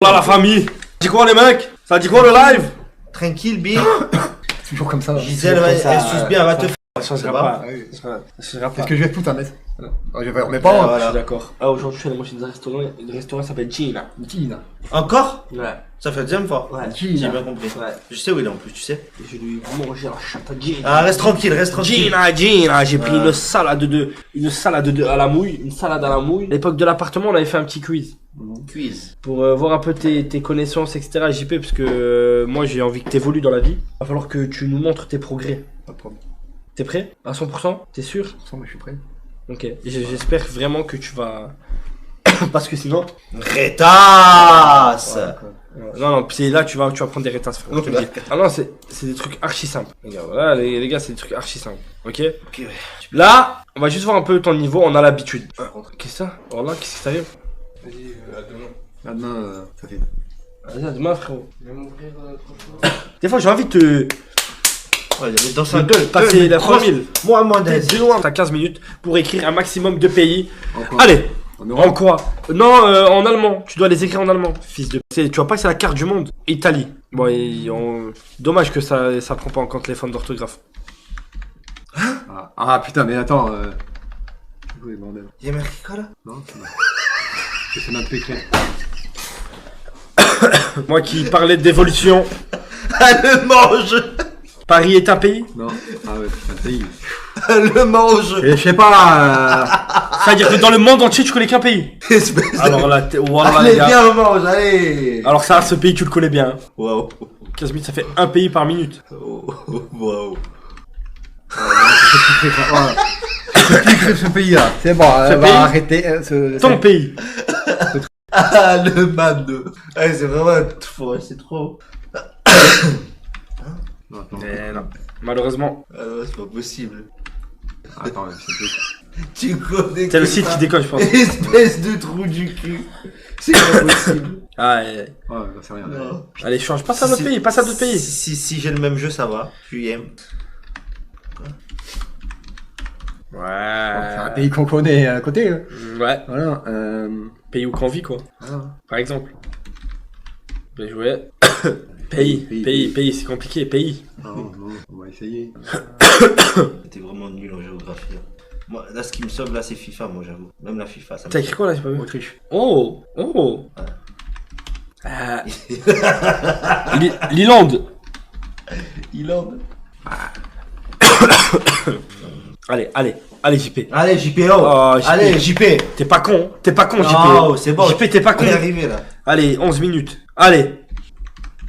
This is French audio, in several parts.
Là la famille. Ça dit quoi les mecs? Ça dit quoi le live? Tranquille, bien. Toujours comme ça. Gisèle, elle suce bien, elle va te faire. Ça changera pas. Ça changera pas. Est-ce que je vais foutre à mettre? On met Ah, pas. voilà. Je suis d'accord. Ah aujourd'hui je suis allé manger dans un restaurant. Le restaurant s'appelle Gina. Gina. Encore? Ouais. Ça fait la deuxième fois. Ouais. J'ai Gina. bien compris. Ouais. Je sais où il est en plus, tu sais. Et je lui ai mangé la chatte à Gina. Ah, reste tranquille, reste tranquille. Gina. J'ai pris Ah. une salade à la mouille. Une salade à la mouille. À l'époque de l'appartement on avait fait un petit quiz. Quiz. Pour voir un peu tes connaissances, etc. JP, parce que moi j'ai envie que t'évolues dans la vie. Va falloir que tu nous montres tes progrès. Pas de problème. T'es prêt? À 100%? T'es sûr? Moi je suis prêt. Ok. J'espère vraiment que tu vas... parce que sinon... Rétasse. Non, puis là tu vas prendre des rétas, frère. Je te le dis. Ah non, c'est des trucs archi simples. Regarde, voilà, les gars, c'est des trucs archi simples. Ok? Ok, ouais. Là, on va juste voir un peu ton niveau, on a l'habitude. Qu'est-ce que c'est ça? Oh là, qu'est-ce qui t'arrive? Vas-y, à demain. À demain, ça fait. Vas-y, à demain, frérot. Des fois, j'ai envie de te... Ouais, il y avait dans sa de passer la 3000. Moi, T'es de loin. T'as 15 minutes pour écrire un maximum de pays. Encore. Allez! En En Europe. quoi? Non, en allemand. Tu dois les écrire en allemand. Fils de... Tu vois pas que c'est la carte du monde. Italie. Bon, dommage que ça prend pas en compte les fautes d'orthographe. Ah putain, mais attends. Oui, bordel. Il y a marqué quoi là? Non, c'est bon. Je sais même plus écrire. Moi qui parlais d'évolution. Elle le mange. Paris est un pays. Non. Ah ouais, putain, pays. Elle le mange. Et je sais pas. C'est-à-dire que dans le monde entier, tu connais qu'un pays. Espèce de... Alors là, voilà Allez, les gars. viens, on mange, allez. Alors ça, ce pays, tu le connais bien. Waouh. 15 minutes, ça fait un pays par minute. Waouh. Je peux plus écrire ce pays-là. C'est bon, Ce on pays va arrêter. Ton pays. Ah, le man. Ouais, c'est vraiment trop, c'est trop. Non, attends. Non. Malheureusement, Ah non, c'est pas possible. Attends, c'est plus. Tu connais c'est le que site ça. qui déconne, je pense. Espèce de trou du cul. C'est pas possible. Ah, Ouais, c'est rien. Non. allez, change. Passe à d'autres pays, passe à d'autres pays. Si j'ai le même jeu, ça va. Tu aimes. C'est Ouais. un pays qu'on connaît à côté. Hein. Ouais. Voilà. Pays où qu'on vit, quoi. Voilà. Par exemple. Bien joué. Pays, c'est compliqué, pays. Non, on va essayer. T'es vraiment nul en géographie. Là. Moi, là, ce qui me sauve, là, c'est FIFA, moi, j'avoue. Même la FIFA, ça me T'as écrit quoi là, j'ai pas vu? Autriche. Oh. L'Irlande. Irlande. Allez, JP. Allez, JPO. Oh, JP. Allez, JP. T'es pas con, JP. Non, c'est bon. JP, t'es pas con. On est arrivé, là. Allez, 11 minutes. Allez.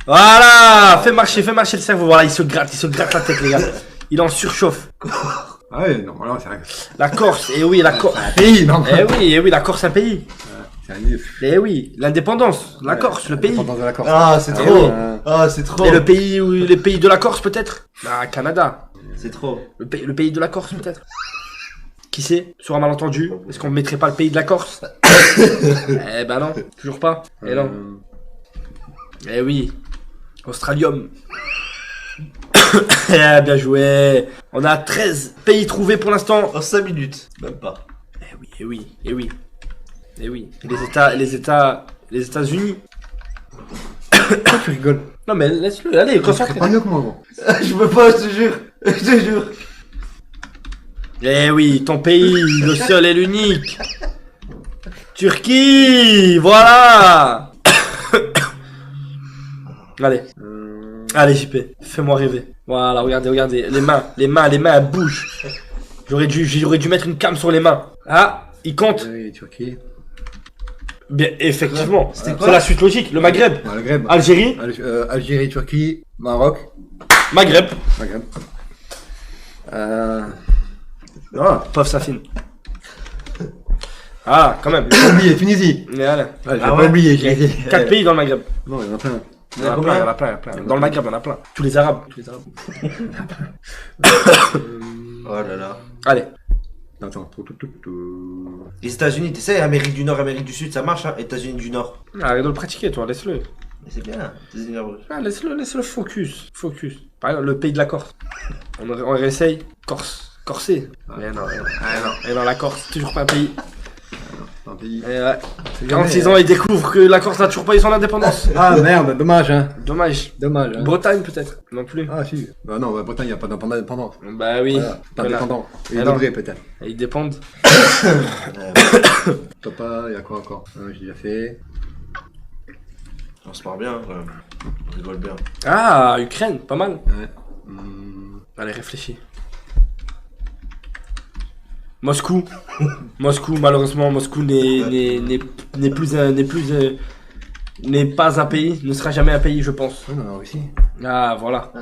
Voilà, fais marcher le cerveau. Voilà, il se gratte la tête, les gars. Il en surchauffe. Ah ouais, non, voilà, c'est un La Corse, eh oui, la Corse. pays, non. Eh oui, la Corse, un pays. C'est un Eh oui, l'indépendance, la Corse, le pays. L'indépendance de la Corse. Ah, c'est Eh trop. oui. Ah, c'est trop. Et le pays les pays de la Corse, peut-être? Ah, Canada. C'est trop. Le pays de la Corse, peut-être? Qui sait? Sur un malentendu, est-ce qu'on mettrait pas le pays de la Corse? Eh ben non, toujours pas. Eh non. Eh oui. Australium. Eh, bien joué. On a 13 pays trouvés pour l'instant. En 5 minutes. Même pas. Eh oui. Les États-Unis. Pourquoi tu rigoles? Non mais laisse-le, allez, C'est concentre-toi. pas mieux que moi, gros. Je peux pas, je te jure. Je te jure. Eh oui, ton pays, le seul et l'unique. Turquie, voilà. Allez. Allez JP, fais-moi rêver. Voilà, regardez, les mains, elles bougent. J'aurais dû mettre une cam sur les mains. Ah, il compte. Oui, Turquie. Bien, effectivement. C'était quoi? C'est la suite logique. Le Maghreb, Maghreb. Algérie, Algérie, Turquie, Maroc. Maghreb. Maghreb. Ah, Pauvre Safine. Ah, quand même. J'ai oublié, Tunisie. Mais allez. Ah, j'ai Ah pas ouais. oublié, j'ai dit. 4 pays dans le Maghreb. Non, il y en a plein. Il y en a plein. Dans le Maghreb, il y en a plein. Tous les Arabes. Oh là là. Allez. Attends. Les États-Unis, tu sais, Amérique du Nord, Amérique du Sud, ça marche, hein. États-Unis du Nord. Arrête de le pratiquer, toi, laisse-le. Mais c'est bien, États-Unis du Nord. Ah, laisse-le focus. Par exemple, le pays de la Corse. On réessaye. Corsé. Mais non, la Corse, toujours pas un pays. C'est un pays. Et ouais. 46 ans, ils découvrent que la Corse n'a toujours pas eu son indépendance. Ah merde, dommage, hein. Dommage. Dommage, hein. Bretagne, peut-être. Non plus. Ah si. Bah non, bah, Bretagne, y a pas d'indépendance. Bah oui. Voilà, c'est Voilà. indépendant. Et Ah non. degré peut-être. Ils dépendent. Papa, y a quoi encore? J'ai déjà fait. On se marre bien, quand même. On rigole bien. Ah, Ukraine, pas mal. Ouais. Allez, réfléchis. Moscou. Moscou, malheureusement, Moscou n'est pas un pays, ne sera jamais un pays, je pense. Oh, non, Russie. Ah, voilà.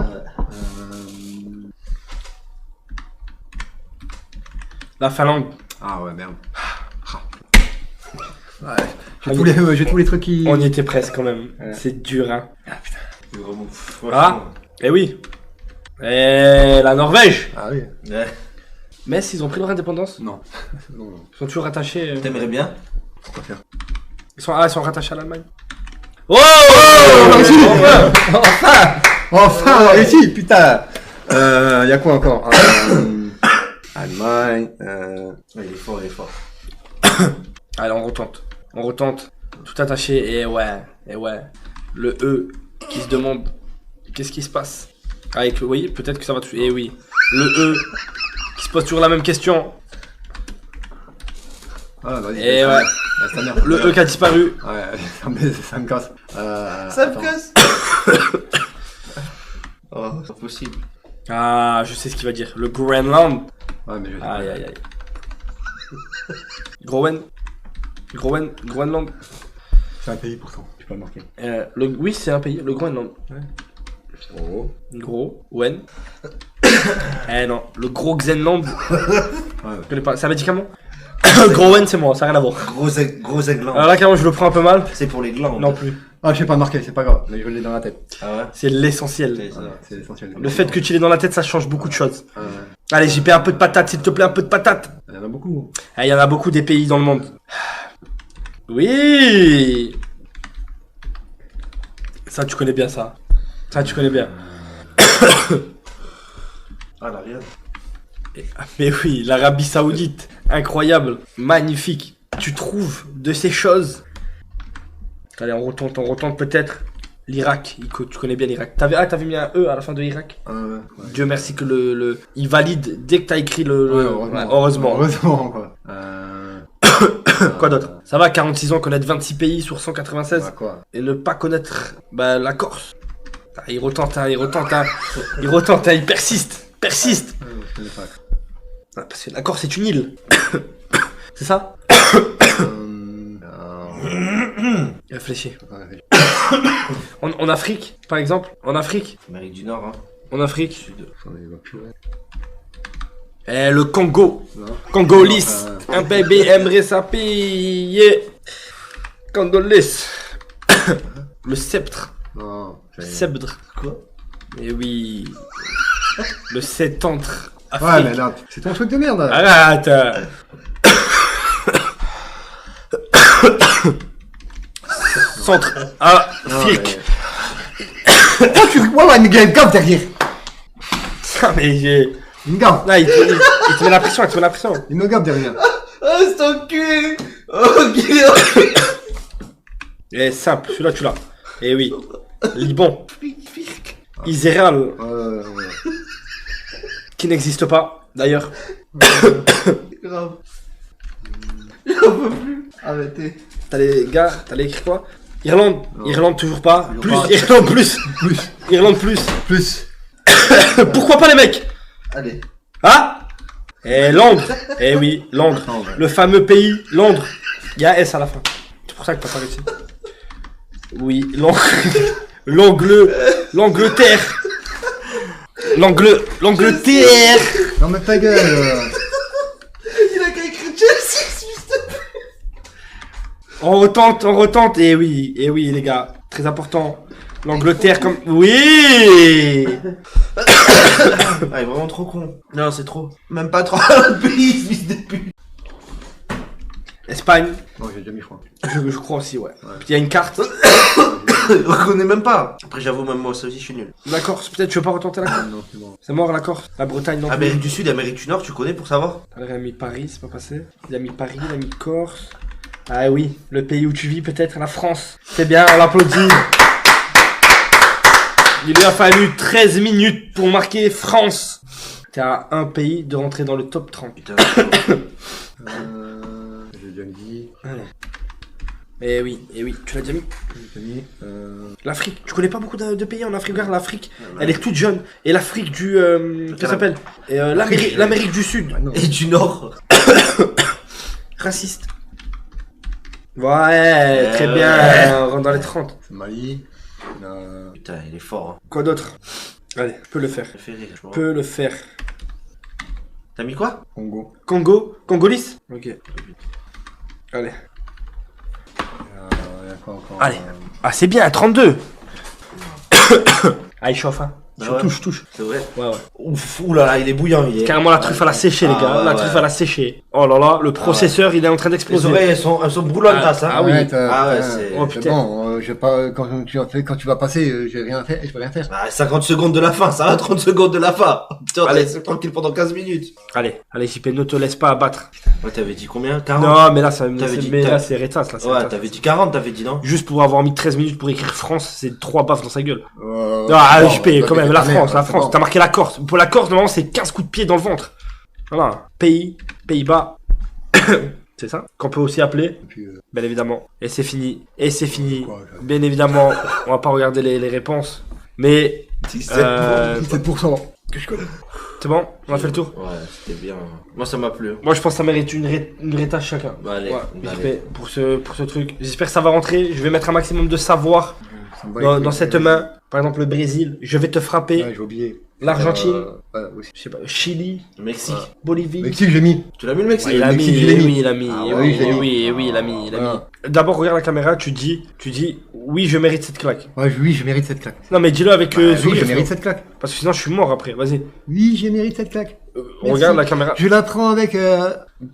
La Finlande. Ah ouais, merde. Ouais. J'ai tous les trucs qui. On y était presque quand même. Ouais. C'est dur, hein. C'est vraiment. Ah. Eh oui. Et la Norvège. Ah oui. Ouais. Mais s'ils ont pris leur indépendance, Non. Non, non. ils sont toujours rattachés. T'aimerais bien? Pourquoi faire? Ils sont rattachés à l'Allemagne. Oh, Enfin, on a réussi, putain. Y a quoi encore? Allemagne. Ouais, il est fort, il est fort. Allez, on retente. On retente. Tout attaché. Et ouais. Le E qui se demande qu'est-ce qui se passe. Avec, oui, peut-être que ça va toucher. Et oui. Le E qui se pose toujours la même question. Ah, vas-y. Et ouais. Laisse ta mère. Le E qui a disparu. Ouais, ça me casse. Ça me casse. Oh, c'est impossible. Ah, je sais ce qu'il va dire. Le Groenland. Ouais, mais je sais pas. Aïe. Groenland. C'est un pays pourtant, tu peux le marquer. Oui, c'est un pays, le Groenland. Oh. Gros, Wen. Non, le gros Xenland. Je connais pas. C'est un médicament. Gros Wen, c'est moi, ça n'a rien à voir. Gros aiglon. Alors là, carrément, je le prends un peu mal. C'est pour les glandes. Non plus. Ah, je sais pas le marquer, c'est pas grave, mais je l'ai dans la tête. Ah ouais? C'est l'essentiel. Voilà, c'est l'essentiel. Le fait que tu l'aies dans la tête, ça change beaucoup de choses. Ouais. Allez, j'y paie un peu de patate, s'il te plaît, un peu de patate. Il y en a beaucoup. Ah, il y en a beaucoup des pays dans le monde. Oui. Ça, tu connais bien ça. Ça, tu connais bien. Ah, la Riad. Mais oui, l'Arabie Saoudite, incroyable, magnifique. Tu trouves de ces choses. Allez, on retente peut-être. L'Irak, tu connais bien l'Irak. T'avais mis un E à la fin de Irak. Ouais. Dieu merci que il valide dès que t'as écrit le. Ouais, Heureusement. Heureusement, quoi. Quoi d'autre? Ça va, 46 ans, connaître 26 pays sur 196. Bah, quoi. Et ne pas connaître la Corse. Ah, il retente, il persiste. Je connais pas. Ah, parce que la Corse est une île. C'est ça? Réfléchis. En Afrique, par exemple. En Afrique. Amérique du Nord, hein. En Afrique. Sud. J'en ai pas plus, ouais. Le Congo. Non. Congolais. Un bébé aimerait sa payer. Congolais. Le sceptre. Non. Sceptre. Quoi? Et oui. Le septentre. Ouais, Afrique. mais là, c'est ton truc de merde, là. Arrête. Centre. Afrique. Pourquoi tu. Ouais, mais il y a une gaffe derrière. Ah, mais j'ai. Une gaffe. Là, il te met la pression, Une gaffe derrière. Ah, c'est enculé! Ok! Eh, simple, celui-là, tu l'as. Eh oui. Liban. Israël, Ouais. qui n'existe pas, d'ailleurs. Grave. J'en peux plus. Arrêtez. T'as les écrit quoi? Irlande. Non. Irlande, toujours pas. Toujours Plus, pas. Irlande, plus. Plus. Irlande, plus. Plus. Pourquoi pas les mecs? Allez. Ah? Eh, Londres. Eh oui, Londres. Londres. Le fameux pays, Londres. Il y a un S à la fin. C'est pour ça que t'as pas réussi. Oui, l'Angleterre. L'Angleterre. Non, mais ta gueule. Il a qu'à écrire Chelsea, fils de pute. On retente. Eh oui, les gars. Très important. L'Angleterre comme. Oui. Ah, il est vraiment trop con. Non, c'est trop. Même pas trop le pays, fils de pute. Espagne. Non, j'ai déjà mis, je crois. Je crois aussi, ouais. Il y a une carte. Je reconnais même pas. Après, j'avoue, même moi, ça aussi, je suis nul. La Corse, peut-être, tu veux pas retenter la Corse? Non, c'est bon. C'est mort la Corse. La Bretagne non plus. Amérique du Sud, Amérique du Nord, tu connais pour savoir? Alors, il a mis Paris, c'est pas passé. Il a mis Paris, il a mis Corse. Ah oui, le pays où tu vis peut-être, la France. C'est bien, on l'applaudit. Il lui a fallu 13 minutes pour marquer France. T'es à un pays de rentrer dans le top 30. Putain. J'ai déjà dit. Eh oui, tu l'as déjà mis. J'ai déjà mis. L'Afrique, tu connais pas beaucoup de pays en Afrique. Regarde l'Afrique, elle est toute jeune. Et l'Afrique du... Qu'est-ce que ça s'appelle? Et l'Amérique du Sud. Ah non. Et du Nord. Raciste. Ouais, très bien, on rentre dans les 30. C'est Mali. Putain, il est fort. Hein. Quoi d'autre? Allez, peut le faire. Préféré, je crois. Peut le faire. T'as mis quoi? Congo. Congolis? Ok. Allez. Y a quoi encore? Allez. Ah, c'est bien, 32. Ah, il chauffe, hein. Ah ouais. Touche. C'est vrai? Ouais. Ouf, oulala, il est bouillant. Il est... Carrément, la truffe à la sécher, les gars. ouais, La truffe à la sécher. Oh là là, le processeur, il est en train Les d'exploser. oreilles, elles sont brûlantes, Ah, ça. ah oui. c'est... Oh, C'est putain. bon, j'ai pas, quand tu vas passer, j'ai rien fait, je peux rien faire. Ah, 50 secondes de la fin, ça va, 30 secondes de la fin. Putain, Allez. reste tranquille pendant 15 minutes. Allez, JP, ne te laisse pas abattre. Ouais, t'avais dit combien? 40? Non, mais là, ça, T'avais dit- mais là, t'avais- c'est rétasse, là. c'est Ouais, rétasse. t'avais dit 40, t'avais dit non? Juste pour avoir mis 13 minutes pour écrire France, c'est 3 baffes dans sa gueule. Non, Ah, JP, quand même, la merde, France, la c'est France. bon. T'as marqué la Corse. Pour la Corse, normalement, c'est 15 coups de pied dans le ventre. Voilà. Pays-Bas. C'est ça? Qu'on peut aussi appeler, Et puis, bien évidemment. Et c'est fini. quoi, Bien évidemment, on va pas regarder les réponses. Mais, 17%. Que je connais. c'est bon? On a fait le tour? Ouais, c'était bien. Moi, ça m'a plu. Moi, je pense que ça mérite une rétage chacun. Bah, allez, Ouais, allez. JP, pour ce truc. J'espère que ça va rentrer. Je vais mettre un maximum de savoir Ça me va les dans couilles. cette main. Par exemple, le Brésil. Je vais te frapper. Ouais, j'ai oublié. L'Argentine. Ouais, aussi. Je sais pas. Chili. Mexique. Bolivie. Mexique, j'ai mis. Tu l'as mis le Mexique? Ouais, il a mis, Mexique, je l'ai mis. oui, il a mis, Ah oui, ouais, je l'ai mis. oui, il a mis. Voilà. D'abord, regarde la caméra, tu dis, oui, je mérite cette claque. Ouais, oui, je mérite cette claque. Non, mais dis-le avec Oui, sourire, je mérite frérot. cette claque. Parce que sinon, je suis mort après. Vas-y. Oui, je mérite cette claque. Merci. Regarde la caméra. Je la prends avec.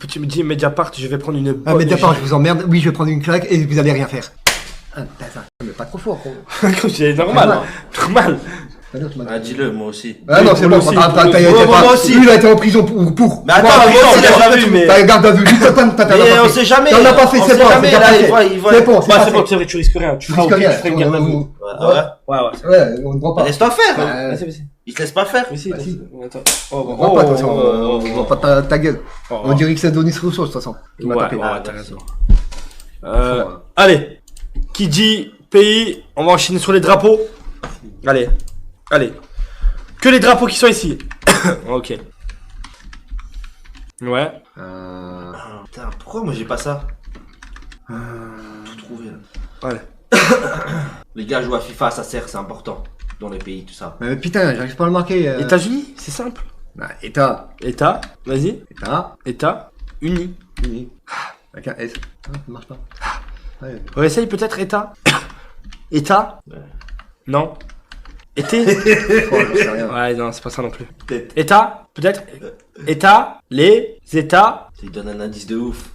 Tu me dis Mediapart, je vais prendre une bonne. Ah, mais d'abord, je vous emmerde. Oui, je vais prendre une claque et vous allez rien faire. Ah, putain, ça. Mais pas trop fort, gros. C'est normal. Normal. Ah, dis-le, moi aussi. Ah non, c'est Moi bon, aussi, t'as moi aussi. aussi. Lui, il a été en prison pour. Mais attends, Pour- moi aussi, j'ai j'ai pas vu, vu, mais. T'as garde à vue. Lui, t'as Mais pas on fait. sait jamais. T'en as pas fait, On c'est sait bon, jamais, c'est là, pas il fait. voit, il voit. C'est bon, Bah, c'est c'est pas bon, fait. c'est vrai, tu risques rien. Tu Tu risques feras rien. tu feras une garde à vue. Ah ouais? Ouais. Ouais, on ne prend pas. Laisse-toi faire. Ouais. Vas-y. Il te laisse pas faire. Vas-y, Bah, si. attends. On voit pas, de toute façon. On voit pas ta gueule. On dirait que c'est Denis Rousseau, de toute façon. Il m'a Ouais, tapé. ouais, t'as raison. Ouais. Allez. Qui dit pays, on va enchaîner sur les drapeaux. Allez. Que les drapeaux qui sont ici. Ok. Ouais. Ah, putain, pourquoi moi j'ai pas ça? Tout trouvé là. Allez. Les gars jouent à FIFA, ça sert, c'est important. Dans les pays, tout ça. Mais putain, j'arrive pas à le marquer. États-Unis, c'est simple. Bah, État. État, vas-y. État. Unis. Oui. Avec un S. Ah, ça marche pas. Ouais. On essaye peut-être État. État. Ouais. Non. Été. Oh, j'en sais rien. Ouais, non, c'est pas ça non plus. Peut-être. État, peut-être. État, les États. Il donne un indice de ouf.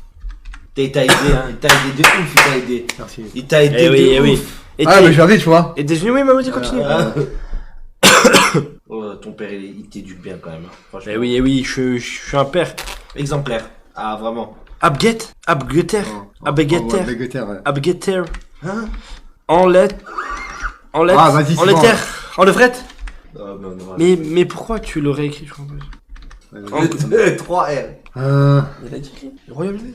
Il t'a aidé, hein. Il t'a aidé de ouf, il t'a aidé. Merci. Il t'a aidé Eh oui, de eh ouf. oui. Été. Ah, mais j'avais, tu vois. États-Unis, oui, mais vas-y, continue. Oh, ton père, il t'éduque bien quand même. Hein. Franchement. Eh oui, je suis un père. Exemplaire. Ah, vraiment. Abgeter. Abgeter. Ouais. Abgeter. Hein? En lettres. En lettres. Ah, vas-y, en c'est bon. lettres. En levrette. Oh, non, non. Mais pourquoi tu l'aurais écrit, je comprends pas. 3 R. Il a dit qui Le Royaume-Uni.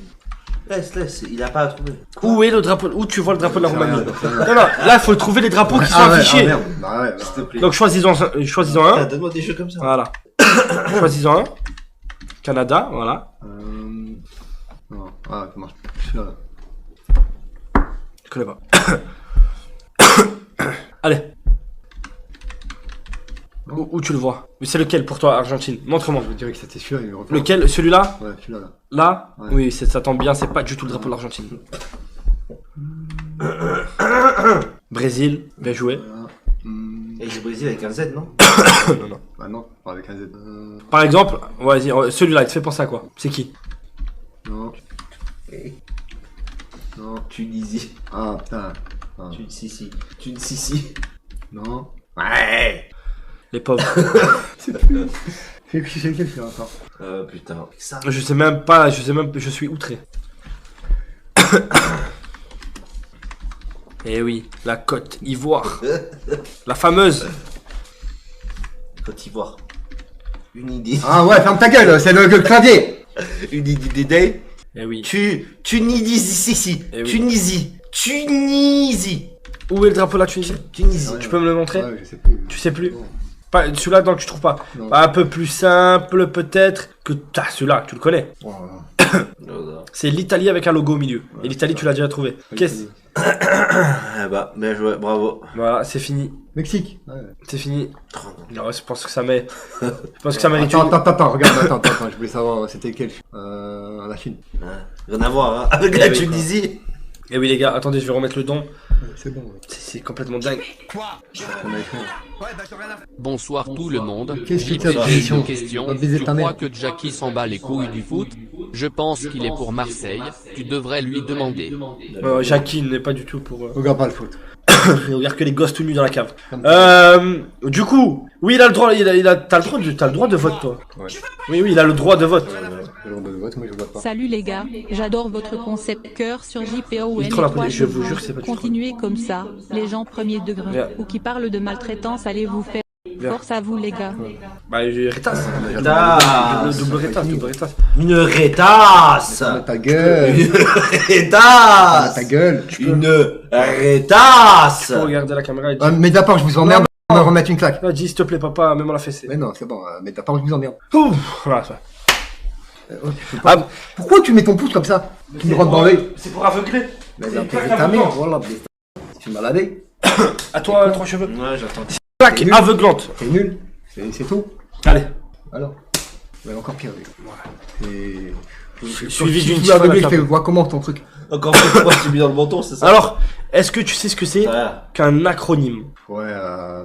Laisse, il a pas à trouver. Où est le drapeau? Où tu vois le drapeau de la C'est Roumanie? rien, c'est rien. Non, là, il faut trouver les drapeaux qui sont Ah ouais, affichés. ah, merde. Bah ouais, bah. S'il te plaît. Donc, choisissons Ah, un. donne-moi des jeux comme ça. Voilà. Choisissons un. Canada, voilà. Non, ah, ça marche plus. Celui-là. Je connais pas. Allez. Où tu le vois? Mais c'est lequel pour toi, Argentine? Montre-moi. Je dirais que c'était celui-là, il me reprend. Lequel? Celui-là? Ouais, celui-là, là. Là? Ouais. Oui, ça tombe bien, c'est pas du tout le drapeau de l'Argentine. Brésil, bien joué. Voilà. Et le Brésil avec un Z, non? Non. Bah non, pas avec un Z. Par exemple, vas-y, celui-là, il te fait penser à quoi? C'est qui? Non. Non. Tunisie. Ah, putain. Ah. Tunisisi. Non. Ouais. Les pauvres. C'est lequel celui-là encore? Putain. Ça. Je sais même pas, je suis outré. Eh oui, la Côte d'Ivoire. La fameuse. Côte d'Ivoire. Une idée. Ah ouais, ferme ta gueule, c'est le clavier. Une idée day. Eh oui. Tunisie. Eh oui. Tunisie. Où est le drapeau de la Tunisie? Tunisie. Tu peux me le montrer? Ouais, je sais plus. Tu sais plus? Non. Pas celui-là, donc tu trouves pas. Non. Un peu plus simple, peut-être, que celui-là, tu le connais. Oh, C'est l'Italie avec un logo au milieu. Et l'Italie, tu l'as déjà trouvé. Qu'est-ce? Ah bah, bien joué, bravo. Voilà, c'est fini. Mexique. Ouais. C'est fini. Non, je pense que ça met. Je pense que ça mérite. Attends, regarde, attends, je voulais savoir, c'était quel? La Chine. Rien à voir, hein. Avec Eh la oui, Tunisie. Eh oui, les gars, attendez, je vais remettre le don. C'est bon. Ouais. C'est complètement dingue. Bonsoir tout le monde. Qu'est-ce que J'ai tu as une question question. Va baiser Tu ta mère. crois que Jackie s'en bat les couilles du foot? Je pense qu'il est pour Marseille. Tu devrais lui demander. Jackie n'est pas du tout pour. Regarde pas le foot. Il regarde que les gosses tout nus dans la cave. Du coup, oui, il a le droit. T'as le droit de vote, toi. Ouais. Oui, il a le droit de vote. Le jour de vote, moi je vote pas. Salut les gars, j'adore votre concept cœur sur JPO Il et trop la les trois police, je vous chevaux. jure, c'est pas du tout. Continuez comme ça, les gens premier degré Viens. ou qui parlent de maltraitance, allez vous faire. Viens. Force à vous les gars. Bah, j'ai rétasse. Rétasse. Double rétasse, double rétasse. Une rétasse. Ferme ta gueule. Une Ferme rétasse. ta gueule. Une rétasse. Faut regarder la caméra et Ah, dire. mais d'abord, je vous emmerde, on va remettre une claque. Non, dis s'il te plaît, papa, mets-moi la fessée. Mais non, c'est bon, mais d'abord, je vous emmerde. Ouf, voilà, ça. Ah, pourquoi tu mets ton pouce comme ça? Tu me rentres dans l'œil. C'est pour aveugler. Mais la ta mère, voilà, tu m'as lavé. À toi, trois cheveux. Ouais, j'attends. Plaque C'est nul. aveuglante. C'est nul. C'est tout. Allez. Alors. Mais encore pire, lui. C'est. Suivi d'une Tu m'as aveuglé, je petite fais, vois comment ton truc. Encore une fois, tu mis dans le menton, c'est ça? Alors, est-ce que tu sais ce que c'est Ouais. qu'un acronyme? Ouais,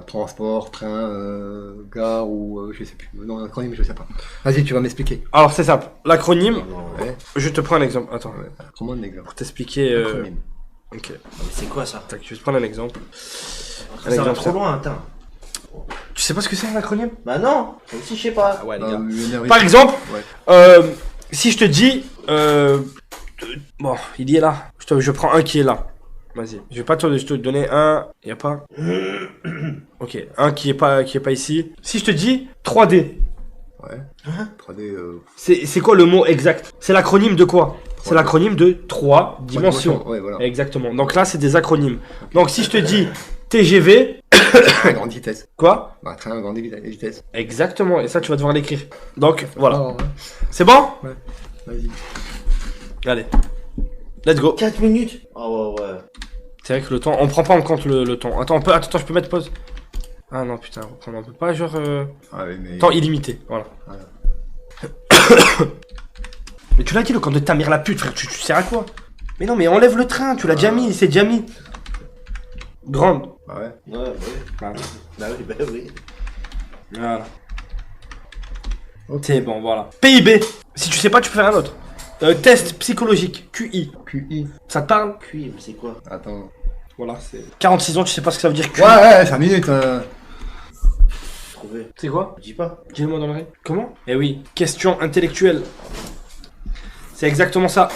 transport, train, gare ou je sais plus. Non, acronyme, je sais pas. Vas-y, tu vas m'expliquer. Alors, c'est simple. L'acronyme, Ouais. je te prends un exemple. Attends, Ouais. Comment un exemple? pour t'expliquer. Acronyme. Ok. Mais c'est quoi ça? Tac, je vais te prendre un exemple. Un Ça va exemple trop simple. loin, attends. Tu sais pas ce que c'est un acronyme? Bah non, moi aussi je sais pas. Ouais, Par Par exemple, Ouais. si je te dis, bon, il y est là. Je prends un qui est là. Vas-y. Je vais pas te donner un. Y a pas. Ok. Un qui est pas ici. Si je te dis 3D, Ouais. 3D, c'est quoi le mot exact? C'est l'acronyme de quoi? C'est 3D. l'acronyme de 3 dimensions. Ouais, voilà. Exactement. Donc là, c'est des acronymes. Donc si je te dis TGV, À grande vitesse. quoi? Bah, train à grande vitesse. Exactement. Et ça, tu vas devoir l'écrire. Donc voilà. Ah, ouais. C'est bon? Vas-y. Allez. Let's go. 4 minutes. Oh ouais, ouais. C'est vrai que le temps, on prend pas en compte le temps. Attends, je peux mettre pause. Ah non, putain, on peut pas, genre... Ah, ouais, mais. Temps illimité, voilà. Voilà. Mais tu l'as dit, le camp de ta mère la pute, frère, tu sers à quoi? Mais non, mais enlève le train, tu l'as déjà mis, c'est déjà mis. Grande. Bah, ouais. Ouais, ouais. Voilà. Bah oui, bah oui. Voilà. Ok. C'est bon, voilà. PIB. Si tu sais pas, tu peux faire un autre. Test psychologique, QI. QI. Ça te parle? Cuivre, c'est quoi? Attends. Voilà, c'est... 46 ans, tu sais pas ce que ça veut dire QI. Ouais, 5 minutes. Trouvé. C'est quoi? Dis pas. Dis-le-moi dans l'oreille. Comment? Eh oui, question intellectuelle. C'est exactement ça.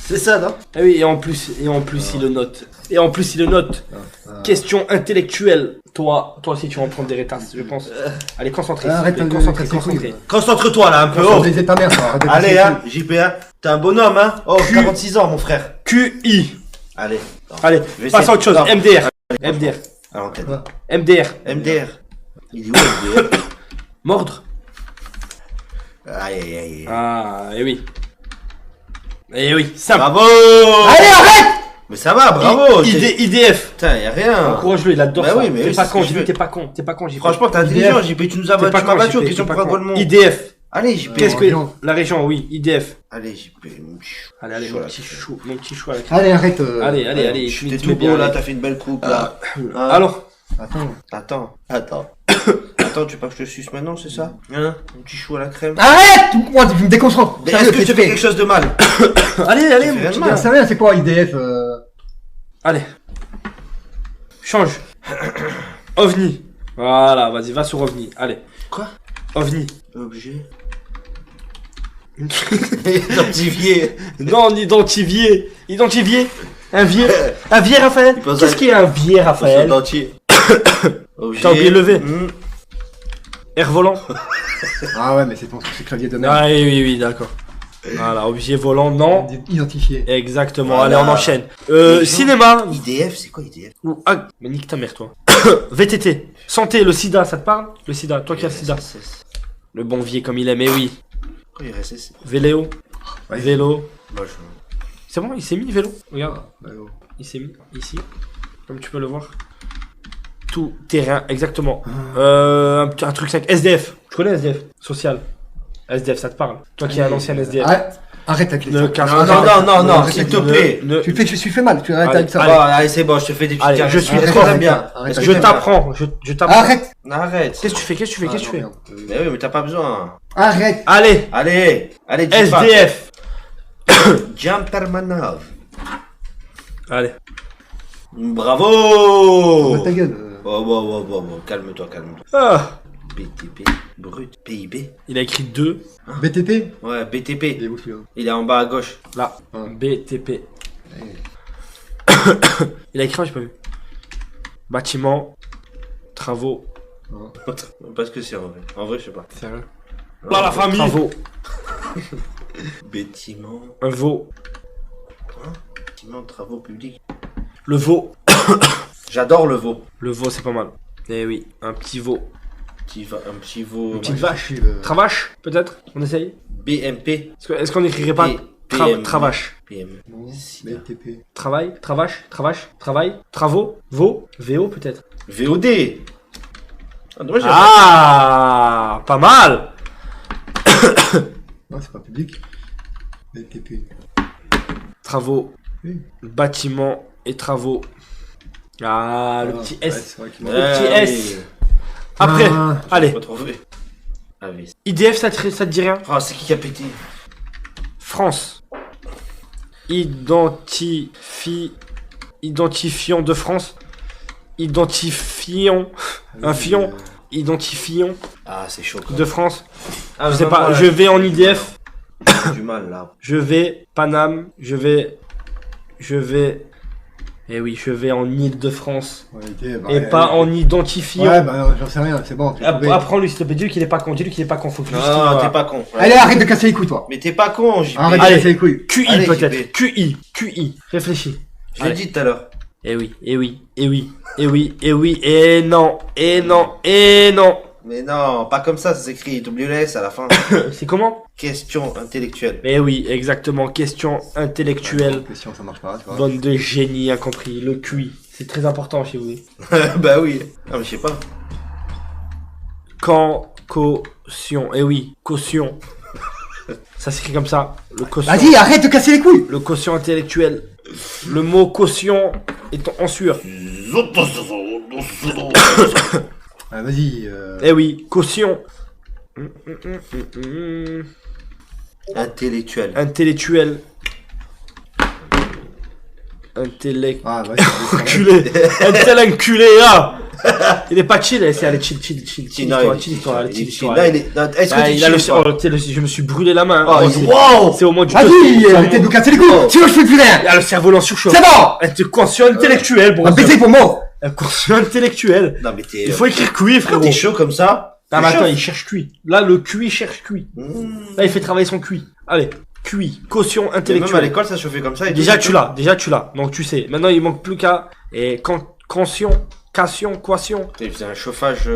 C'est ça, non? Eh oui, et en plus, il le note. Et en plus, il le note. Question intellectuelle. Toi aussi, tu vas en prendre des rétasses, je pense. Allez, concentré. Arrête de concentré, casser les concentré. couilles. Concentre-toi là un peu. Oh, Oh. baiser ta mère, ça. Arrête de casser Allez, les hein, couilles. JP1. T'es un bonhomme, hein? Oh, 46 ans, mon frère. QI. Allez. Non. Allez, vais passe à autre chose. non. MDR. MDR. Alors, t'as dit. MDR. MDR. Il est où, MDR? Mordre. Aïe, aïe, aïe. Ah, eh oui. Eh oui, simple. Bravo! Allez, arrête! Mais ça va, bravo! IDF. Putain, y'a rien. Encourage-le, il adore Bah ça. oui, mais T'es oui, pas c'est con, ce que j'ai je vu, fais. t'es pas con, JP. Franchement, t'es intelligent, JP. Tu nous as T'es pas tu m'as con, battu aux JP, questions t'es pour pas un con. le monde. IDF. Allez, JP. Qu'est-ce que... région. La région, oui, IDF. Allez, JP. Allez, Chaud, mon là. petit chou, mon petit chou à la crème. Allez, arrête. Allez, Tu tu t'es te tout mets beau bien, là, allez. t'as fait une belle coupe là. Hein? Alors, Attends. Attends, tu veux pas que je te suce maintenant, c'est ça? Hein? Un petit chou à la crème. Arrête! Moi, tu me déconcentres. Mais est-ce que tu fais quelque chose de mal? allez, Tu fais mon rien petit de gars. mal. C'est rien, c'est quoi IDF Allez. Change. OVNI. Voilà, vas-y, va sur OVNI. Allez. Quoi? OVNI. Objet. Identifié. Non, identifié. Identifié. Un vieux Raphaël. Il pense Qu'est-ce à- qui est un vieux Raphaël? Dentier. T'as oublié le V. Hmm. Air volant. Ah ouais, mais c'est ton clavier de merde. Ah oui, d'accord. Voilà, objet volant, non. Identifié. Exactement, Voilà. allez, on enchaîne. Les gens- Cinéma. IDF, c'est quoi IDF? Ah, mais nique ta mère, toi. VTT. Santé, le sida, ça te parle? Le sida, toi qui as le sida. Le bon vieux comme il aime, mais oui. Pourquoi IRSS? Vélo. Ouais. Vélo. Moi, C'est bon, il s'est mis vélo. Regarde, Bah, oh. il s'est mis ici. Comme tu peux le voir. Tout terrain, exactement. Un truc 5. SDF. Tu connais SDF? Social. SDF, ça te parle? Toi qui es un ancien SDF. Arrête avec les Ne ça. casse Non, pas. non, arrête s'il avec te ça. plaît. Tu le fais, tu fais mal, tu arrêtes Allez, avec ça. allez. Bon, allez, c'est bon, je te fais des petites Allez, caresses. je suis Est-ce que trop t'aimes bien? arrête. Est-ce que Je t'aimes bien? t'apprends, je t'apprends. Arrête. Arrête. Qu'est-ce que tu fais? Qu'est-ce que tu fais? Qu'est-ce que tu fais? Ah, non, merde. Mais oui, mais t'as pas besoin. Arrête. Allez, Allez, dis pas. SDF. Jumpermanov. Allez. Bravo. Oh, ta gueule. Bon, calme-toi. Ah, BTP, brut, PIB. il a écrit 2. BTP. Ouais, Il BTP. est où celui-là? Il est en bas à gauche. Là, Ah. BTP. Il a écrit, j'ai pas vu. Bâtiment, travaux. Parce que c'est en vrai. En vrai, je sais pas. Sérieux? Là, la famille. Travaux. Bâtiment. Un veau. Bâtiment, travaux publics. Le veau. J'adore le veau. Le veau, c'est pas mal. Eh oui, un petit veau. Un petit veau. Une petite vache. Travache, peut-être? On essaye? BMP. Est-ce qu'on écrirait pas PM. travache? PM. BTP. Travail, travache, travail, travaux, veau, VO peut-être. VOD. Ah, dommage, Ah, pas mal. Non, c'est pas public. BTP. Travaux, Oui. bâtiments et travaux. Ah, le Ah, petit ouais, S. c'est vrai qu'il Le manque. petit S. Après, Ah. allez. Retrouvé. Ah oui. IDF, ça te dit rien? Ah, c'est qui a pété? France. Identifiant de France. Identifiant. Un fion. Identifiant Ah, c'est chaud. quoi. de France. Ah, Je sais non, pas, moi, je vais en IDF. j'ai du mal là. Je vais Paname. Je vais. Eh oui, je vais en Île-de-France. Ouais, idée, bah, Et ouais, pas ouais. en identifiant. Ouais, bah non, j'en sais rien, c'est bon. tu l'as trouvé. Apprends-lui, s'il te plaît. Dis-lui qu'il est pas con. Dis-lui qu'il est pas con. Faut que tu Non, t'es pas con. Ouais. Allez, arrête de casser les couilles, toi. Mais t'es pas con, JP. Arrête Allez. de casser les couilles. QI Allez, peut-être. JP. QI. Réfléchis. Je l'ai dit tout à l'heure. Eh oui. Et non. Mais non, pas comme ça s'écrit WS à la fin. C'est comment? Question intellectuelle. Eh oui, exactement. Question intellectuelle. Question, ça marche pas, tu vois. Bande de génie incompris. Le QI. C'est très important chez vous. Bah oui. Non, mais je sais pas. Caution. Eh oui, caution. Ça s'écrit comme ça. Le quotient. Vas-y, arrête de casser les couilles. Le quotient intellectuel. Le mot caution est en sueur. Ah, vas-y. Eh oui, caution. Intellectuelle. Intellectuel. Ah, vas-y. Enculé. Un tel enculé, là. Il est pas chill, allez, chill. Non, Chill-toi, il est chill. chill-toi. Là, il est. Non, est-ce Ah, que tu il a le... chill ou pas? oh, je me suis brûlé la main. Oh, Oh, il- wow. C'est au moins du Vas-y, arrêtez de nous casser les couilles. Sinon, je fais plus rien. Il a le cerveau lent surchauffe. C'est bon. Un conscient intellectuel, bro. Un baiser pour mort. Un conscient intellectuel. Non, mais t'es. Il faut écrire QI, Quand frérot. t'es chaud comme ça. Ah, mais t'es attends, chaud. il cherche QI. Là, le QI cherche QI. Là, il fait travailler son QI. Allez, QI, quotient Mais même à intellectuel. l'école, ça chauffait comme ça. Et Déjà, tout. tu l'as. Donc, tu sais. Maintenant, il manque plus qu'à. Et quotient, quation. Il faisait un chauffage.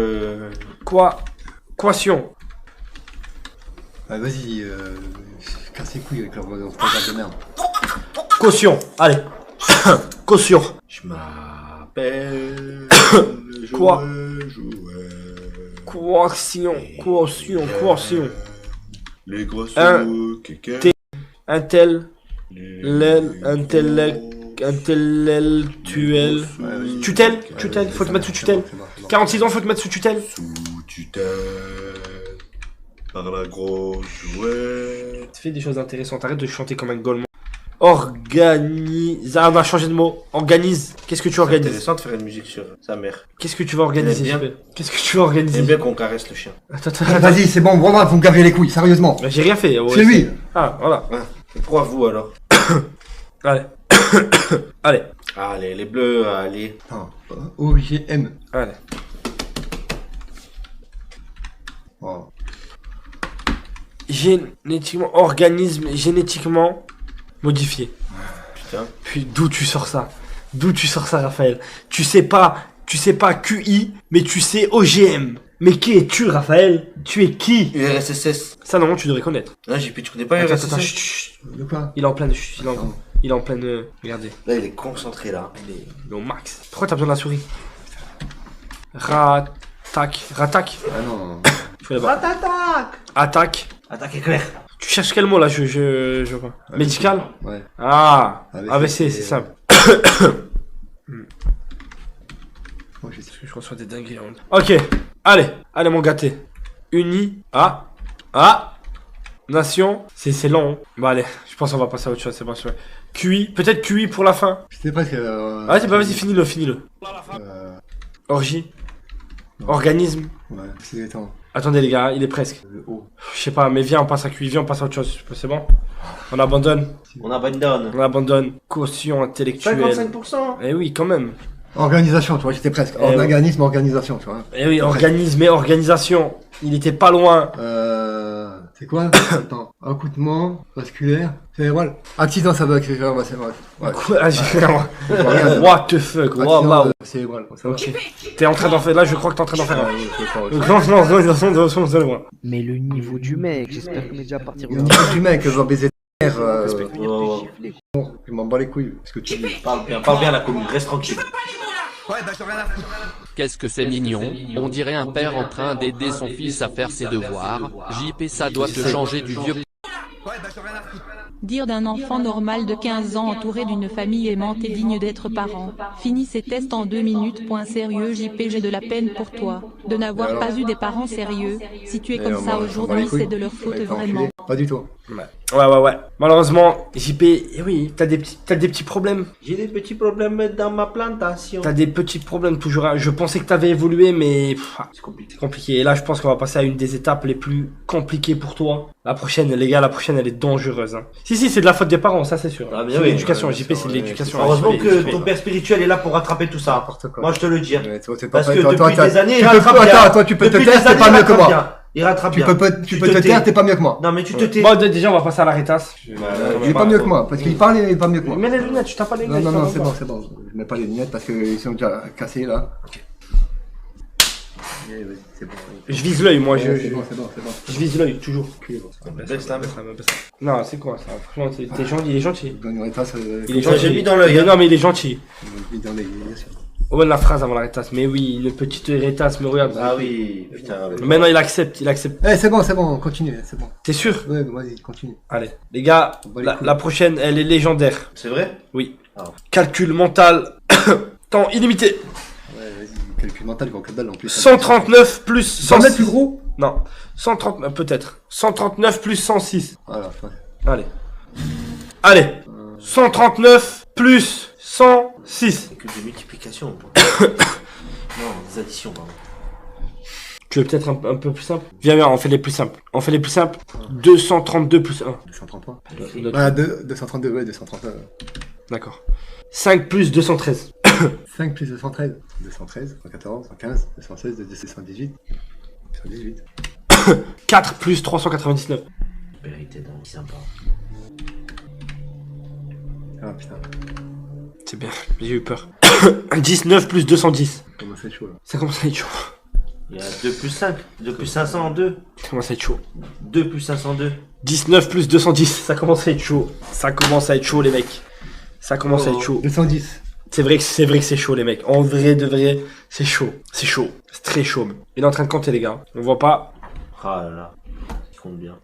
Quation. Ah, vas-y, casse les couilles avec leur programme de merde. Quotient. Allez. Quotient. Je m'appelle. Quoi? Jouet. Quotient. Les grosses Un, quelqu'un. Intellectuel. Tutelle, faut te mettre sous tutelle. 46 ans, faut te mettre sous tutelle. Sous tutelle. Par la grosse jouette. Fais des choses intéressantes, arrête de chanter comme un golemon. Organise. Ah, on a changé de mot. Organise. Qu'est-ce que tu C'est organises? intéressant de faire une musique sur sa mère. Qu'est-ce que tu vas organiser? Elle aime bien. JP? Qu'est-ce que tu vas organiser? J'aime bien qu'on caresse le chien. Attends. Vas-y, c'est bon, vraiment, vous me gavez les couilles, sérieusement. Mais j'ai rien fait. Ouais, C'est lui. Ah, voilà. Ouais. Et pourquoi vous alors? Allez. Allez. Allez, les bleus, allez. Attends, OGM. Allez. Oh. Génétiquement, organisme génétiquement modifié. Putain. Puis d'où tu sors ça? D'où tu sors ça, Raphaël? Tu sais pas QI, mais tu sais OGM. Mais qui es-tu, Raphaël? Tu es qui? URSS. Ça, non, tu devrais connaître. Hein, JP, tu connais pas Attends, URSS? chut, chut. De quoi? Il est en pleine, chut, il est en pleine, regardez. Là, il est concentré là. Il est au max. Pourquoi t'as besoin de la souris? Rattaque. Ah non. Je fais là-bas. Attaque. Attaque éclair. Tu cherches quel mot là? Je vois pas. Médical? Ouais. Ah, AVC, AVC, c'est c'est- simple. Moi, je sais. Je reçois des dingueries. Ok, allez mon gâté. Uni. Nation. C'est long. Hein. Bon allez, je pense qu'on va passer à autre chose, c'est bon. QI, peut-être QI pour la fin. C'était presque. Vas-y, finis-le. Orgie. Organisme. Ouais, c'est temps. Attendez les gars, il est presque. Le O. Je sais pas, mais viens, on passe à QI, viens, on passe à autre chose. C'est bon? On abandonne. On abandonne. Quotient intellectuel. 55%. Eh oui, quand même. Organisation, tu vois, j'étais presque. Eh Organisme, organisation, tu vois. Eh oui, organisme et organisation. Il était pas loin. C'est quoi? Attends. Accouplement vasculaire, cérébral. Accident, ça va, c'est vrai. Ouais. Quoi? What the fuck? Wow, wow. Cérébral. Ok. T'es en train d'en faire. Là, je crois que t'es en train d'en faire un. Ouais. Non, organisation, vous allez voir. Mais le niveau du mec, j'espère qu'on est déjà parti. Le niveau du mec, je vais baiser ta mère. Oh, Je m'en bats les couilles. Parce que tu dis. parle bien la commune, reste tranquille. Qu'est-ce que c'est mignon, on dirait un père en train d'aider son fils à faire ses devoirs. JP, ça doit te changer du vieux. Dire d'un enfant normal de 15 ans entouré d'une famille aimante et digne d'être parent. Finis ces tests en 2 minutes. Point sérieux JP, j'ai de la peine pour toi, de n'avoir pas eu des parents sérieux. Si tu es comme ça aujourd'hui, c'est de leur faute vraiment. Pas du tout. Ouais. Malheureusement, JP, eh oui, t'as des petits problèmes. J'ai des petits problèmes dans ma plantation. T'as des petits problèmes toujours. Je pensais que t'avais évolué, mais C'est compliqué. c'est compliqué. Et là, je pense qu'on va passer à une des étapes les plus compliquées pour toi. La prochaine, les gars, elle est dangereuse. Hein. Si, c'est de la faute des parents, ça c'est sûr. Ah, mais c'est de oui, l'éducation. ouais, JP, c'est de ouais, l'éducation. Heureusement JP, que JP. ton père spirituel est là pour rattraper tout ça. N'importe quoi. Moi, je te le dis. Ouais, toi, c'est pas Parce que toi, depuis des années, il tu rattrape peux, bien. toi, tu peux te Depuis taire, des t'es années, pas il mieux que rattrape moi. bien. Il rattrape Tu bien. peux te taire, t'es pas mieux que moi. Non, mais tu te tais. Bon, déjà, on va passer à la rétasse. Il est pas mieux que moi, parce qu'il parle, il est pas mieux que moi. Mets les lunettes, tu t'as pas les lunettes. Non, ça va c'est pas. bon. Je mets pas les lunettes parce qu'ils sont déjà cassés là. C'est bon. Je vise l'œil, moi. C'est bon. Je vise l'œil, toujours. Baisse la main. Non, c'est quoi ça? Franchement, t'es gentil, il est gentil. Donne une rétasse. Il est J'ai gentil. mis dans l'œil, hein. Non, mais il est gentil. Dans les. Oh, bonne la phrase avant la rétasse. Mais oui, une petite rétasse, mais regarde. Ah oui, putain. Maintenant, il accepte. Eh, c'est bon, continue, c'est bon. T'es sûr? Ouais, vas-y, continue. Allez. Les gars, On va les couilles. la prochaine, elle est légendaire. C'est vrai? Oui. Ah. Calcul mental. Temps illimité. Ouais, vas-y, calcul mental, gros que dalle en plus. 139 plus 100 106. mètres plus gros? Non. 139, peut-être. 139 plus 106. Voilà, ouais. Allez. 139 plus 106. C'est que des multiplications. Non, des additions, pardon. Tu veux peut-être un peu plus simple? Viens, on fait les plus simples. 232 plus 1. 233. D'autres. Ah, 232, ouais, 239. D'accord. 5 plus 213. 5 plus 213. 213, 114, 115, 216, 218. 218. 4 plus 399. Vérité dans sympa. Ah putain, C'est bien, j'ai eu peur. 19 plus 210. comment c'est chaud là. Ça commence à être chaud. Il y a 2 plus 5. 2 plus 502. Ça commence à être chaud. 2 plus 502. 19 plus 210. Ça commence à être chaud. Ça commence à être chaud, les mecs. Ça commence à être chaud. 210. C'est vrai que c'est chaud, les mecs. En vrai, de vrai, c'est chaud. C'est chaud. C'est très chaud. Il est en train de compter, les gars. On voit pas. Ah là là. Il compte bien.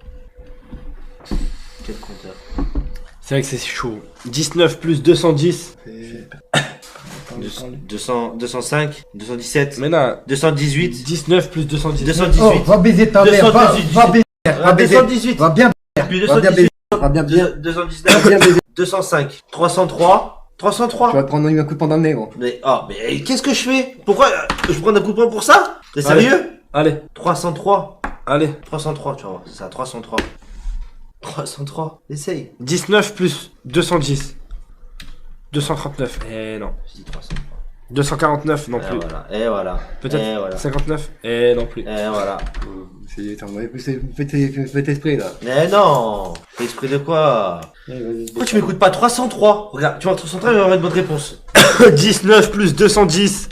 Quel compteur. C'est vrai que c'est chaud. 19 plus 210. 205. 217. Mais non. 218. 19 plus 210. 218. Oh, va baiser ta mère, va 218. baiser, va baiser. 218. Va bien Puis va bien 218. baiser, va bien baiser. 219. Va bien baiser. 205. 303. 303. Tu vas te prendre un coup de poing dans le nez, gros. Mais, oh, mais qu'est-ce que je fais? Pourquoi je prends un coup de poing pour ça? T'es sérieux? Allez. 303. Allez. 303, tu vois. C'est ça, 303. 303. Essaye. 19 plus 210. 239. Eh non. Je dis 303. 249 non Et plus. voilà. Et voilà. Peut-être Et voilà. 59. Eh non plus. Et voilà. Faites esprit, là. Mais non. Fais exprès de quoi? Pourquoi tu m'écoutes pas? 303. Regarde, tu vois 303, il y aura une bonne réponse. 19 plus 210.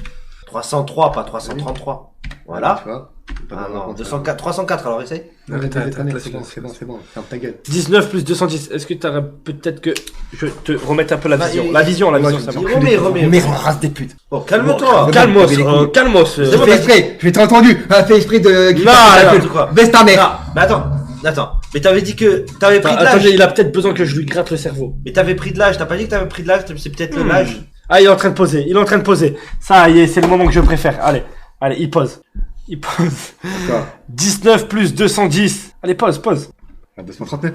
303, pas 333. Voilà. Tu vois. Ah non, 204, 304, alors essaye. Arrête, Arrête, c'est bon, ferme ta gueule. 19 plus 210. Est-ce que t'aurais peut-être que je te remette un peu la Bah, vision? il- La vision, Moi, ça va. remets. Race des putes. Bon, calme-toi. Calmos, les couilles. calmos. C'est J'ai bon, fait vas-y. esprit, je t'ai entendu. Fais esprit de. n'importe quoi. Baisse ta mère. Non, mais attends. Mais t'avais dit que t'avais pris de Attendez, l'âge. il a peut-être besoin que je lui gratte le cerveau. Mais t'avais pris de l'âge. T'as pas dit que t'avais pris de l'âge. C'est peut-être le l'âge. Ah, il est en train de poser. Il est en train de poser. Ça y est, c'est le moment que je préfère. Allez, il pose. Il pose. Quoi 19 plus 210. Allez, pose. 239.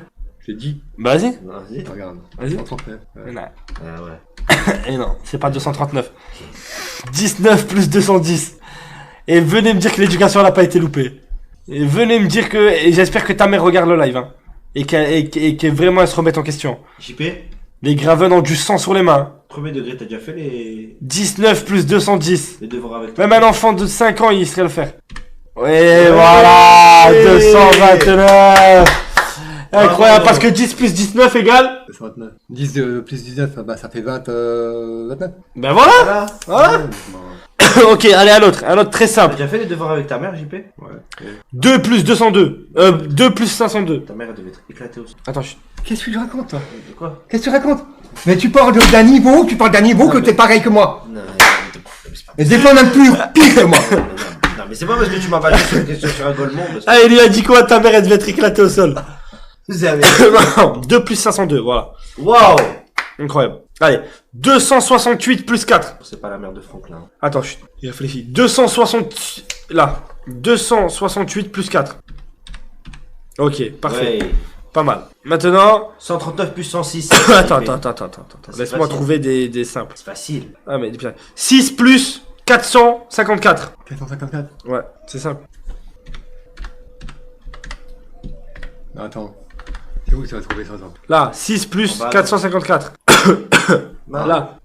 J'ai dit. Bah, vas-y. Non, vas-y. Regarde. Vas-y. 239. Non. Ah ouais. Et non, c'est pas 239. 19 plus 210. Et venez me dire que l'éducation n'a pas été loupée. Et venez me dire que... Et j'espère que ta mère regarde le live. Hein. Et qu'elle vraiment elle se remette en question. JP, Les graveurs ont du sang sur les mains. premier degré, t'as déjà fait 19 plus 210. les devoirs avec toi. Même un enfant de 5 ans, il serait le faire. Ouais, voilà, 229. Incroyable, parce que 10 plus 19 égale... 229. 10 plus 19, bah ça fait 29. Ben voilà. Voilà. Ok, allez, un autre très T'as simple. déjà fait les devoirs avec ta mère, JP? Ouais. 2 plus 202. 2 plus 502. Ta mère, elle devait être éclatée aussi. Attends, Qu'est-ce que tu racontes, toi De quoi? Qu'est-ce que tu racontes Mais tu parles d'un niveau, que t'es pareil que moi. Non, c'est pas... Et des fois même plus pire que moi. Non, mais c'est pas parce que tu m'as battu sur une question sur un golemon. Ah, il lui a dit quoi? Ta mère, elle devait être éclatée au sol. Vous avez... 2 plus 502, voilà. Waouh! Incroyable. Allez, 268 plus 4. C'est pas la mère de Franklin. Hein. Attends, chut, j'ai réfléchi. 260... Là. 268 plus 4. Ok, parfait. Ouais. Pas mal. Maintenant... 139 plus 106. Attends. C'est Laisse-moi facile. trouver des simples. C'est facile. Ah, mais... 6 plus 454. 454. Ouais, c'est simple. Non, attends. C'est où que tu vas trouver ça, attends. Là, 6 plus En bas, 454. Non. Là.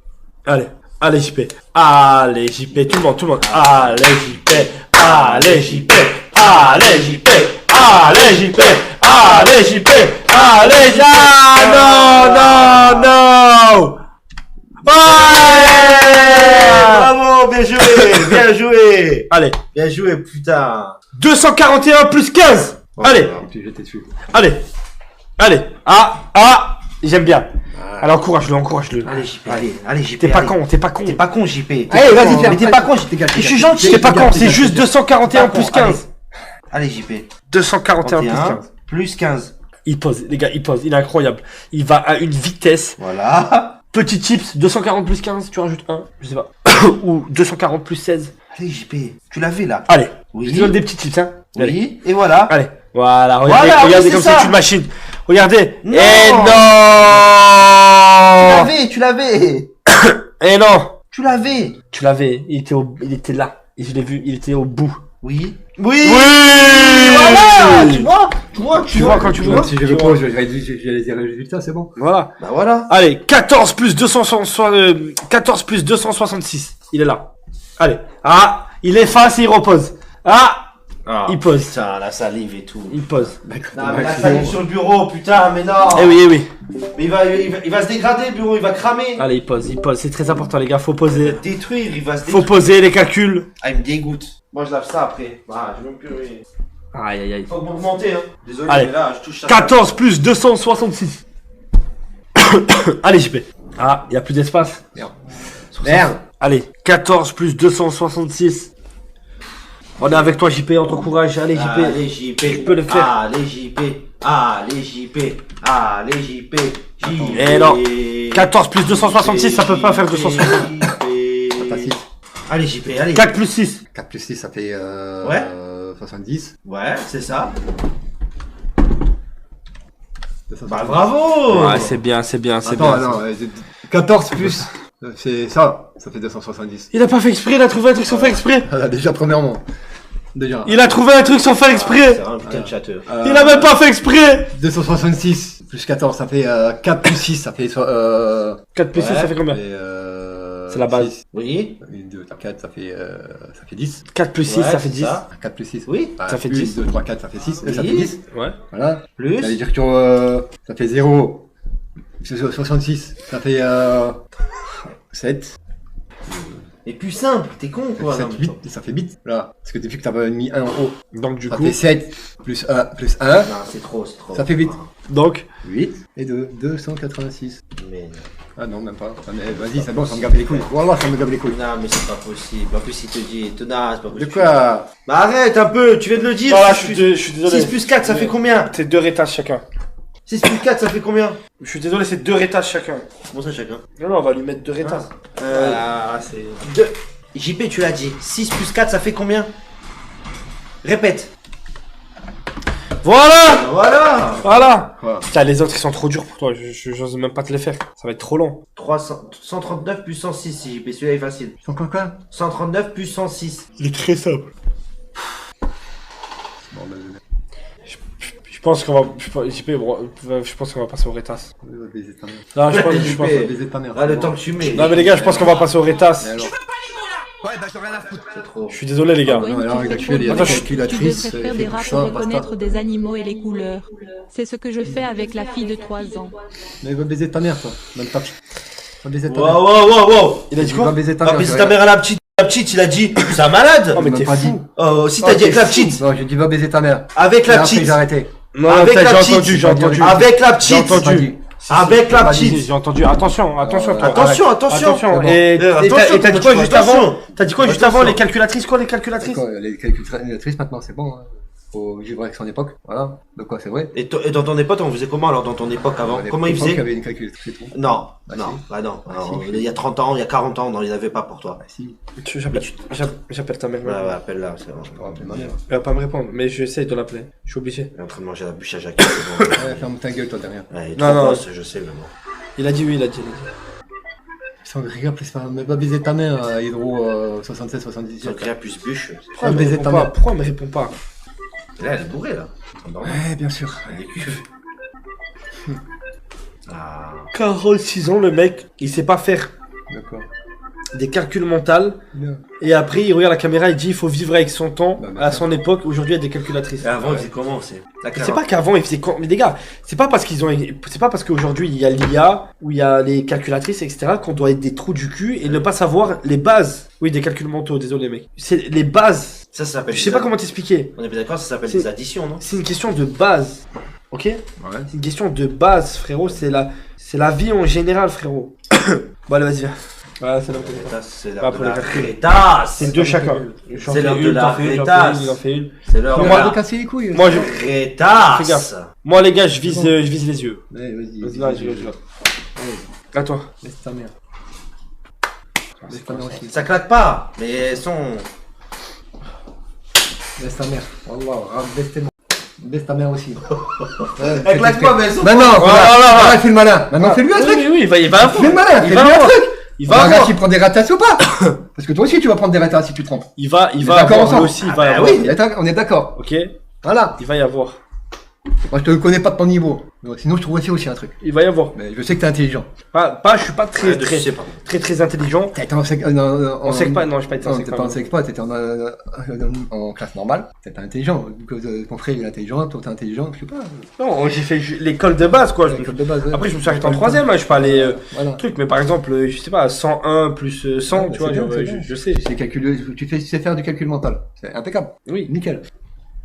Allez, JP. Allez, JP, tout le monde. Allez, JP. Allez, JP. Allez, JP. Allez, JP. Allez, JP. Allez, ah, non. Ouais. Bravo, bien joué. Allez, Bien joué, putain. 241 plus 15. Allez. Tu jeté dessus. Allez. J'aime bien. Alors encourage-le. Allez, JP, allez, JP. T'es pas allez. con. T'es pas con, JP. Allez, vas-y, Mais t'es pas con, JP. Je suis gentil. T'es pas con, c'est juste 241 plus 15. Allez, JP. 241 plus 31 15. plus 15. Il pose, les gars, il est incroyable. Il va à une vitesse. Voilà. Petit tips, 240 plus 15, tu rajoutes 1, je sais pas. Ou 240 plus 16. Allez, JP. Tu l'avais là. Allez, Oui. je te donne des petits tips, hein. Allez. Oui. Et voilà. Allez. Voilà, regardez, Voilà, regardez oui, comme c'est c'est ça. une machine. Regardez. Non. Et non. Tu l'avais. Et non. Tu l'avais. Tu l'avais, il était là. Et je l'ai vu, il était au bout. Oui. Oui. Voilà. Tu vois quand tu veux. Même si je le pose, j'ai les résultats, c'est bon. Voilà. Bah voilà. Allez, 14 plus 266. Il est là. Allez. Ah, il efface et il repose. Ah, il pose. Putain, la salive et tout. Il pose. Non, mais la salive sur le bureau, putain, mais non. Eh oui. Mais il va se dégrader, le bureau, il va cramer. Allez, il pose. C'est très important, les gars. Faut poser. Détruire, il va se Faut détruire. poser les calculs. Ah, il me dégoûte. Moi, je lave ça après. Ah, je vais même plus. Aïe. Faut m'augmenter, hein. Désolé, Allez. mais là, je touche ça. 14 plus 266. Allez, JP. Ah, il y a plus d'espace. Merde. Allez, 14 plus 266. On est avec toi, JP. On t'encourage. Allez, JP. Allez, JP. Tu peux le faire. Allez, JP. Allez, JP. Allez, JP. Eh non. 14 plus 266, ça peut pas faire 260. T'as 6. Allez, JP, allez. 4 plus 6. 4 plus 6, ça fait Ouais. 70. Ouais, c'est ça. Bah bravo. Ouais, c'est bien, c'est bien, c'est Attends, bien. non, 14 plus, c'est ça fait 270. Il a pas fait exprès, il a trouvé un truc sans faire exprès. Déjà, premièrement. Déjà. Il a trouvé un truc sans faire C'est exprès. un putain de chatteur. Il a même pas fait exprès. 266 plus 14, ça fait 4 plus 6, ça fait 4 plus 6, Ouais. ça fait combien? C'est la base. 6. Oui. 2, 4, ça fait 10. 4 plus 6, Ouais, ça fait c'est 10. ça. 4 plus 6. Oui. Ah, Ça fait plus 10. 2, 3, 4, ça fait 6. Ça Oui. fait 10. Ouais. Voilà. Plus. Ça veut dire que ça fait 0. 66. Ça fait 7. Et plus simple, t'es con quoi. 7, 8. Et ça fait 8. Voilà. Parce que depuis que t'avais mis 1 en haut. Donc du Ça coup, fait 7 plus 1 plus 1. Non, c'est trop, c'est trop. Ça fait 8. donc 8 et 2. 286. Mais Ah non, même pas. Ah, mais vas-y, c'est bon, ça me gave les couilles. Wallah, ça me gave les couilles. non, mais c'est pas possible. En plus, il te dit, tenace, c'est pas De possible. quoi? Bah arrête un peu, tu viens de le dire. voilà, 6 je suis désolé. plus 4, ça fait combien? C'est 2 rétages chacun. 6 plus 4, ça fait combien? Je suis désolé, c'est 2 rétages chacun. Comment ça chacun? Non, non, on va lui mettre 2 rétages. Voilà, c'est. JP, tu l'as dit. 6 plus 4, ça fait combien? Répète. Voilà. Voilà. Voilà. Quoi? Putain, les autres ils sont trop durs pour toi. J'ose même pas te les faire. Ça va être trop long. 139 plus 106, si JP, celui-là est facile. Sans quoi? 139 plus 106. Il est très simple. Bon, ben, Je pense qu'on va. Je pense qu'on va passer au rétas. on va baiser ta mère. Non, je pense. On va baiser ta mère. Ah, le temps que tu mets. Non, mais les gars, je pense qu'on va passer au rétas. Mais alors? C'est trop. Je suis désolé, les gars. non, alors, avec l'actuel, il y a Attends, des je- Tu calculatrices. devrais faire des rats pour reconnaître des animaux et les couleurs. C'est ce que je fais avec la fille de 3 ans. Mais va baiser ta mère, toi. Même ta petite. Va baiser ta Wow, mère. wow, wow, wow. Il a dit Va quoi? baiser ta Ah, mère. mais je c'est vais ta rien. mère à la petite. La petite, il a dit, c'est un malade. Oh, mais Il t'es m'a pas dit. fou. Oh, si Oh, t'as dit avec t'es la fou. petite. Non, j'ai dit va baiser ta mère. Avec Et la après, petite. j'ai arrêté. Non, Avec t'as- la j'ai petite. entendu, j'ai entendu. Avec la J'ai petite. entendu. Avec la Pas petite. J'ai entendu. Attention, attention, toi. Attention, Arrête. attention. Attention. Bon. Et Attention, t'as dit quoi attention. juste avant? T'as dit quoi juste Attention. avant? Les calculatrices, quoi, les calculatrices? D'accord, les calculatrices maintenant, c'est bon. Hein. Faut vivre avec son époque. Voilà. De quoi, c'est vrai. Et dans ton époque, on faisait comment alors dans ton époque avant? Comment ils Il faisaient? y avait une calculatrice et tout. Non, Bah, non, si. bah non. Bah, Alors, si. il y a 30 ans, il y a 40 ans, non, ils n'avaient pas pour toi. Ah, si. J'appelle ta mère. Ouais, ouais, appelle-la, c'est bon. Je peux rappeler ma mère. Elle va pas me répondre, mais j'essaie de l'appeler. Je suis obligé. Il est en train de manger la bûche à Jacques. c'est bon. Ouais, ferme ta gueule, toi, derrière. Ouais, il est Non, trop non. grosse, je sais, mais bon. Il a dit oui, il a dit. Sans rire, plus pas. Mais va baiser ta mère, Hydro 76, 77. Sans créa plus bûche. Pourquoi elle me baiser répond ta pas? mère. Pourquoi elle me répond pas? Là, elle est bourrée, là. En train de dormir. Ouais, bien sûr. Elle est cuve. Ah. 46 ans, le mec, il sait pas faire D'accord. des calculs mentaux. Bien. Et après, il regarde la caméra et dit il faut vivre avec son temps. Bah, À son époque, aujourd'hui, il y a des calculatrices. Et avant, il faisait comment, c'est? C'est pas qu'avant, ils faisaient. Mais les gars, c'est pas parce qu'ils ont. C'est pas parce qu'aujourd'hui, il y a l'IA, ou il y a les calculatrices, etc., qu'on doit être des trous du cul et ne pas savoir les bases. Oui, des calculs mentaux, désolé, mec. C'est les bases. Ça s'appelle. Je sais pas comment t'expliquer. On est bien d'accord, ça s'appelle C'est- des additions, non? C'est une question de base. Ok? Ouais. C'est une question de base, frérot. C'est la vie en général, frérot. Bon, allez, vas-y, viens. Voilà, c'est là. C'est Pas l'heure pour de les la calculs. rétasse. C'est deux chacun. C'est l'heure de la rétasse. Il en fait une. C'est l'heure On de va la te casser les couilles. Moi, rétasse. Fais gaffe. Moi, les gars, je vise les yeux. Ouais, vas-y. Vas-y, là, je vais. À toi. Laisse ta mère. Laisse ta mère aussi. Ça claque pas, mais elles sont. Laisse ta mère. Wallah, baisse ta mère aussi. Elle claque pas, mais elles sont. Maintenant, voilà. fais le malin. Maintenant, fais-lui un Oui, truc. oui, il va avoir. Fais le malin, Il fais-lui va un avoir. truc. Il On va va regarder avoir. s'il prend des ratasses ou pas. Parce que toi aussi, tu vas prendre des ratasses si tu te trompes. Il va On est d'accord avoir. Lui ensemble. aussi, il Ah va y bah avoir. oui. On est d'accord. Ok? Voilà. Il va y avoir. Moi, je te connais pas de ton niveau. Donc, sinon, je trouve aussi un truc. Il va y avoir. Mais je sais que t'es intelligent. Je suis pas très, Je sais pas. très intelligent. T'as été en sec, On sait pas, non, je suis pas été Non, en t'étais pas en sec pas, t'étais en classe normale. T'étais intelligent. Vu que ton frère il est intelligent, toi t'es intelligent, je sais pas. Non, j'ai fait l'école de base, quoi. L'école de base, ouais. Après, je me suis arrêté en troisième, hein, je suis pas allé, Voilà. truc, mais par exemple, je sais pas, 101 plus 100, Ah, bah, tu vois, c'est bien, genre, c'est je, bien. je sais. Tu sais calculer, tu sais faire du calcul mental. C'est impeccable. Oui. Nickel.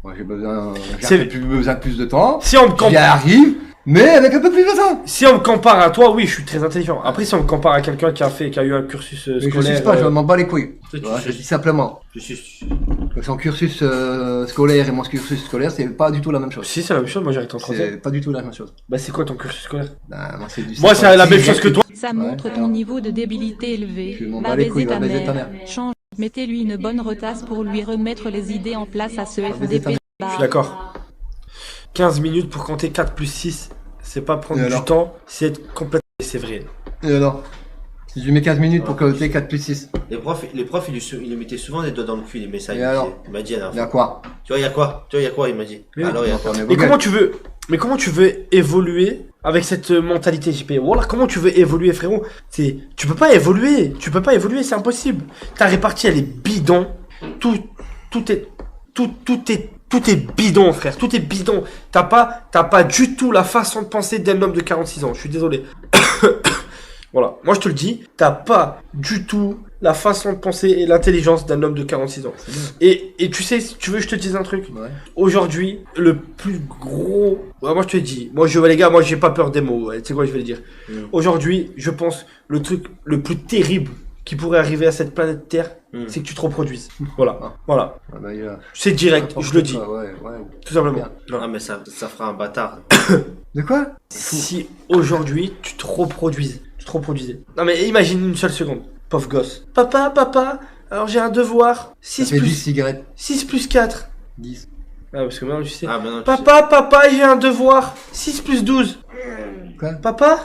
Moi j'ai besoin, C'est- plus besoin de plus de temps. Si on me J'y compare, arrive, mais avec un peu plus de temps. si on me compare à toi, oui, je suis très intelligent. Après, si on me compare à quelqu'un qui a eu un cursus Mais je scolaire, suis pas, je m'en bats les couilles. Tu Voilà, je sais- dis simplement. Je suis. Donc, son cursus scolaire et mon cursus scolaire, c'est pas du tout la même chose. si c'est la même chose, moi j'ai arrêté en troisième. C'est pas du tout la même chose. Bah, c'est quoi ton cursus scolaire? Bah, moi c'est du. Moi, c'est la même chose que toi. Ça montre ton niveau de débilité élevé. Je m'en Va bats les baiser couilles, ta va baiser ta mère. mère. Change. Mettez-lui une bonne retasse pour lui remettre les idées en place à ce baiser ta FDP. mère. Je suis d'accord. 15 minutes pour compter 4 plus 6, c'est pas prendre Et du alors temps, c'est être complètement... C'est vrai. Et alors? Si je lui mets 15 minutes pour caloter 4 plus 6. Les profs ils lui mettaient souvent des doigts dans le cul, les messages. Et alors? Il m'a dit à la Il y a fois. quoi? Tu vois, il y a quoi, il m'a dit. Mais Alors, il y a quoi? Mais comment tu veux évoluer avec cette mentalité JP? Voilà, comment tu veux évoluer, frérot? Tu peux pas évoluer, c'est impossible. Ta répartie, elle est bidon. Tout est bidon, frère. Tout est bidon. T'as pas du tout la façon de penser d'un homme de 46 ans. Je suis désolé. Voilà. Moi, je te le dis. T'as pas du tout la façon de penser et l'intelligence d'un homme de 46 ans. Et tu sais, si tu veux, je te dise un truc. Ouais. Aujourd'hui, le plus gros... Ouais, moi, je te dis. Moi, les gars, moi, j'ai pas peur des mots. Ouais. Tu sais quoi, je vais le dire. Aujourd'hui, je pense, le truc le plus terrible qui pourrait arriver à cette planète Terre, c'est que tu te reproduises. Voilà. Voilà. Ah bah, il a... C'est direct, je le dis. Ouais. Tout simplement. Non, mais ça fera un bâtard. De quoi? Si aujourd'hui, tu te reproduisais. Non, mais imagine une seule seconde. Pauvre gosse. Papa, alors j'ai un devoir. 6 fait 10 plus... cigarettes. 6 plus 4. 10. Ah, parce que maintenant, tu sais. Ah, maintenant, Papa, j'ai un devoir. 6 plus 12. Quoi? Papa?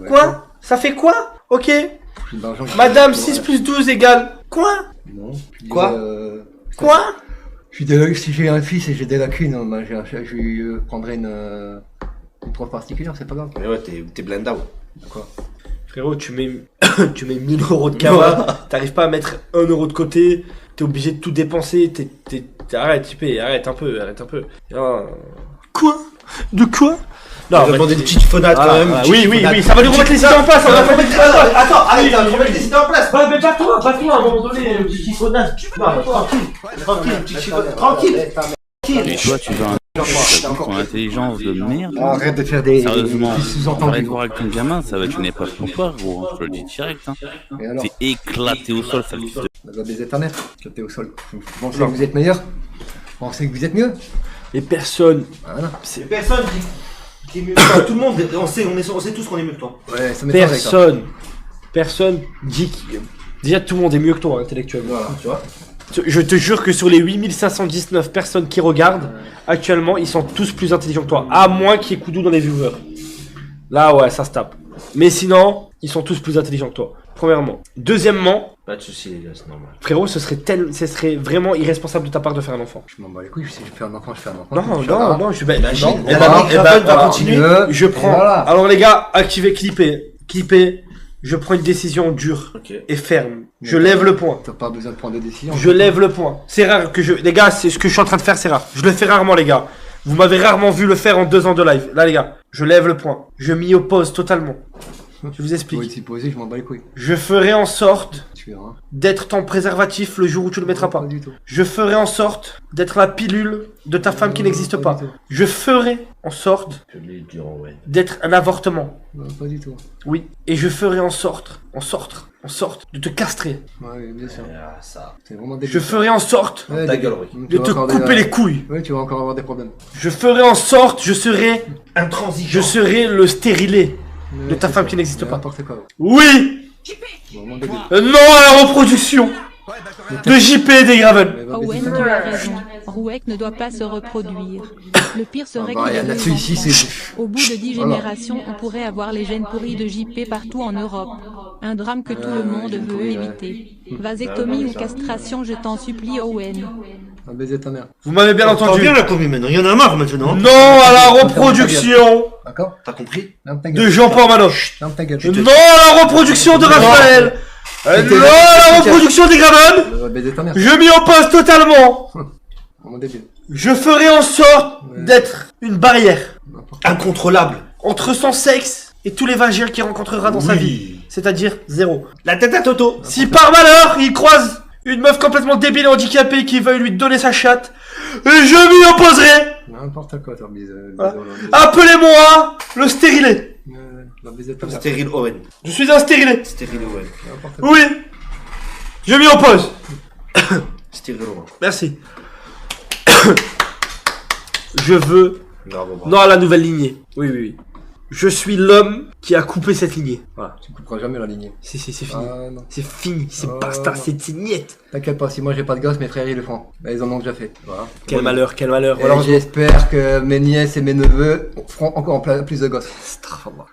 Ouais, Quoi? Ça fait quoi? Ok. J'ai de l'argent qui- Madame, Ouais. 6 plus 12 égale... Quoi? Non. Je Quoi? dirais, Quoi? si j'ai un fils et j'ai des lacunes, bah, je lui prendrai une prof particulière, c'est pas grave. Mais ouais, t'es blindé. D'accord. Frérot, tu mets 1000 euros de cava, t'arrives pas à mettre 1 euro de côté, t'es obligé de tout dépenser, arrête, JP, arrête un peu. Ah. Quoi? De quoi? Non, on va demander des petites fenêtres quand même. Oui, ça va lui remettre les idées en place, on va remettre les idées en place. Attends, arrête, on va remettre les idées en place. Mais pas toi, à un moment donné. Petit chiffonnage. Tranquille. Et toi, tu veux ton intelligence de merde. Arrête de faire des Sérieusement, sous-entendus. arrête de voir avec ton gamin, ça va être une épreuve pour toi, gros. Je te le dis direct. Hein. Et alors? T'es éclaté au sol, ça le fils de... On va baiser ta mère, quand t'es au sol. Vous pensez que vous êtes meilleur? Vous pensez que vous êtes mieux? Et personne. Voilà. C'est personne qui est mieux que toi. Tout le monde, on sait tous qu'on est mieux que toi. Ouais, ça m'étonnerait, ça. Personne dit que... Déjà, tout le monde est mieux que toi, intellectuellement. Voilà. Tu vois? Je te jure que sur les 8519 personnes qui regardent, actuellement, ils sont tous plus intelligents que toi. À moins qu'il y ait Koudou dans les viewers. Là, ouais, ça se tape. Mais sinon, ils sont tous plus intelligents que toi. Premièrement. Deuxièmement, Pas de soucis, les gars, c'est normal. frérot, ce serait vraiment irresponsable de ta part de faire un enfant. Je m'en bats les couilles, si je fais un enfant, je fais un enfant. Non, je vais... Imagine, non, et on la va- microphone va voilà. continuer. Je prends... Voilà. Alors les gars, activez, clippez. Je prends une décision dure Ok. et ferme. Je lève le point. T'as pas besoin de prendre des décisions. Je lève le point. C'est rare que Les gars, c'est ce que je suis en train de faire, c'est rare. Je le fais rarement, les gars. Vous m'avez rarement vu le faire en 2 ans de live. Là, les gars, je lève le point. Je m'y oppose totalement. Je vous Pour explique. s'y poser, je m'en bats les couilles. Je ferai en sorte Tu verras. d'être ton préservatif le jour où tu le mettras pas. Pas du tout. Je ferai en sorte d'être la pilule de ta femme qui n'existe pas. du tout. Je ferai en sorte Je l'ai dit, ouais. d'être un avortement. Non, pas du tout. Oui. Et je ferai en sorte de te castrer. Ouais, bien sûr. Ah, ça. C'est vraiment des. Je ferai en sorte Ouais, Ta des- gueule, oui. de te couper les couilles. Ouais, tu vas encore avoir des problèmes. Je ferai en sorte, je serai le stérilé de ta femme qui n'existe pas. N'importe quoi. Oui. Vraiment débile. Non à la reproduction de JP et des Graven. Mais va Owen, baiser ta tu mère. as raison. Rouek ne doit pas se reproduire. Le pire serait Ah bah, qu'il y ait là-dessus, deux ici, enfants. c'est. Au bout de 10 Voilà. générations, on pourrait avoir les gènes pourris de JP partout en Europe. Un drame que tout le monde gènes veut pourris, ouais. éviter. Vasectomie ou castration, je t'en supplie, Owen. Va baiser ta mère. Vous m'avez bien T'entends entendu. bien la commu maintenant, il y en a marre maintenant. Non à la reproduction D'accord? T'as compris? Ferme ta de gueule. Jean-Paul Manoche. Ferme ta gueule. Non à la reproduction de Raphaël. Non à la reproduction des Graven. Va baiser ta mère. Je m'y oppose totalement. Vraiment débile. Je ferai en sorte d'être une barrière N'importe Incontrôlable. entre son sexe et tous les vagins qu'il rencontrera dans sa vie. C'est-à-dire 0. La tête à Toto. Si par malheur, il croise une meuf complètement débile et handicapée qui veuille lui donner sa chatte, je m'y opposerai. N'importe quoi, toi, bise. Voilà. Appelez-moi le stérilé. Va baiser ta mère. Stérile Owen. Je suis un stérilé. Stérile Owen. N'importe quoi. Oui. Je m'y oppose. Stérile Owen. Merci. Je veux... Bravo, bravo. Non à la nouvelle lignée. Oui. je suis l'homme qui a coupé cette lignée. Voilà. Tu couperas jamais la lignée. C'est fini. Ah, non. C'est fini, c'est Ah, basta, non. c'est niette. T'inquiète pas, si moi j'ai pas de gosses, mes frères ils le font. Bah, ils en ont déjà fait. Voilà. Quel malheur, quel malheur. Et Voilà, j'espère que mes nièces et mes neveux feront encore plus de gosses.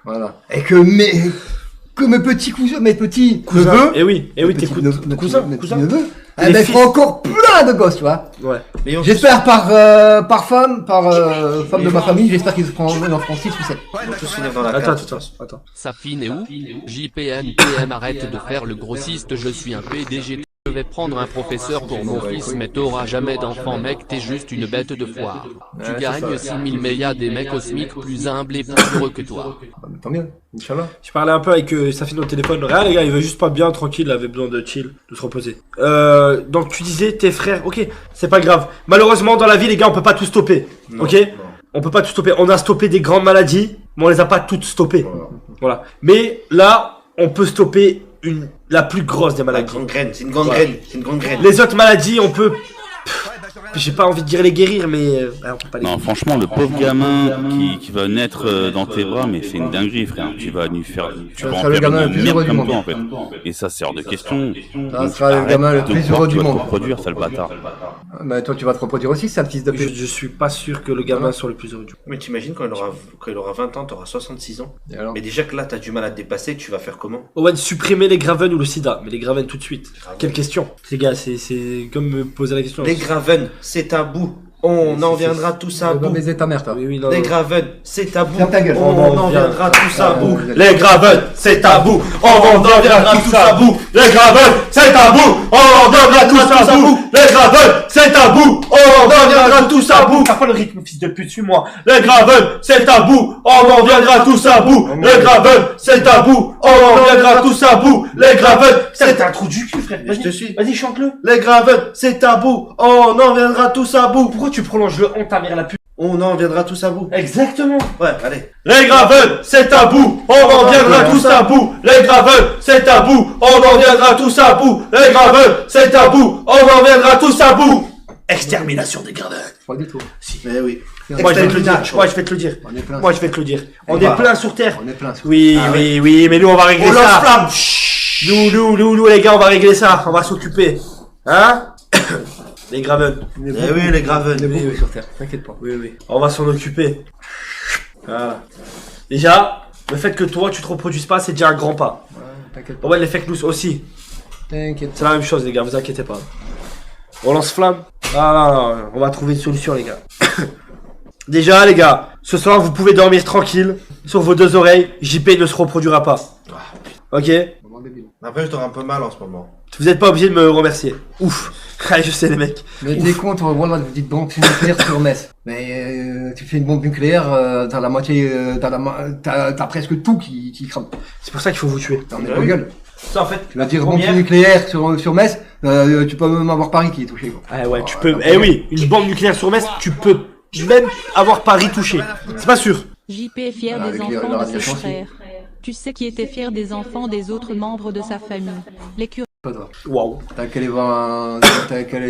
Voilà. Et que mes petits cousins, mes petits neveux. Et oui, mes tes petits cousins, mes petits cousins. neveux. Les Eh ben, ils fils. feront encore plein de gosses, tu vois. Ouais. Mais on- J'espère par femme de ma famille, j'espère qu'ils en feront 6 ou 7. on va tous finir dans la Attends, cave. attends. Ça fine est où JPM, arrête de faire le grossiste, je suis un PDG. Je vais prendre un professeur pour mon fils, mais t'auras jamais d'enfant, mec, t'es juste une bête de foire. Tu Ouais, gagnes c'est ça. 6000, mais y a des mecs cosmiques plus humbles et plus heureux que toi. Bah, mais tant mieux, Inch'Allah. Je parlais un peu avec Safine au téléphone. Rien les gars, il veut juste pas bien, tranquille, il avait besoin de chill, de se reposer. Donc tu disais tes frères, ok, c'est pas grave. Malheureusement dans la vie les gars on peut pas tout stopper, Non, ok. non. On peut pas tout stopper. On a stoppé des grandes maladies, mais on les a pas toutes stoppées. Voilà. Mais là on peut stopper la plus grosse des La maladies. gangrène, c'est une gangrène, c'est une gangrène. Les autres maladies on peut, j'ai pas envie de dire les guérir, mais on peut pas les Non, franchement, le pauvre gamin qui va naître dans tes bras, mais c'est une dinguerie, frère. Tu vas lui faire, tu vas en sera le faire gamin le une plus merde heureux du comme monde. toi, en fait. Et ça, c'est hors de question. Ça Donc, sera le arrête gamin le de plus croire heureux que du tu vas te monde. reproduire, sale bâtard. Bah, toi, tu vas te reproduire aussi, sale fils de je, pute. je suis pas sûr que le gamin soit le plus heureux du monde. Mais t'imagines quand il aura 20 ans, t'auras 66 ans. Et alors Mais déjà que là, t'as du mal à te dépasser, tu vas faire comment? Owen, supprimer les graven ou le sida? Mais les graven tout de suite. Quelle question? Les gars, c'est comme me poser la question. Les graven, c'est tabou. On en viendra tous à Va bout. baiser ta mère, toi. Oui, oui, non, Les non. graven, c'est tabou. Ferme ta gueule. On en viendra tous à bout. Les graven, c'est tabou, on en viendra tous à bout. Les graven, c'est tabou, on en viendra tous à bout. Les graven, c'est tabou, on en viendra tous à bout. T'as pas le rythme, fils de pute, suis-moi. Les graven, c'est tabou, on en viendra tous à bout. Les graven, c'est tabou, on en viendra tous à bout. Les graven, c'est un trou du cul, frère. Je te suis. Vas-y, chante-le. Les graven, c'est tabou. On en viendra tous à bout. Pourquoi tu prolonges le on ta mère la pute? On en viendra tous à bout. Exactement. Ouais, allez. Les graven, c'est tabou, on en viendra tous à bout. Les graven, c'est tabou, on en viendra tous à bout. Les graven, c'est tabou, on en viendra tous à bout. Extermination des graven. Pas du tout. Mais oui. Moi je vais te le dire, moi je vais te le dire. On est plein. Moi je vais te le dire. On va. est plein sur terre. On est plein. Oui, Ah oui, mais nous on va régler On ça. lance-flamme. Nous les gars, on va régler ça. On va s'occuper. Hein? Les graven. On est Eh beaucoup. oui, les graven. On est beaucoup oui. sur Terre, t'inquiète pas. Oui, oui. On va s'en occuper. Voilà. Déjà, le fait que toi tu te reproduises pas, c'est déjà un grand pas. Ouais, t'inquiète pas. Ouais, les fake news aussi. T'inquiète C'est la même chose, les gars, vous inquiétez pas. On lance flamme. Ah non, on va trouver une solution, les gars. Déjà, les gars, ce soir, vous pouvez dormir tranquille sur vos deux oreilles. JP ne se reproduira pas. Ok? pas. Moment débile. Après, je t'aurai un peu mal en ce moment. Vous êtes pas obligé de me remercier. Ouf. Ah, je sais, les mecs. Mais t'es contre, voilà, vous dites bombe nucléaire sur Metz. Mais tu fais une bombe nucléaire, t'as la moitié, t'as presque tout qui crame. C'est pour ça qu'il faut vous tuer. T'en es Bah pas oui. gueule. Ça, en fait, Tu vas dire bombe première- nucléaire sur Metz, tu peux même avoir Paris qui est touché. Quoi. Ah ouais, tu peux. Eh oui, une bombe nucléaire sur Metz, tu peux même avoir Paris touché. C'est pas sûr. JP est fier Voilà, des avec enfants la de ses radiation aussi. frères. Tu sais qui était fier des enfants des autres membres de sa famille. Les curés. Pas toi. Waouh. T'as qu'à aller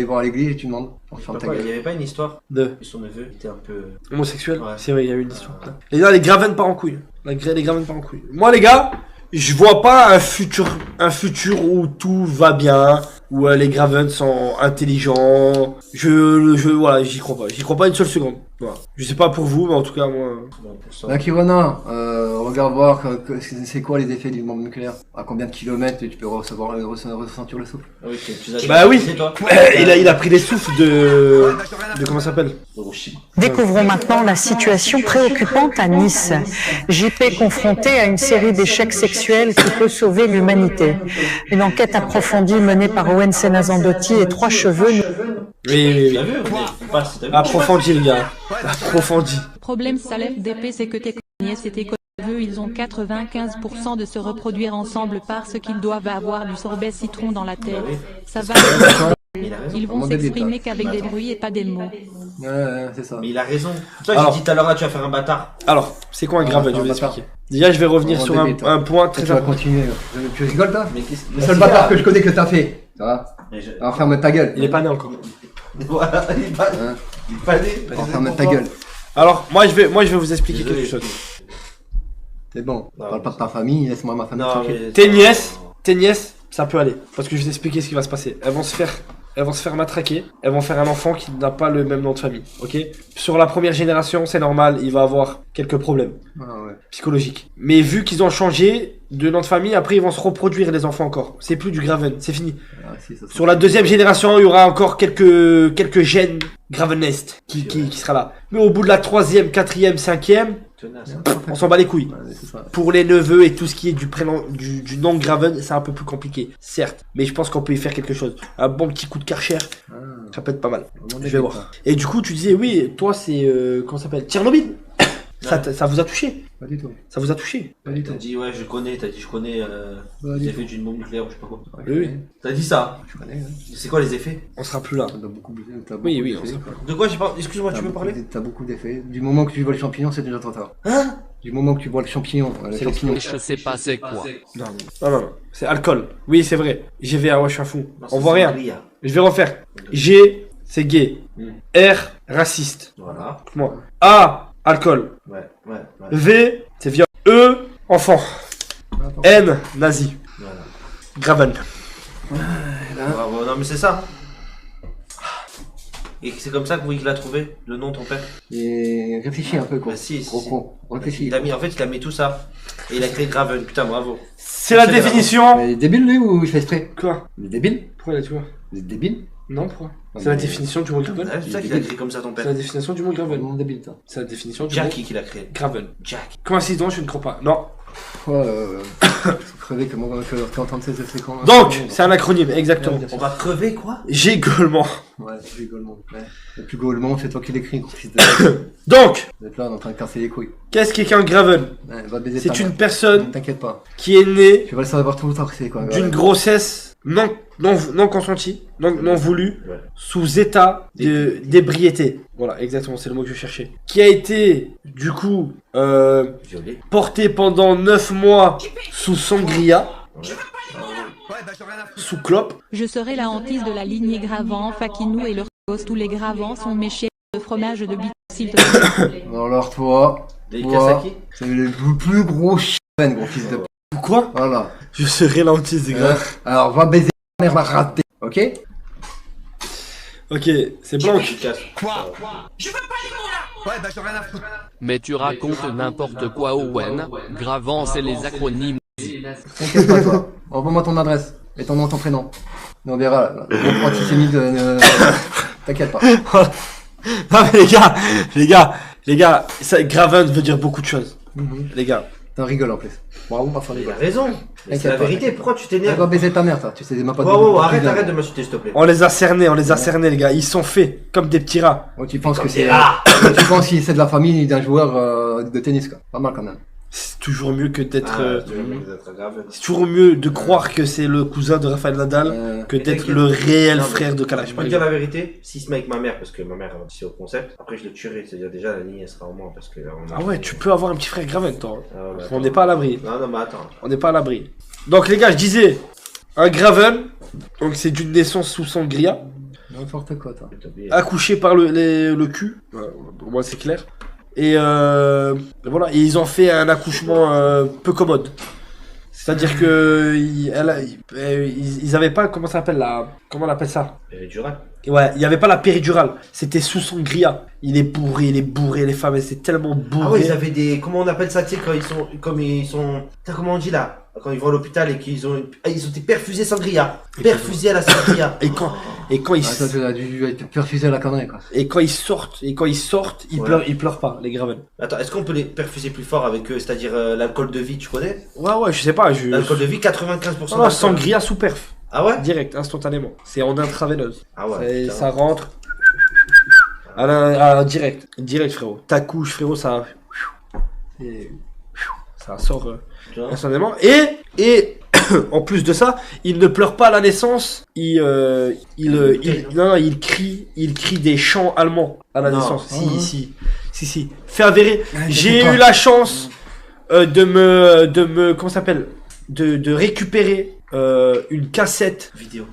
voir à l'église et tu demandes. On ferme ta il gueule. n'y avait pas une histoire De que son neveu était un peu. homosexuel. Ouais. C'est vrai, il y a eu une histoire. Les gars, les graven part en couille. Les graven part en couille. Moi, les gars, je vois pas un futur où tout va bien, où les graven sont intelligents. Voilà, j'y crois pas. J'y crois pas une seule seconde. Voilà. Je sais pas pour vous, mais en tout cas, moi. Là, Kirona, regarde voir c'est quoi les effets d'une bombe nucléaire. À combien de kilomètres tu peux ressentir le souffle. Ah oui, tu as Bah oui. c'est toi. Il a pris les souffles de comment ça s'appelle? Découvrons maintenant la situation préoccupante à Nice. JP confronté à une série d'échecs sexuels qui peut sauver l'humanité. Une enquête approfondie menée par Owen Senazandotti et Trois Cheveux. Oui. T'as vu? On passe, t'as vu? Approfondi, les gars. Approfondi. Problème Salef d'épée, c'est que tes nièces et tes neveux, ils ont 95% de se reproduire ensemble parce qu'ils doivent avoir du sorbet citron dans la tête. Ça va. Il a raison. Ils vont s'exprimer qu'avec des bruits et pas des mots. Ouais, c'est ça. Mais il a raison. Toi, Alors. j'ai dit tout à l'heure là, tu vas faire un bâtard. Alors, c'est quoi un graven? Je vais vous bâtard. expliquer. Déjà, je vais revenir On sur débute, un point Tu très vas important. continuer. Tu rigoles, toi? Mais qu'est-ce Le seul bâtard que je connais que t'as fait. Ça va? Alors ferme ta gueule. Il est pas né encore. Voilà, il est pas Hein il est pas né. Alors ferme ta gueule. Alors, moi je vais vous expliquer Désolé. quelque chose. C'est bon. Non, Parle pas de ta famille, laisse-moi ma famille Non, tranquille. mais... Tes nièces, ça peut aller. Parce que je vais t'expliquer ce qui va se passer. Elles vont se faire matraquer. Elles vont faire un enfant qui n'a pas le même nom de famille. Ok? Sur la première génération, c'est normal, il va avoir quelques problèmes Ah ouais. psychologiques. Mais vu qu'ils ont changé de nom de famille, après ils vont se reproduire les enfants encore. C'est plus du Graven, c'est fini. Ah, si, ça Sur la deuxième génération, il y aura encore quelques gènes Gravenest qui sera là. Mais au bout de la troisième, quatrième, cinquième, Tenace. on s'en bat les couilles. Ouais, c'est ça. Pour les neveux et tout ce qui est du prénom, du nom Graven, c'est un peu plus compliqué, certes. Mais je pense qu'on peut y faire quelque chose. Un bon petit coup de Karcher, Ah, ça peut être pas mal. vraiment Je vais voir. Et du coup, tu disais, oui, toi c'est, comment ça s'appelle, Tchernobyl. Ça vous a touché? Pas du tout. Ça vous a touché? Pas du T'as tout. dit, ouais, je connais Pas les du effets d'une bombe nucléaire ou je sais pas quoi. Ouais, Oui, oui. T'as dit ça. Je connais, hein. C'est quoi les effets? On sera plus là. T'as beaucoup Oui, oui, on d'effets. sera plus là. De quoi j'ai pas... Excuse-moi, T'as tu peux beaucoup parler? T'as beaucoup d'effets. Du moment que tu vois le champignon, c'est déjà trop tard. Hein? Du moment que tu vois le champignon, Je sais pas c'est quoi. Non, non. C'est alcool. Oui, c'est vrai. GVA, ouais, je suis un fou. Non, On c'est voit rien. sangria. Je vais refaire. G, c'est gay. R, raciste. Voilà. Écoute-moi. A, alcool. Ouais. V, c'est viol. E, enfant. N, nazi. Voilà. Graven. Bravo, non mais c'est ça. Et c'est comme ça que qu'il a trouvé le nom de ton père? Et réfléchis un peu, quoi. Bah si, Gros si. con. Réfléchis. En fait, il a mis tout ça. Et il a créé Graven. Putain, bravo. C'est la C'est définition. Mais il est débile, lui, ou il fait exprès? Quoi? Il est débile? Pourquoi il a tué? Il est débile? Non, pourquoi? Ah, C'est la mais- définition du mot Graven. Ouais, c'est ça qu'il a créé comme ça ton C'est la père. définition du mot Graven. Vraiment débile, toi. C'est la définition du mot Jackie qui l'a créé. Graven. Jack. Coïncidence, je ne crois pas. Non. Ouais, crever que moi, que entendre ces effets quand Donc, c'est un acronyme, exactement. Ouais, On va crever quoi? J'ai gueulement. Ouais, c'est plus Golemont. Ouais. Le plus Golemont, c'est toi qui l'écris, gros fils de. Donc, Vous êtes là, on est en train de casser les couilles. qu'est-ce qu'un Graven? Ouais, va baiser C'est ta une mère. personne T'inquiète pas. qui est née Tu vas le savoir tout le temps que c'est quoi. d'une grossesse non consentie, non voulue, Ouais. sous état d'ébriété. Voilà, exactement, c'est le mot que je cherchais. Qui a été, du coup, Violet. porté pendant 9 mois sous sangria, sous clope. Je serai la hantise de la lignée Gravant, Fakinou et leur gosse. Tous les Gravants sont mes chiens de fromage de bite, s'il te plaît. Alors toi, Dédicace à qui? c'est le plus gros chien, gros fils de. Pourquoi? Voilà. Je serai l'antise des gars. Alors va baiser ta mère, va rater. Ok? Ok, c'est blanc. Dédicace. Mais tu racontes n'importe quoi, Owen. Gravant, c'est les acronymes. T'inquiète pas toi. Envoie-moi ton adresse et ton nom, ton prénom. Et on verra là. Bon, antisémite T'inquiète pas. Non mais les gars, ça, Graven veut dire beaucoup de choses. Les gars. T'en rigoles en plus. Bravo, ma Il a rigole. raison. Mais c'est la vérité. Pourquoi tu t'énerves? Va baiser ta mère, toi. Tu sais même pas. Wow, arrête de m'insulter, s'il te plaît. On les a cernés, les gars. Ils sont faits comme des petits rats. Oh, tu penses que c'est. Ah Tu penses que c'est de la famille d'un joueur de tennis, quoi. Pas mal quand même. C'est toujours mieux que d'être. C'est Tu toujours mieux de croire que c'est le cousin de Rafael Nadal que Mais d'être t'inquiète. le réel Non, mais frère de Je Kalash. peux te dire la vérité, si se met avec ma mère, parce que ma mère a dit au concept, après je le tuerai, c'est-à-dire déjà la ligne elle sera au moins parce que on a... Ah ouais, tu peux avoir un petit frère Graven, toi. Ah ouais, mais On attends. n'est pas à l'abri. Non, mais attends. On n'est pas à l'abri. Donc les gars, je disais, un Graven, donc c'est d'une naissance sous sangria, N'importe quoi, toi. accouché par le cul. Voilà, pour moi c'est clair. Et voilà, et ils ont fait un accouchement peu commode. C'est-à-dire que ils avaient pas, comment ça s'appelle là, comment on appelle ça? Péridurale. Ouais, il y avait pas la péridurale, c'était sous sangria. Il est bourré, les femmes, elles c'est tellement bourré. Ah ouais, ils avaient des... Comment on appelle ça, tu sais, quand ils sont... Comme ils sont... Putain, comment on dit là? Quand ils vont à l'hôpital et qu'ils ont... Ah, ils ont été perfusés sangria. Perfusés à la sangria. Et quand ils Attends, tu as dû être perfusé à la connerie, quoi. et quand ils sortent, ils Ouais. ils pleurent pas, les Graven. Attends, est-ce qu'on peut les perfuser plus fort avec eux? C'est-à-dire l'alcool de vie, tu connais? Ouais, je sais pas, L'alcool de vie, 95% Ah, d'alcool. sangria sous perf. Ah ouais? Direct, instantanément. C'est en intraveineuse. Ah ouais. Ça rentre. Direct. Direct, frérot. Ta couche, frérot, ça. Ça sort instantanément. Et en plus de ça, il ne pleure pas à la naissance. Il crie des chants allemands à la Non. naissance. Ah, Si. Fait avérer. J'ai pas. eu la chance de me comment ça s'appelle, de récupérer une cassette Vidéo.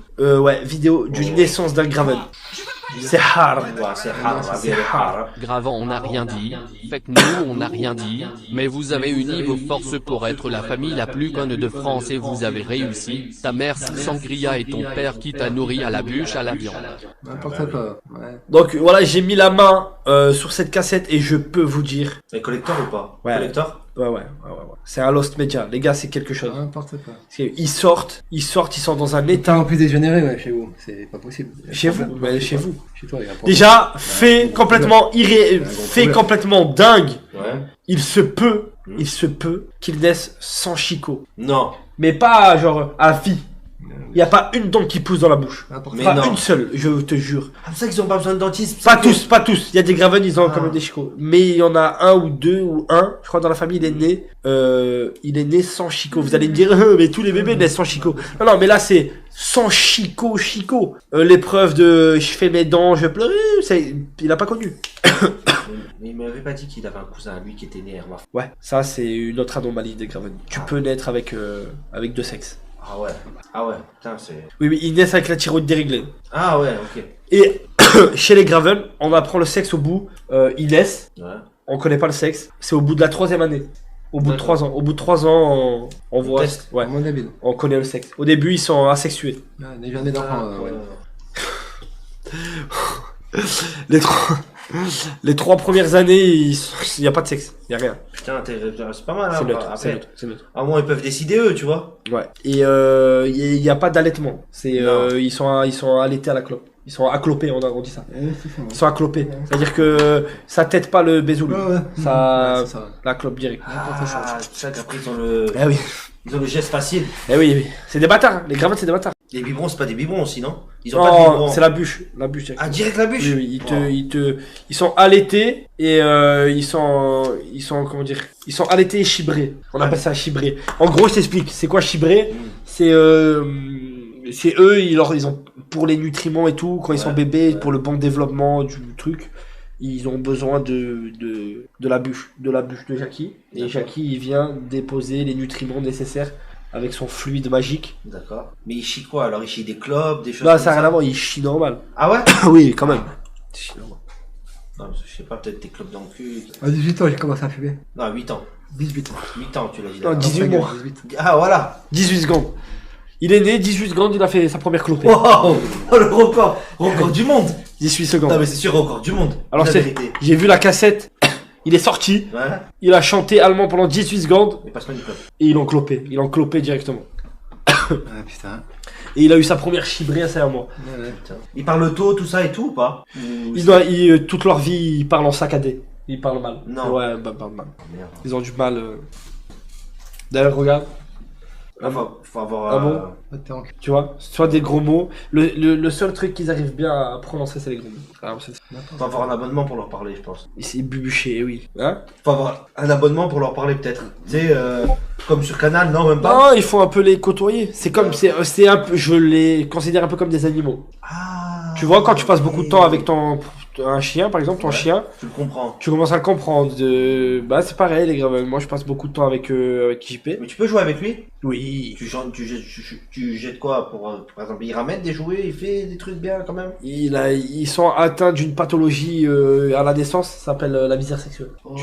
vidéo d'une naissance d'un Graven. C'est hard. Ouais, c'est rare, la vie elle est rare. Gravant on n'a rien dit, fait que nous on n'a rien dit, mais vous avez uni vos forces pour être la famille la plus conne de France et vous avez réussi. Ta mère sangria et ton père qui t'a nourri à la bûche à la viande. N'importe quoi. Ouais. Donc voilà, j'ai mis la main sur cette cassette et je peux vous dire. Mais collector ou pas? Ouais. Collector? Ouais. C'est un Lost Media. Les gars, c'est quelque chose. N'importe quoi. Ils sortent, ils sont dans un état. En plus dégénéré, ouais, chez vous. C'est pas possible. Chez vous, mais chez vous. Chez toi, il y a un problème. Déjà, fait complètement complètement dingue. Ouais. Il se peut qu'il naisse sans chicot. Non. Mais pas genre à vie. Il n'y a pas une dent qui pousse dans la bouche. Mais Pas non. une seule, je te jure. Ah, c'est ça qu'ils ont pas besoin de dentiste. Pas tous. Il y a des Graven, ils ont quand même des chicots. Mais il y en a un ou deux ou un, je crois dans la famille, il est né sans chicot. Vous allez me dire, mais tous les bébés naissent sans chicot. Non, mais là c'est sans chicot. L'épreuve de je fais mes dents, je pleure, il a pas connu. Mais il m'avait pas dit qu'il avait un cousin à lui qui était né Hermaph. Ouais, ça c'est une autre anomalie des Graven. Tu peux naître avec deux sexes. Ah ouais, putain, c'est. Oui, ils naissent avec la thyroïde déréglée. Ah ouais, ok. Et chez les Graven, on apprend le sexe au bout. Ils naissent, Ouais. on connaît pas le sexe. C'est au bout de la 3e année. Au bout de 3 ans. Au bout de 3 ans, on voit. teste. Ouais, Mon habile. on connaît le sexe. Au début, ils sont asexués. N'est jamais d'enfant. Ouais. Les 3 premières années, il y a pas de sexe. Il y a rien. Putain, c'est pas mal, hein. C'est neutre. Après, C'est neutre. à un moment, ils peuvent décider eux, tu vois. Ouais. Et il y a pas d'allaitement. Ils sont allaités à la clope. Ils sont acclopés, on dit ça. Ils sont acclopés. C'est-à-dire que ça t'aide pas le bézoul. Ça, c'est ça. la clope direct. Ah, c'est ça qu'après, Eh oui. ils ont le geste facile. Eh oui. C'est des bâtards. Hein. Les Graven, c'est des bâtards. Les biberons, c'est pas des biberons aussi, non? Ils ont pas de biberons. Non, c'est la bûche. Direct. Ah, direct la bûche? Oui, ils sont allaités et ils sont comment dire, ils sont allaités et chibrés. On appelle ça chibré. En gros, je t'explique. C'est quoi chibré? C'est eux, ils ont pour les nutriments et tout quand ils sont bébés, pour le bon développement du truc, ils ont besoin de la bûche de Jackie. Et Jackie, il vient déposer les nutriments nécessaires avec son fluide magique. D'accord. Mais il chie quoi? Alors il chie des clopes, des choses Là, comme ça n'a rien à voir. Il chie normal. Ah ouais? Oui, quand même. Il chie normal. Non, je sais pas, peut-être tes clopes dans le cul. À 18 ans, j'ai commencé à fumer. Non, 8 ans. 18 ans. 8 ans, tu l'as dit. Non, là. 18 mois. 18. Ah, voilà. 18 secondes. Il est né, 18 secondes, il a fait sa première clopée. Wow. Oh, le record. Record du monde. 18 secondes. Non, mais c'est sûr, record du monde. Alors La c'est, vérité. j'ai vu la cassette, il est sorti, Ouais. il a chanté allemand pendant 18 secondes, Mais passe-moi une clope. et ils l'ont clopé directement. Ah putain. Et il a eu sa première chibrée à 5 mois. Ouais. Putain. Il parle auto, tout ça et tout ou pas? Ou Toute leur vie, ils parlent en saccadé. Ils parlent mal. Non. Ouais, bah, mal. Merde. Ils ont du mal. D'ailleurs, regarde, Là, faut avoir. Ah bon? T'es en cul. tu vois, soit des gros mots. Le seul truc qu'ils arrivent bien à prononcer, c'est les gros mots. Alors, Faut avoir un abonnement pour leur parler, je pense. c'est bubuché, oui. Hein? Faut avoir un abonnement pour leur parler, peut-être. Tu sais, comme sur Canal, non, même pas. Non, il faut un peu les côtoyer. C'est comme, c'est un peu, je les considère un peu comme des animaux. Ah. Tu vois, quand tu passes beaucoup de temps avec ton un chien, par exemple, ton Ouais. chien, Tu le comprends. tu commences à le comprendre. Bah, c'est pareil, les Graven. Moi, je passe beaucoup de temps avec JP. Mais tu peux jouer avec lui? Oui. Tu jettes quoi pour par exemple, il ramène des jouets, il fait des trucs bien quand même? Ils sont atteints d'une pathologie à la naissance, ça s'appelle la misère sexuelle. Oh.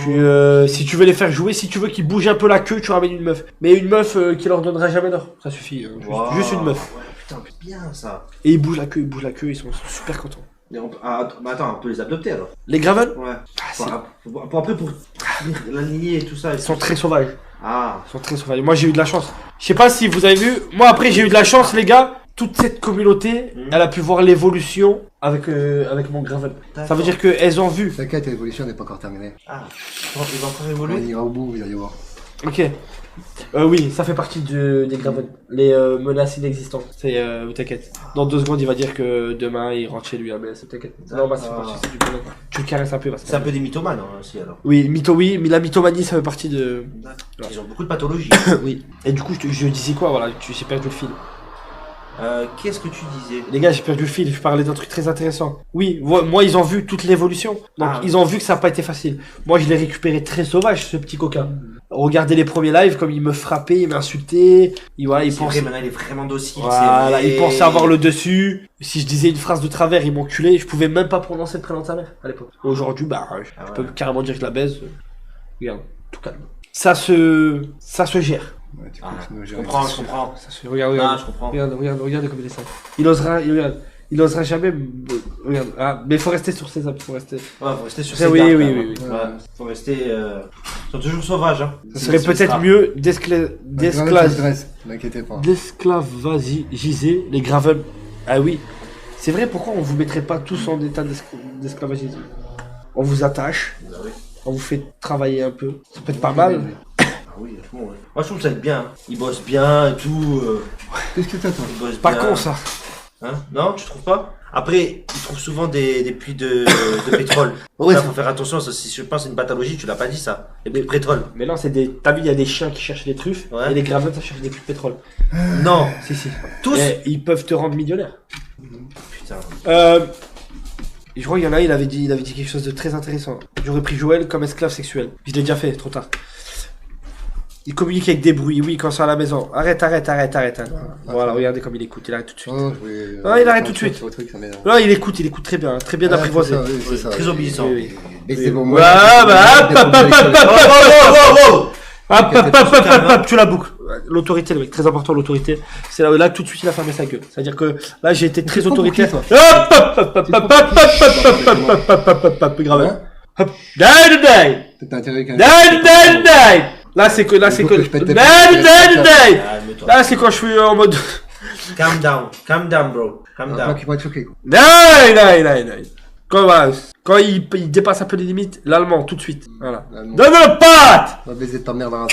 Si tu veux les faire jouer, si tu veux qu'ils bougent un peu la queue, tu ramènes une meuf. Mais une meuf qui leur donnera jamais d'or. Ça suffit. Wow. Juste une meuf. Ouais, putain, bien ça. Et ils bougent la queue, ils sont super contents. Mais bah attends, on peut les adopter alors. Les Graven, Ouais. c'est- Après pour la lignée et tout ça. ils sont très sauvages. Ah. Ils sont très sauvages. Moi, j'ai eu de la chance. Je sais pas si vous avez vu. Moi, après, j'ai eu de la chance, les gars. Toute cette communauté, elle a pu voir l'évolution avec mon Graven. Ça veut dire qu'elles ont vu. T'inquiète, l'évolution n'est pas encore terminée. Ah. Il va encore On évoluer. ira au bout, vous allez voir. Ok. Oui, ça fait partie des Graven. Les menaces inexistantes. T'inquiète. Dans 2 secondes, il va dire que demain, il rentre chez lui. Mais t'inquiète. Non, bah, c'est parti. C'est du bonheur. Tu le caresses un peu. C'est un peu des mythomanes hein, aussi alors. Oui, mais la mythomanie, ça fait partie de. Ils ont beaucoup de pathologies. Oui. Et du coup, je disais quoi, voilà, j'ai perdu le fil. Qu'est-ce que tu disais? Les gars, j'ai perdu le fil, je parlais d'un truc très intéressant. Oui, moi, ils ont vu toute l'évolution. Donc, ils ont vu que ça n'a pas été facile. Moi, je l'ai récupéré très sauvage, ce petit coquin. Regardez les premiers lives, comme il me frappait, il m'insultait. Voilà, il pensait... Maintenant, il est vraiment docile. Voilà, il pensait avoir le dessus. Si je disais une phrase de travers, il m'enculait. Je pouvais même pas prononcer le prénom de sa mère, à l'époque. Aujourd'hui, bah, je peux carrément dire que je la baise. Regarde, tout calme. Ça se gère. Ouais, tu je comprends. Ça se... Regarde. Je comprends. Regarde comme il est simple. Il osera jamais. Regarde. Ah, mais faut rester sur ses apps. Faut rester sur ses oui. Ouais, faut rester. Ils sont toujours sauvages. Hein. Ça serait peut-être mieux d'esclavagiser les Graven. Ah oui. C'est vrai, pourquoi on vous mettrait pas tous en état d'esclavagisme? On vous attache. On vous fait travailler un peu. Ça peut être pas mal. Oui, bon, ouais. Moi je trouve ça bien. Ils bossent bien et tout. Qu'est-ce que t'as toi? Pas con ça. Hein? Non, tu trouves pas? Après, ils trouvent souvent des puits de pétrole. Ouais, ça, faut faire attention. Ça, si je pense c'est une pathologie, tu l'as pas dit ça. Les puits de pétrole. Mais non, c'est des. T'as vu, il y a des chiens qui cherchent des truffes et les Graven ça cherche des puits de pétrole. Non. Si. Tous. Et ils peuvent te rendre millionnaire. Putain. Je crois qu'il y en a, il avait dit quelque chose de très intéressant. J'aurais pris Joël comme esclave sexuel. Je l'ai déjà fait, trop tard. Il communique avec des bruits, oui, quand c'est à la maison. Arrête. Voilà, regardez comme il écoute, il arrête tout de suite. Il arrête tout de suite. Non, il écoute très bien apprivoisé. Très obéissant. Et c'est bon, moi. Tu la boucles. L'autorité, le mec, très important, l'autorité. C'est là tout de suite il a fermé sa gueule. C'est-à-dire que là j'ai été très autoritaire. Grave. Là c'est que là c'est quand je suis en mode. Calm down bro. Calm down. Quand il dépasse un peu les limites, l'allemand tout de suite. Voilà. Donne-le pas. On va baiser ta mère dans la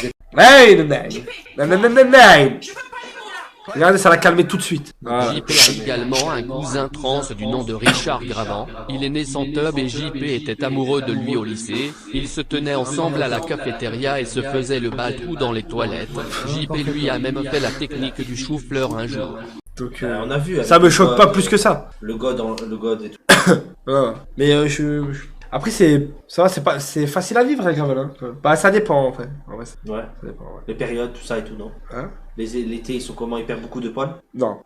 Regardez, ça l'a calmé tout de suite. JP a également un cousin trans du nom de Richard Gravant. Il est né sans tub et JP était amoureux de lui au lycée. Ils se tenaient ensemble à la cafétéria et se faisaient le baltrou dans les toilettes. JP lui a même fait la technique du chou-fleur un jour. Donc, on a vu. Ça me choque pas plus que ça. Le god et tout. Mais après c'est facile à vivre les Gravel. Hein. Bah ça dépend en fait. Ouais. Ça dépend, ouais. Les périodes, tout ça et tout, non? Hein? L'été ils sont comment? Ils perdent beaucoup de poils? Non.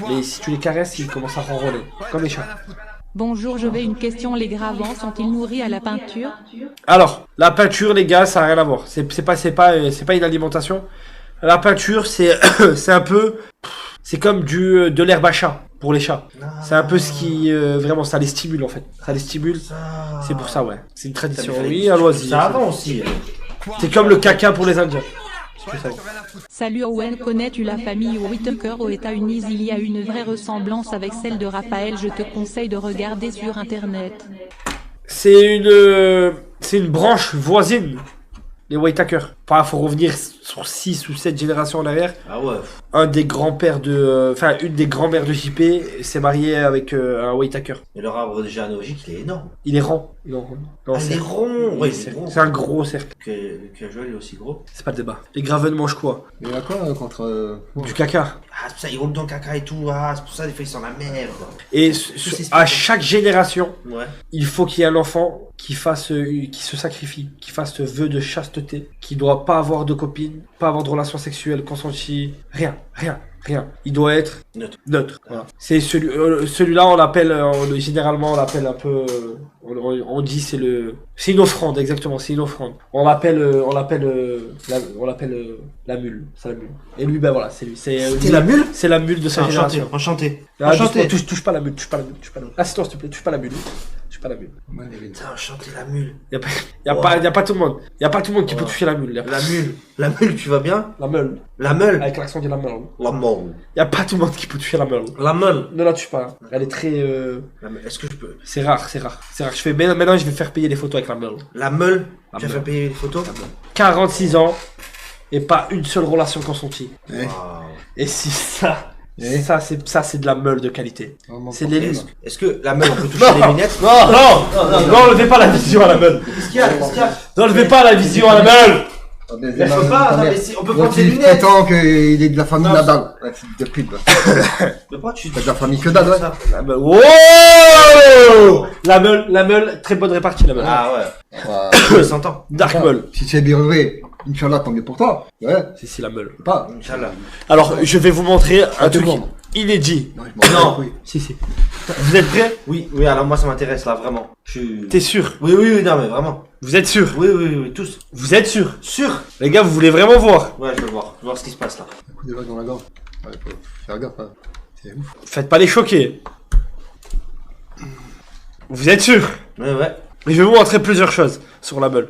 Mais si tu les caresses, ils commencent à ronronner. Comme les chats. Bonjour, j'avais une question. Les Gravants sont-ils nourris à la peinture? Alors, la peinture, les gars, ça n'a rien à voir. C'est pas une alimentation. La peinture, c'est un peu... C'est comme de l'herbe à chat pour les chats. C'est un peu ce qui... vraiment, ça les stimule en fait. Ça les stimule. C'est pour ça, ouais. C'est une tradition. Oui, un loisir. Ça avant aussi. C'est comme le caca pour les Indiens. Salut Owen, connais-tu la famille Whittaker aux États-Unis? Il y a une vraie ressemblance avec celle de Raphaël. Je te conseille de regarder sur internet. C'est une branche voisine. Les Whittaker. Enfin, faut revenir sur 6 ou 7 générations en arrière. Ah ouais. Un des grands-pères une des grand-mères de JP s'est mariée avec un Whittaker. Et leur arbre généalogique, il est énorme. Il est rond. Il est rond. Ouais, c'est un gros cercle. Que Joël est aussi gros. C'est pas le débat. Les Graven mangent quoi? Il y a quoi contre... Du caca. Ah, c'est pour ça, ils roulent dans le caca et tout. Ah, c'est pour ça, des fois, ils sont la merde. Et à chaque génération, ouais. Il faut qu'il y ait un enfant qui se sacrifie, qui fasse vœu de chasteté, qui doit pas avoir de copine, pas avoir de relations sexuelles consenties, rien. Il doit être neutre. Voilà. C'est celui-là, on l'appelle généralement, on l'appelle un peu, on dit c'est une offrande, exactement, c'est une offrande. On l'appelle la mule, c'est la mule. Et lui, ben voilà, c'est lui. C'est la mule. C'est la mule de sa génération. Enchanté. Touche pas la mule, touche pas la mule. Assieds-toi s'il te plaît, touche pas la mule. Putain, enchanté la mule. Y a pas tout le monde. Y a pas tout le monde qui peut toucher la mule. La mule, tu vas bien? La meule. Avec l'accent de la meule. La meule. Y a pas tout le monde qui peut toucher la meule. La meule. Ne la touche pas. Elle est très. Est-ce que je peux? C'est rare. Maintenant, je vais faire payer les photos avec la meule. La meule. Tu vas faire payer les photos? 46 ans et pas une seule relation consentie. Wow. Et si ça. Ça c'est de la meule de qualité. C'est des lunes. Est-ce que la meule on peut toucher les lunettes? Non, enlevez pas la vision à la meule. Qu'est-ce qu'il y a? N'enlevez pas la vision à la meule. Mais je peux pas, non, mais on peut prendre ses Il lunettes. prétend qu'il est de la famille Non, Nadal. Ouais, c'est de pute, là. Mais pourquoi tu. T'as de la famille que dalle, ouais. La meule. Oh la meule, très bonne répartie, la meule. Ah ouais. Ouais. Ça s'entend. Dark meule. Si tu es bien relevé, Inch'Allah, tant mieux pour toi. Ouais. Si, la meule. Pas. Inch'Allah. Alors, je vais vous montrer un te truc demande. inédit. Non, je m'en bats les couilles. Si. Vous êtes prêts? Oui, alors moi ça m'intéresse là, vraiment. T'es sûr? Oui, non, mais vraiment. Vous êtes sûr? Oui, tous. Vous êtes sûr? Sûr? Les gars, vous voulez vraiment voir? Ouais, je veux voir ce qui se passe là. Un coup de vague dans la gorge. Ouais, faut faire gaffe, hein. C'est ouf. Faites pas les choquer. Vous êtes sûr? Ouais. Mais je vais vous montrer plusieurs choses sur la meule.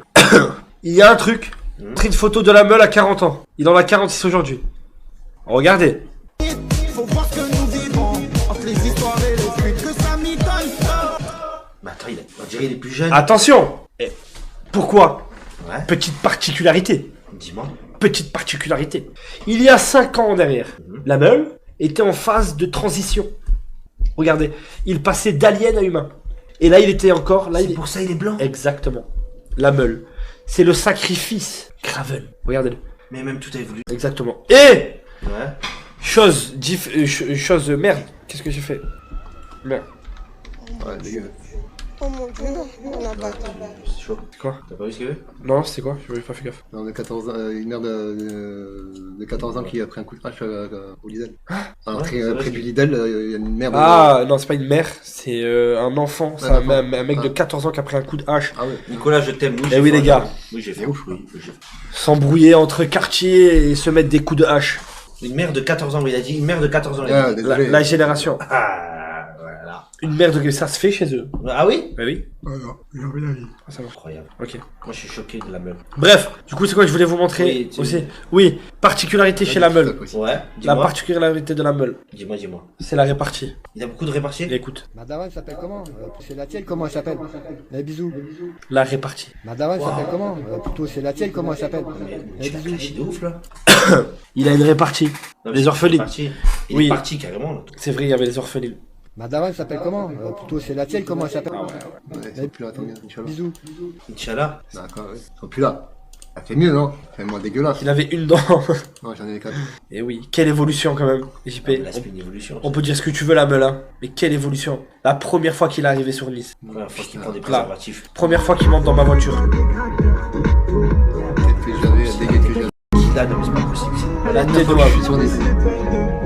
Il y a un truc, pris de photo de la meule à 40 ans. Il en a 46 aujourd'hui. Regardez. Faut voir ce que nous vivons entre les histoires et les fuites que ça m'étonne. Mais attends, on dirait il est plus jeune. Attention. Pourquoi? Ouais. Petite particularité. Dis-moi. Petite particularité. Il y a 5 ans en arrière, la meule était en phase de transition. Regardez, il passait d'alien à humain. Et là, il était encore... Là, C'est pour ça il est blanc. Exactement. La meule. C'est le sacrifice. Gravel. Regardez-le. Mais même tout a évolué. Exactement. Et Ouais. chose merde. Qu'est-ce que j'ai fait? Merde. Ouais, dégueu. Oh mon dieu, on a pas. C'est chaud. C'est quoi? T'as pas vu ce qu'il y avait? Non, c'est quoi? Je n'ai pas fait gaffe. Non, de 14 ans, une mère de 14 ans qui a pris un coup de hache au Lidl. Alors, Ouais, c'est vrai, près c'est- du Lidl, il y a une mère de... Ah, non, c'est pas une mère. C'est un enfant. C'est Un enfant. un mec de Ah. 14 ans qui a pris un coup de hache. Ah ouais. Nicolas, je t'aime. Eh oui, les gars. Oui, j'ai fait. C'est ouf, Oui, j'ai fait. S'embrouiller entre quartiers et se mettre des coups de hache. Une mère de 14 ans, oui, il a dit une mère de 14 ans. il a Ah, dit. désolé. La génération. Ah, voilà. Une mère de... Ça se fait chez eux. Ah oui? Bah oui. Alors, j'ai envie la vie. Ah, ça va. Incroyable. Ok. Moi, je suis choqué de la meule. Bref, du coup, c'est quoi que je voulais vous montrer Oui, tu- aussi? Oui, particularité chez la meule. Ouais, La dis-moi. particularité de la meule, Dis-moi. c'est la répartie. Il a beaucoup de réparties? Écoute, Madame, elle s'appelle comment C'est la tienne, comment elle s'appelle Bisous. la répartie. Madame, elle s'appelle comment Plutôt, c'est la tienne, comment elle s'appelle Tu l'as clashé de ouf là. Il a une répartie. Non, mais Les c'est orphelines. parti. Il Oui. est parti carrément là. C'est vrai, il y avait les orphelines. Madame, elle s'appelle comment Plutôt, c'est la tienne, comment elle s'appelle Ouais, ils sont plus là, tant mieux, Inch'Allah. Bisous. Inch'Allah. D'accord, ouais. Ils sont plus là. Ça fait mieux, non? Ça fait moins dégueulasse. Il avait une dent. Non, j'en ai 4. Et oui, quelle évolution quand même, JP. Ah, mais là, c'est une évolution. On peut dire ce que tu veux la meule, hein. Mais quelle évolution. La première fois qu'il est arrivé sur Nice. La première fois qu'il prend des préservatifs. Première fois qu'il monte dans ma voiture. Peut-être que j'avais dégueu que j'avais. Là, non, mais c'est pas possible. La Première tête de fois ma que je suis sur Nice.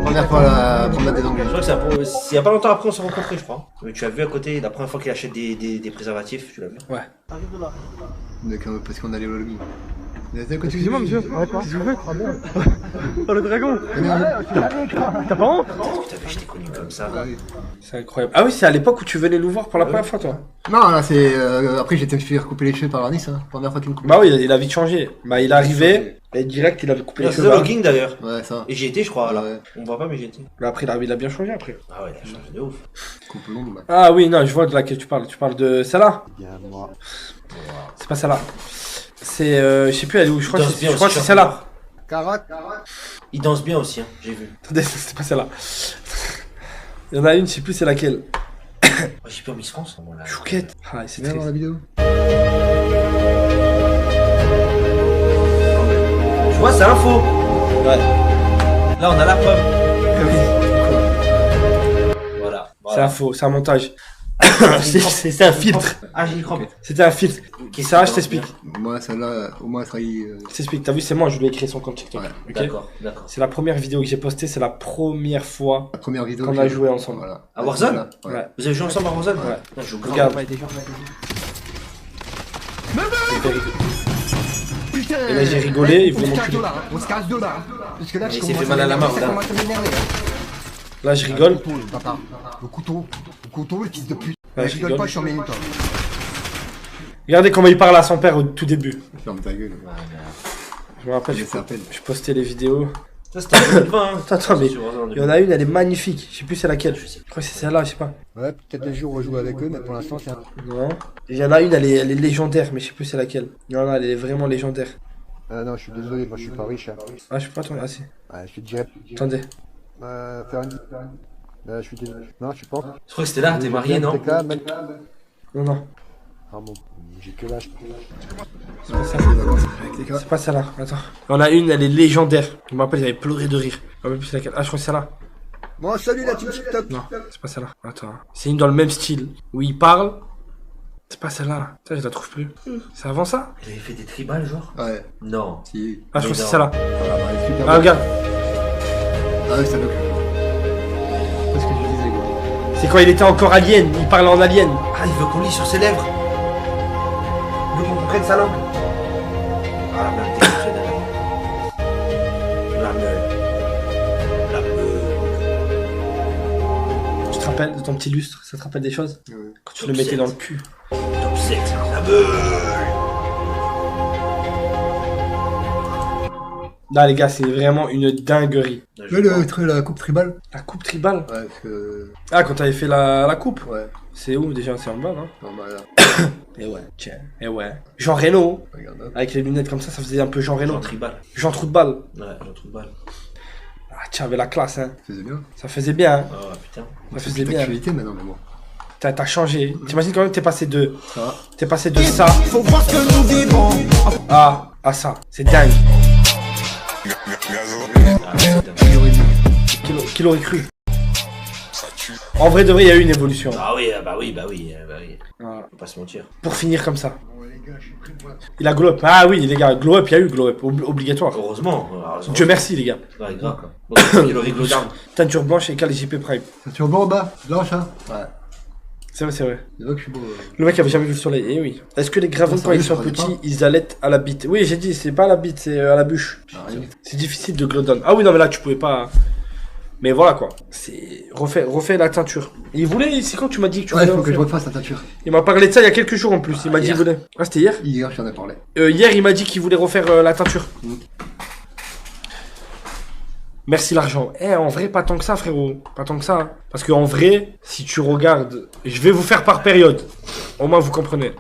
Première fois la promenade des Anglais. Je crois que c'est il y a pas longtemps après on s'est rencontrés, je crois. Mais tu as vu à côté, la première fois qu'il achète des préservatifs, tu l'as vu? Ouais. Parce qu'on allait au lobby. Excusez-moi, monsieur. Qu'est-ce que vous faites? Oh, le dragon. T'as pas honte? Putain, mais je t'ai connu comme ça. C'est incroyable. Ah oui, c'est à l'époque où tu venais nous voir pour la première fois, toi. Non, là, c'est. Après, j'étais me faire couper les cheveux par la Nice, hein. Première fois qu'il me coupe. Bah oui, il a vite changé. Bah il est arrivé, et direct il avait coupé les C'est cheveux. le logging d'ailleurs. Ouais, ça. Et j'y étais, je crois, là. Ouais. On voit pas, mais j'y étais. Mais après il a bien changé après. Ah ouais, il a changé de ouf. Coupe longue, bah. Ah oui, non, je vois de laquelle tu parles. Tu parles de celle-là? C'est pas celle-là. C'est, je sais plus elle est où. Je crois que danse c'est bien aussi, celle-là. Carac. Il danse bien aussi, hein, j'ai vu. Attendez, c'est pas celle-là. Il y en a une, je sais plus c'est laquelle. J'ai peur Miss France, moi là. Chouquette. Ah, c'est Viens voir la triste. vidéo. Tu vois, c'est un faux. Ouais. Là, on a la preuve. Oui. Voilà. C'est un faux, c'est un montage. C'est un filtre. Ah, j'ai crampe. C'était un filtre. Ça, je t'explique. Moi, celle-là, au moins, ça y Je t'explique. T'as vu, c'est moi, je lui ai créé son compte TikTok. Ouais, Ok. D'accord, d'accord. C'est la première vidéo que j'ai postée, c'est la première fois. La première vidéo Qu'on que a j'ai- joué ensemble. Voilà. À Warzone? Ouais. Ouais. Vous avez joué ensemble à Warzone? Ouais. Non, je joue grave. Regarde. Et là, j'ai rigolé, il voulait m'enculer. On se casse de là. Parce que là, Mais il s'est fait mal à la main, ça là. commence à m'énerver. Là, je rigole. Le couteau, papa. Le couteau, le fils de pute. Ouais, je je rigole rigole. pas, je suis en minute. Regardez comment il parle à son père au tout début. Ferme ta gueule. Je me rappelle, Il s'appelle. je postais les vidéos. Ça, c'était en 2020. Hein. Attends, mais Sur Warzone, il y en a une, elle est magnifique. Je sais plus c'est laquelle. Je crois que c'est celle-là, je sais pas. Ouais, peut-être un jour rejouer avec eux, mais pour l'instant, c'est un. Non. Il y en a une, elle est légendaire, mais je sais plus c'est laquelle. Il y en a, elle est vraiment légendaire. Ah non, je suis désolé, moi je suis pas riche. Hein. Ah, je sais pas, attends, ah si. Ouais, je te dirais. Attendez. Faire une. Je suis désolé. Non, je suis pas. Je crois que c'était là, t'es marié, non? Non, non. Pardon, j'ai que l'âge. C'est pas ça. C'est pas celle-là. Attends. On a une, elle est légendaire. Je me rappelle, j'avais pleuré de rire. Je me rappelle plus laquelle. Ah, je crois que c'est celle-là. Bon, salut la team TikTok. Non, c'est pas celle-là. Attends. C'est une dans le même style. Où il parle. C'est pas celle-là. Ça, je la trouve plus. C'est avant ça? Il avait fait des tribales, genre? Ouais. Non. Si. Ah, je crois que c'est celle-là. Voilà, bah, elle est super Ah, regarde. Ah oui, ça me c'est ce que je disais, gros. C'est quand il était encore alien. Il parlait en alien. Ah, il veut qu'on lit sur ses lèvres. Il veut qu'on prenne sa langue. Ah, la blague déclenchée derrière. La meule. La meule. Tu te rappelles de ton petit lustre? Ça te rappelle des choses? Ouais. Quand tu le mettais dans le cul. Top 7, la meule. Là, les gars, c'est vraiment une dinguerie. Mais la coupe tribale. La coupe tribale? Ouais, parce que. Ah, quand t'avais fait la coupe? Ouais. C'est où déjà? C'est en bas, non? Non, bah là. Et ouais, tiens, et ouais. Jean Reno, Regarde. Hop. avec les lunettes comme ça faisait un peu Jean Reno. Jean tribal. Jean Trou de Balle. Ouais, Jean tribal. Ah, tiens, avec la classe, hein. Ça faisait bien. Ça faisait bien, hein. Ah, putain. Ça C'est faisait plus bien. d'actualité maintenant, mais bon. T'as changé. T'imagines quand même que t'es passé de. Ça va. T'es passé de ça Faut voir ce que nous vivons. à ça. C'est dingue. Ah, c'est dingue. Qui l'aurait cru? En vrai de vrai, il y a eu une évolution. Ah oui, bah oui, bah oui, bah oui. Voilà. Faut pas se mentir. Pour finir comme ça. Bon, les gars, je suis pris pour la. Il a glow up. Ah oui, les gars, glow up, il y a eu glow up. Obligatoire. Heureusement. Dieu merci, les gars. Ouais, grave. Bon, il aurait glow down. Teinture blanche et cal JP Prime. Tu es bon en bas? Blanche, hein? Ouais. C'est vrai, c'est vrai. C'est vrai que je suis beau. Le mec avait jamais vu le soleil. Eh oui. Est-ce que les gravons, Ça, quand ils je sont connais petits, pas. ils allaitent à la bite? Oui, j'ai dit, c'est pas à la bite, c'est à la bûche. Ah, rien. C'est difficile de glow down. Ah oui, non, mais là, tu pouvais pas. Mais voilà quoi. C'est. Refais la teinture. Il voulait. C'est quand tu m'as dit que tu Ouais, voulais faut que je refaire refasse la teinture. Il m'a parlé de ça il y a quelques jours en plus. Il m'a dit hier. qu'il voulait. Ah, c'était hier? Hier, j'en ai parlé. Hier, il m'a dit qu'il voulait refaire la teinture. Mm. Merci l'argent. Eh, en vrai, pas tant que ça, frérot. Pas tant que ça. Hein. Parce que en vrai, si tu regardes, je vais vous faire par période. Au moins, vous comprenez.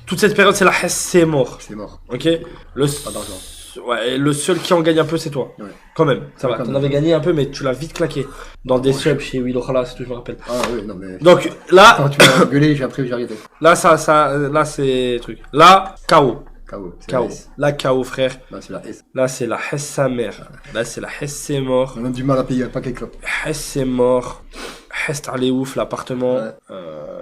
Toute cette période, c'est la Hesse, c'est mort. C'est mort. Ok. Le Pas d'argent. Ouais, le seul qui en gagne un peu, c'est toi. Ouais. Quand même. Ça va. Quand T'en même. avais gagné un peu, mais tu l'as vite claqué. Dans des subs chez Willow Khala, c'est tout, je me rappelle. Ah oui, non mais. Donc là, Quand tu m'as gueulé, j'ai appris que j'ai arrêté. là, là, c'est truc. Là, KO. KO. C'est KO. la S. Là, KO, frère. Non, c'est la S. Là, c'est la Hesse sa mère. Là, c'est la Hesse c'est mort. On a du mal à payer un paquet de clopes. Hesse c'est mort. Hesse t'as les ouf, l'appartement. Ouais.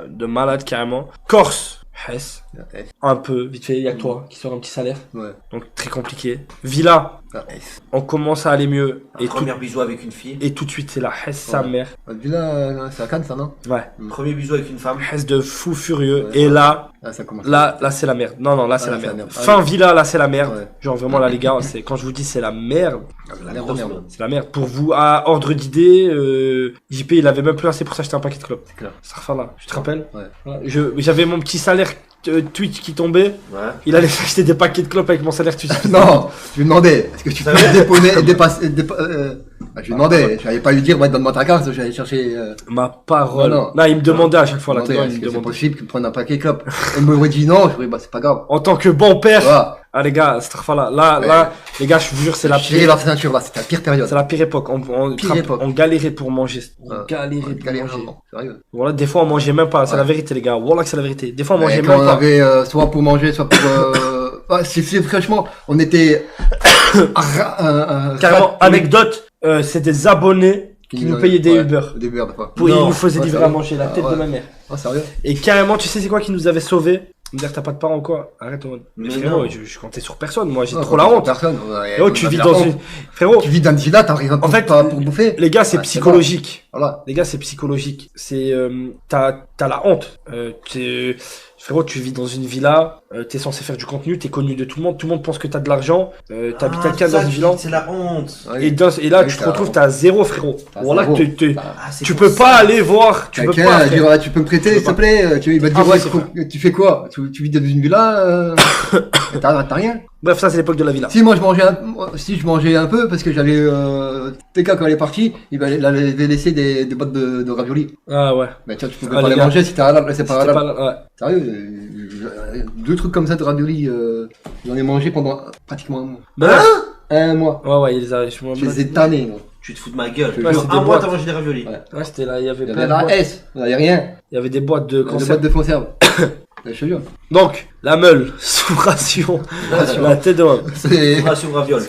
De malade carrément. Corse. Hesse. La S. Un peu, vite fait, il y a que toi qui sort un petit salaire. Ouais. Donc très compliqué. Villa. La S. On commence à aller mieux. Un premier bisou avec une fille. Et tout de suite, c'est la Hesse sa Ouais. mère. La villa, c'est à Cannes, ça, non? Ouais. Premier bisou avec une femme. Hesse de fou furieux. Ouais. Et là, Ah, ça commence. là, c'est la merde. Non, là, c'est Ah, la là, c'est la merde. merde. Ah, Fin oui. Villa, là, c'est la merde. Ouais. Genre vraiment, là, les gars, c'est quand je vous dis c'est la merde. La Merde, grosse merde. merde. C'est la merde. Pour vous, à ordre d'idée, JP, il avait même plus assez pour s'acheter un paquet de clopes. C'est clair. Sarfala, tu te rappelles? Ouais. Voilà. J'avais mon petit salaire Twitch qui tombait. Ouais. Il allait s'acheter des paquets de clopes avec mon salaire Twitch. Non, je lui demandais, est-ce que tu peux dépasser, je lui demandais, j'allais pas lui dire, ouais, donne-moi ta carte, j'allais chercher, Ma parole. Non, Non, il me demandait à chaque fois je là. lui demandais, il est-ce me que c'est demandait. possible qu'il me prenne un paquet de clopes. Elle m'aurait dit non, je lui ai dit, bah, c'est pas grave. En tant que bon père. Voilà. Ah les gars, Starfala, là, Ouais. là, les gars, je vous jure, c'est la J'ai pire. la ceinture là, c'était la pire période. C'est la pire époque. Pire époque. On galérait pour manger. On Ouais. galérait pour Galère, manger. non, sérieux. Voilà, des fois on mangeait même pas. C'est Ouais. la vérité, les gars. Voilà que c'est la vérité. Des fois on mangeait Et même quand on pas. avait, soit pour manger, soit pour, franchement, on était, Carrément, anecdote, c'est des abonnés qui nous payaient des ouais, Uber. Des Uber, des fois. Pour, ils Non. nous faisaient Ouais, livrer à sérieux. manger, la Ah, tête de ouais. ma mère. Oh, sérieux? Et carrément, tu sais c'est quoi qui nous avait sauvés? Me dire t'as pas de parents ou quoi? Arrête, Owen. Mais Mais frérot, non. je comptais sur personne, moi j'ai Non, trop la honte. Personne. Frérot, tu vis dans une. Frérot, Tu vis dans une villa, t'arrives En fait, pas pour bouffer. les gars, c'est Ouais, psychologique. Voilà. Les gars, c'est psychologique. C'est. T'as la honte. Frérot, tu vis dans une villa, t'es censé faire du contenu, t'es connu de tout le monde pense que t'as de l'argent, t'habites à Cannes dans une villa. C'est la honte. Et, et là, Oui, tu te t'as- retrouves, t'as zéro, frérot. T'as Voilà, zéro. Ah, c'est tu pour peux ça. pas aller voir. Tu peux Quelqu'un pas. va frère. dire, ah, tu peux me prêter, Tu s'il peux te plaît? Il va te dire, Ah, ouais, c'est tu fais quoi? Tu vis dans une villa, t'as rien? Bref, ça, c'est l'époque de la villa. Si moi je mangeais un peu parce que j'avais TK quand elle est partie, il avait laissé des boîtes de raviolis. Ah ouais. Mais tiens, tu pouvais Ah, pas les les gars. manger si t'es halal, c'est pas C'était halal. pas- ouais. Sérieux, deux trucs comme ça de raviolis, j'en ai mangé pendant pratiquement un mois. Bref. Un mois. Ouais, ouais, il les a. Je les ai tannés, gros. Tu te fous de ma gueule. Ouais, Genre, un mois t'as mangé des raviolis. Ouais, c'était là, il y avait Il y plein avait de la boîtes. S, il y a rien. Il y avait des boîtes de Des conserve. boîtes de conserve. Je te jure. Donc, la meule, sous ration, la tête de homme. C'est. Ration ravioli.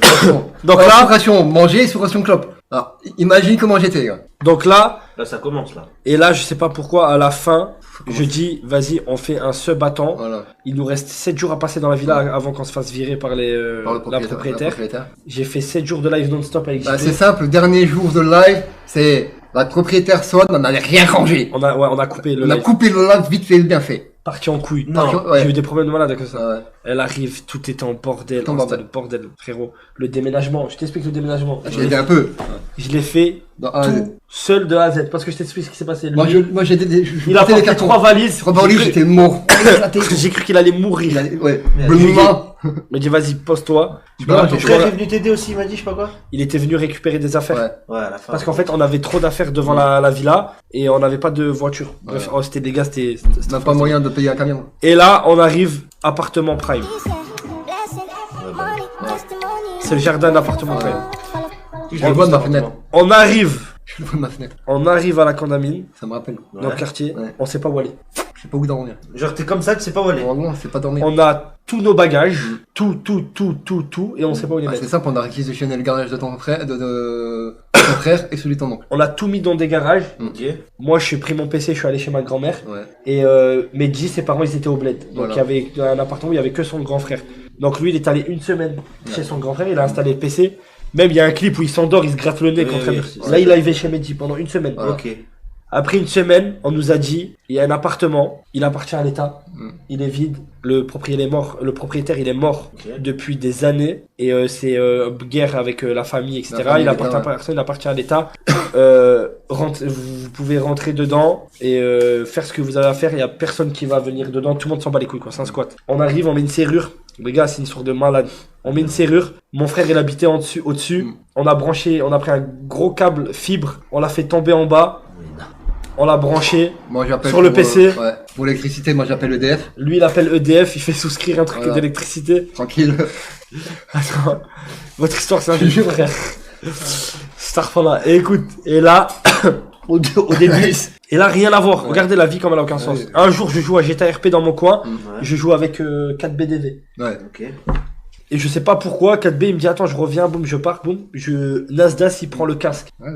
Donc Sous là, ration manger, sous ration clope. Alors, imagine comment j'étais, gars. donc là, Là, ça commence là. et là, je sais pas pourquoi, à la fin, je dis, vas-y, on fait un sub-battant. Voilà. Il nous reste 7 jours à passer dans la villa avant qu'on se fasse virer par Par le la propriétaire. propriétaire. J'ai fait 7 jours de live non-stop avec Bah, JP. c'est simple, le dernier jour de live, c'est. La propriétaire sonne, on n'avait rien rangé. On a coupé le On a live. coupé le live vite fait et bien fait. Parti en couille. Non. Ouais. J'ai eu des problèmes de malade avec ça. Ouais. Elle arrive, tout était en bordel. Tout en Oh, c'était bordel. le bordel, frérot. Le déménagement, je t'explique le déménagement. J'ai aidé un peu. Je l'ai fait Dans un- tout seul de A à Z. Parce que je t'explique ce qui s'est passé. Moi, Lui, j'ai aidé il a porté porté 3 valises. Sur Bordeaux, j'étais mort. J'ai cru qu'il allait mourir. Ouais. Mais Le j'ai- moment. Il m'a dit, vas-y, pose-toi. Non, Ton j'ai frère est venu t'aider aussi, il m'a dit, je sais pas quoi. Il était venu récupérer des affaires. Ouais. Ouais, à la fin. Parce qu'en fait, on avait trop d'affaires devant la villa et on n'avait pas de voiture. Bref, Ouais. oh, c'était des gars, c'était. On n'a pas moyen de payer un camion. Et là, on arrive, appartement prime. C'est le jardin d'appartement Ouais. prime. Je le vois de ma fenêtre. On arrive, Je le vois de ma fenêtre. on arrive à la condamine, Ça me rappelle. dans le quartier, Ouais. on sait pas où aller. Je sais pas où dormir. Genre, t'es comme ça, tu sais pas où aller. Normalement, c'est pas dormir. On a tous nos bagages, tout, et on sait pas où les Ouais, mettre. c'est simple, on a réquisitionné le garage de ton frère, de ton frère et celui de ton oncle. On a tout mis dans des garages. Ok. Moi, je suis pris mon PC, je suis allé chez ma grand-mère. Ouais. Et Medji, ses parents, ils étaient au bled. Donc Voilà. il y avait un appartement où il y avait que son grand frère. Donc lui, il est allé une semaine chez son grand frère, il a installé le PC. Même il y a un clip où il s'endort, il se gratte le nez Oui, contre oui, un- c'est Là, ça. il a arrivé chez Medji pendant une semaine. Voilà. Ok. Après une semaine, on nous a dit, il y a un appartement, il appartient à l'État, Mm. il est vide, le propriétaire est mort, il est mort Ok. depuis des années, et c'est guerre avec la famille, etc. La famille, Il appartient l'État, à personne, il appartient à l'État. Vous pouvez rentrer dedans et faire ce que vous avez à faire, il y a personne qui va venir dedans, tout le monde s'en bat les couilles, quoi, c'est un squat. On arrive, on met une serrure, les gars, c'est une histoire de malade. On met une serrure, mon frère il habitait au-dessus, Mm. on a pris un gros câble fibre, on l'a fait tomber en bas, on l'a branché. Moi, j'appelle. Sur le pour, PC. Ouais. Pour l'électricité, moi, j'appelle EDF. Lui, il appelle EDF, il fait souscrire un truc Voilà. d'électricité. Tranquille. Attends, votre histoire, c'est un jeu, frère. Starfala. Et écoute, et là, au début, et là, rien à voir. Ouais. Regardez la vie comme elle a aucun sens. Ouais. Un jour, je joue à GTA RP dans mon coin, Ouais. je joue avec 4BDV. Ouais. Ok. Et je sais pas pourquoi, 4B, il me dit, attends, je reviens, boum, je pars, boum. Nasdas, il prend le casque. Ouais.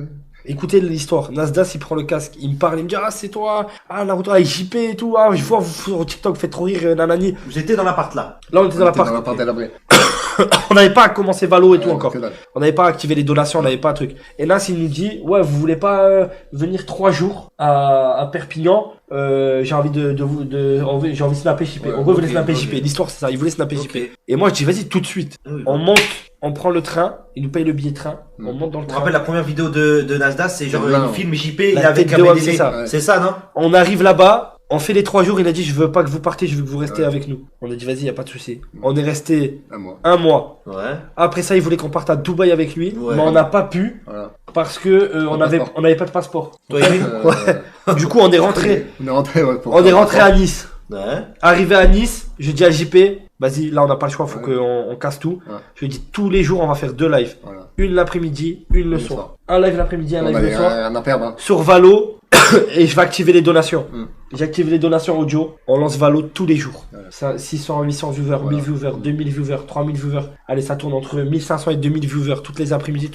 Écoutez l'histoire. Nasdas, il prend le casque. Il me parle, il me dit, ah, c'est toi. Ah, la route, ah, JP et tout. Ah, je vois, vous sur TikTok, faites trop rire, nanani. Vous étiez dans l'appart là. Là, on était dans l'appart. Dans l'appart de la Brée. On n'avait pas commencé Valo et tout Ouais, encore. que dalle. On n'avait pas activé les donations, on n'avait pas un truc. Et Nas, il nous dit, ouais, vous voulez pas venir 3 jours à Perpignan j'ai envie j'ai envie de snapper JP. Ouais, En gros, il voulait ok, snapper ok. JP. L'histoire, c'est ça. Il voulait snapper Ok. JP. Et moi, je dis, vas-y, tout de suite. Oui, On monte, on prend le train, il nous paye le billet de train, Mm. on monte dans le Je me train. rappelle la première vidéo de Nasdaq, c'est genre Là, il ouais. filme JP, il La est avec tête un de homme, BDV. c'est ça. Ouais. C'est ça, non? On arrive là-bas, on fait les 3 jours, il a dit, je veux pas que vous partez, je veux que vous restez Ouais. avec nous. On a dit, vas-y, y a pas de souci. On est resté À moi. 1 mois. Ouais. Après ça, il voulait qu'on parte à Dubaï avec lui, Ouais. mais on n'a pas pu Voilà. parce que on Pas de avait passeport. on n'avait pas de passeport. Toi et lui? Du coup, on est rentré. On est rentré, ouais. pour- On est rentré à Nice. Ouais. Arrivé à Nice, je dis à JP, vas-y, là on n'a pas le choix, faut Ouais. qu'on casse tout. Ouais. Je lui dis tous les jours on va faire 2 lives. Voilà. Une l'après-midi, une le Le soir. soir. Un live l'après-midi, un On live avait le soir. rien à perdre, hein. Sur Valo, et je vais activer les donations. Mm. J'active les donations audio, on lance Valo tous les jours. Voilà. Ça, 600, 800 viewers, Voilà. 1000 viewers, 2000 viewers, 3000 viewers. Allez, ça tourne entre 1500 et 2000 viewers toutes les après-midi.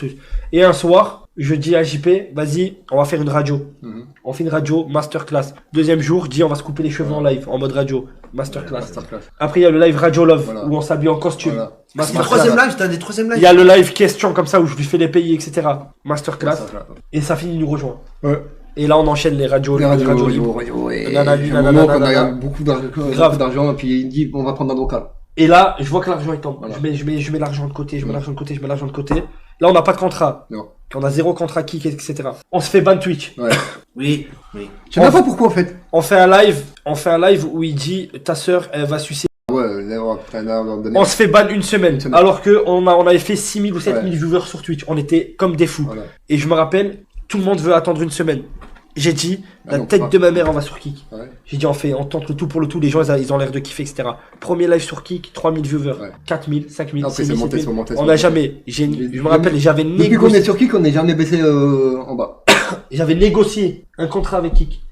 Et un soir, je dis à JP, vas-y, on va faire une radio. Mhm. On fait une radio, masterclass. Deuxième jour, je dis, on va se couper les cheveux en live, en mode radio, masterclass. Masterclass. Après, il y a le live Radio Love, Voilà. où on s'habille en costume. Voilà. C'est le Masterclass. troisième live, c'était un des troisième Il lives. y a le live question comme ça, où je lui fais les pays, etc. Masterclass. Masterclass. Et ça finit, il nous rejoint. Ouais. Et là, on enchaîne les radios, Les radios, libres. radio, et Nanana, il y a un nanana, moment qu'on a nanana. beaucoup Grave. d'argent, et puis il me dit, bon, on va prendre un local. Et là, je vois que l'argent il tombe. Voilà. Je mets l'argent de côté, je mets l'argent de côté, je mets l'argent de côté. Là, on n'a pas de contrat. Non. On a 0 contrat kick, etc. On se fait ban Twitch. Ouais. Oui, oui. Je sais même pas pourquoi, en fait. On fait un live où il dit ta sœur, elle va sucer. Ouais, l'erreur, putain, là, on va me donner. On se fait ban une semaine. Une semaine. Alors que on avait fait 6000 ou 7000 Ouais. viewers sur Twitch. On était comme des fous. Voilà. Et je me rappelle, tout le monde veut attendre une semaine. J'ai dit, Ah la non, tête pas. de ma mère, on va sur Kik. Ouais. J'ai dit, on tente le tout pour le tout, les gens, ils ont l'air de kiffer, etc. Premier live sur Kik, 3000 viewers, Ouais. 4000, 5000, Après, 6000, c'est monté, 7000. c'est On monté. n'a jamais, je me rappelle, j'avais Depuis qu'on est négocié, sur Kik, on n'est jamais baissé en bas. un contrat avec Kik.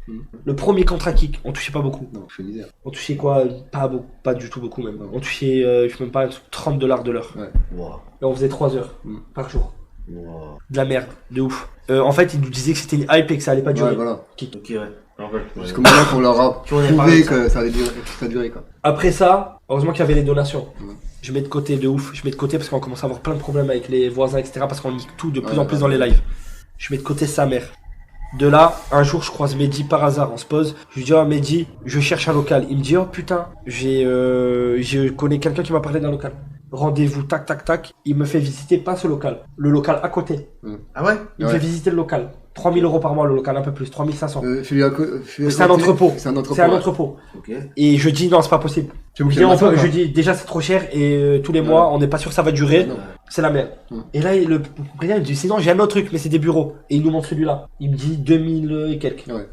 Le premier contrat Kik, on touchait pas beaucoup. Non, je fais misère. On touchait quoi? Pas beaucoup, pas du tout beaucoup même. On touchait, je sais même pas, $30 de l'heure. Ouais. Wow. Et on faisait 3 heures Mm. par jour. Wow. De la merde, de ouf. En fait, ils nous disaient que c'était une hype et que ça allait pas durer. Ouais, voilà. Ok, ouais. En fait, Jusqu'au moment qu'on leur a Tu en as parlé prouvé de ça. que ça allait durer, que ça durait, quoi. Après ça, heureusement qu'il y avait les donations. Ouais. Je mets de côté de ouf. Je mets de côté parce qu'on commence à avoir plein de problèmes avec les voisins, etc. Parce qu'on nique tout de plus Ouais, en plus ouais. dans les lives. Je mets de côté sa mère. De là, un jour, je croise Mehdi par hasard. On se pose. Je lui dis, oh Mehdi, je cherche un local. Il me dit, oh putain, je connais quelqu'un qui m'a parlé d'un local. Rendez-vous, tac, tac, tac. Il me fait visiter pas ce local. Le local à côté. Ah ouais? Il me Ouais. fait visiter le local. 3000 € par mois le local, un peu plus. 3500. C'est C'est un entrepôt. C'est un entrepôt. C'est un ouais. entrepôt. Ok. Et je dis, non, c'est pas possible. C'est vous Je qui dis, avez ça, je quoi. dis, déjà c'est trop cher et tous les Ouais. mois on n'est pas sûr que ça va durer, Non. c'est la merde. Mm. Et là le propriétaire il me dit sinon j'ai un autre truc mais c'est des bureaux et il nous montre celui-là. Il me dit 2000 et quelques. Ouais.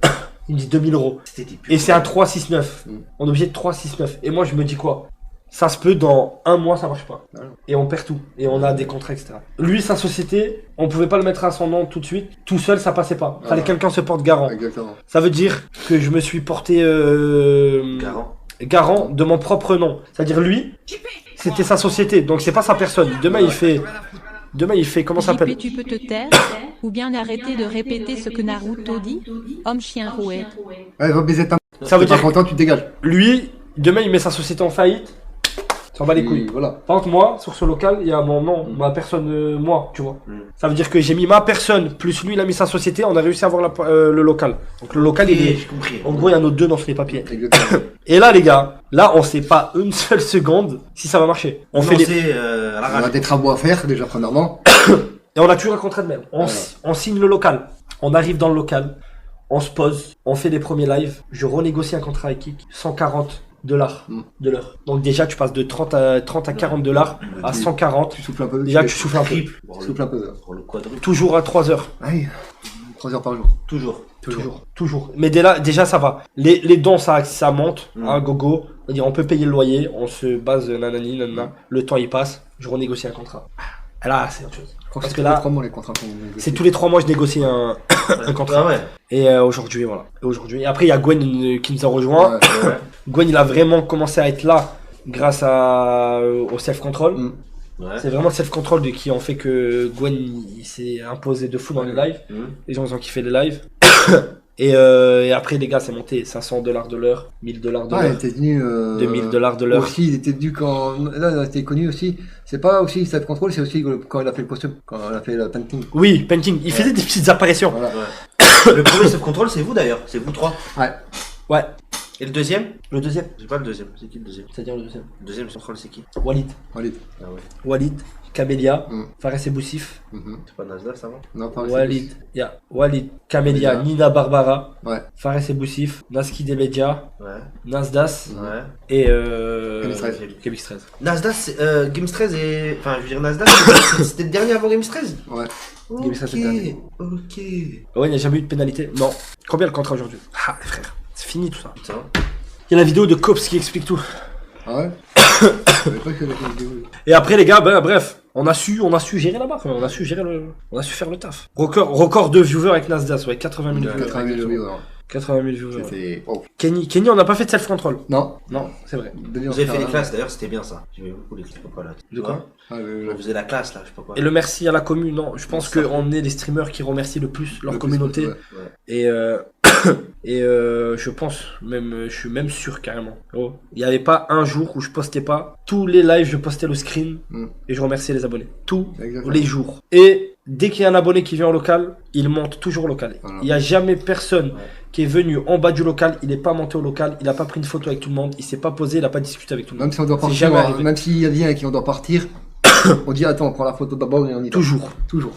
Il me dit 2000 €. C'était des Et c'est un 369. Mm. On est obligé de 369. Et moi je me dis quoi? Ça se peut dans un mois ça marche pas. Ouais. Et on perd tout. Et on a des contrats etc. Lui sa société, on pouvait pas le mettre à son nom tout de suite. Tout seul ça passait pas. Fallait Ouais. quelqu'un se porte garant. Exactement. Ça veut dire que je me suis porté Garant. de mon propre nom. C'est-à-dire lui, c'était sa société, donc c'est pas sa personne. Demain il fait comment ça JP, s'appelle? tu peux te taire ou bien arrêter de répéter ce que Naruto dit. Homme chien rouet. Ouais, va baiser ta Ça veut T'es pas dire content, tu te dégages. lui, demain il met sa société en faillite. S'en bat les couilles. Voilà. Par contre moi, sur ce local, il y a mon nom, ma personne, moi, tu vois. Mm. Ça veut dire que j'ai mis ma personne plus lui il a mis sa société, on a réussi à avoir le local. Donc le local il est, J'ai compris. en gros il y a nos deux dans les papiers. Exactement. Et là les gars, là on sait pas une seule seconde si ça va marcher. On fait les... à la On a rage. des travaux à faire, déjà, premièrement. Et on a toujours un contrat de même. Voilà. On signe le local. On arrive dans le local. On se pose. On fait les premiers lives. Je renégocie un contrat avec Kik. $140 de l'heure. Donc déjà, tu passes de 30 à $40 à 140. Tu souffles un peu. Déjà, tu souffles un peu. Triple. Tu souffles un peu. Pour le quadruple. Toujours à 3 heures. Allez. 3 heures par jour. Toujours. Mais déjà, ça va. Les dons, ça monte. Mm. À gogo. C'est-à-dire, on peut payer le loyer. On se base nanani, nanana. Le temps, il passe. Je renégocie un contrat. Et là, c'est autre chose. Parce que que là, là, 3 mois les contrats qu'on C'est tous les 3 mois, je négocie un contrat. Ah ouais. Et aujourd'hui, voilà. Et après, il y a Gwen qui nous a rejoint. Ouais. Gwen, il a vraiment commencé à être là grâce au self-control. Mm. Ouais. C'est vraiment le self-control qui en fait que Gwen il s'est imposé de fou dans les lives. Mm. Les gens ils ont kiffé les lives. et après, les gars, c'est monté $500 de l'heure, $1000 de Ouais, il l'heure, était venu. $2000 de l'heure. Aussi, il était venu quand. Là, il a été connu aussi. C'est pas aussi self control, c'est aussi quand il a fait le costume, quand il a fait le painting. Oui, painting. Il faisait des petites apparitions. Voilà. Le premier self-control, c'est vous d'ailleurs. C'est vous trois. Ouais. Et le deuxième? Le deuxième. J'ai pas le deuxième. C'est qui le deuxième? C'est-à-dire le deuxième. Le deuxième self-control, c'est qui? Walid. Allez. Ah ouais. Walid. Camélia. Mm. Fares et Boussif. C'est pas Nasdaq, ça va? Non, pas Walid. Walid. Camélia. Camélia. Nina Barbara. Ouais. Fares et Boussif. Naski Demedia. Ouais. Nasdas. Ouais. Et Games 13. Games 13. Nasdaq, Games 13 et. Enfin, je veux dire, Nasdaq, c'était le dernier avant Games 13? Ouais. Games 13, c'est le dernier. Ok. Ouais, il n'y a jamais eu de pénalité. Non. Combien le contrat aujourd'hui? Ah, les frères. C'est fini tout ça. Putain. Il y a la vidéo de Cops qui explique tout. Ah ouais? Je savais pas que la vidéo. Et après, les gars, bref. On a su gérer la barre. On a su faire le taf. Record de viewers avec Nasdaq. Ouais, 80 000 viewers. 80 000 viewers. 80 000 viewers. C'était. Oh. Kenny, on n'a pas fait de self-control. Non. Non, c'est vrai. Vous avez fait les classes d'ailleurs, c'était bien ça. J'aimais beaucoup les clips, là. De quoi? Ah, On faisait la classe là, je sais pas quoi. Et le merci à la commune, non. Je pense qu'on est les streamers qui remercient le plus leur communauté. Ouais. Et je pense, je suis même sûr carrément. Oh, il n'y avait pas un jour où je postais pas. Tous les lives, je postais le screen Mm. et je remerciais les abonnés. Tous Exactement. les jours. Et dès qu'il y a un abonné qui vient au local, il monte toujours au local. Voilà. Il n'y a jamais personne Ouais. qui est venu en bas du local, il n'est pas monté au local, il n'a pas pris une photo avec tout le monde, il s'est pas posé, il n'a pas discuté avec tout le monde. Même si on doit C'est partir, jamais arrivé. même s'il y a bien et qu'on doit partir, on dit attends, on prend la photo d'abord et on y va. Toujours. Toujours.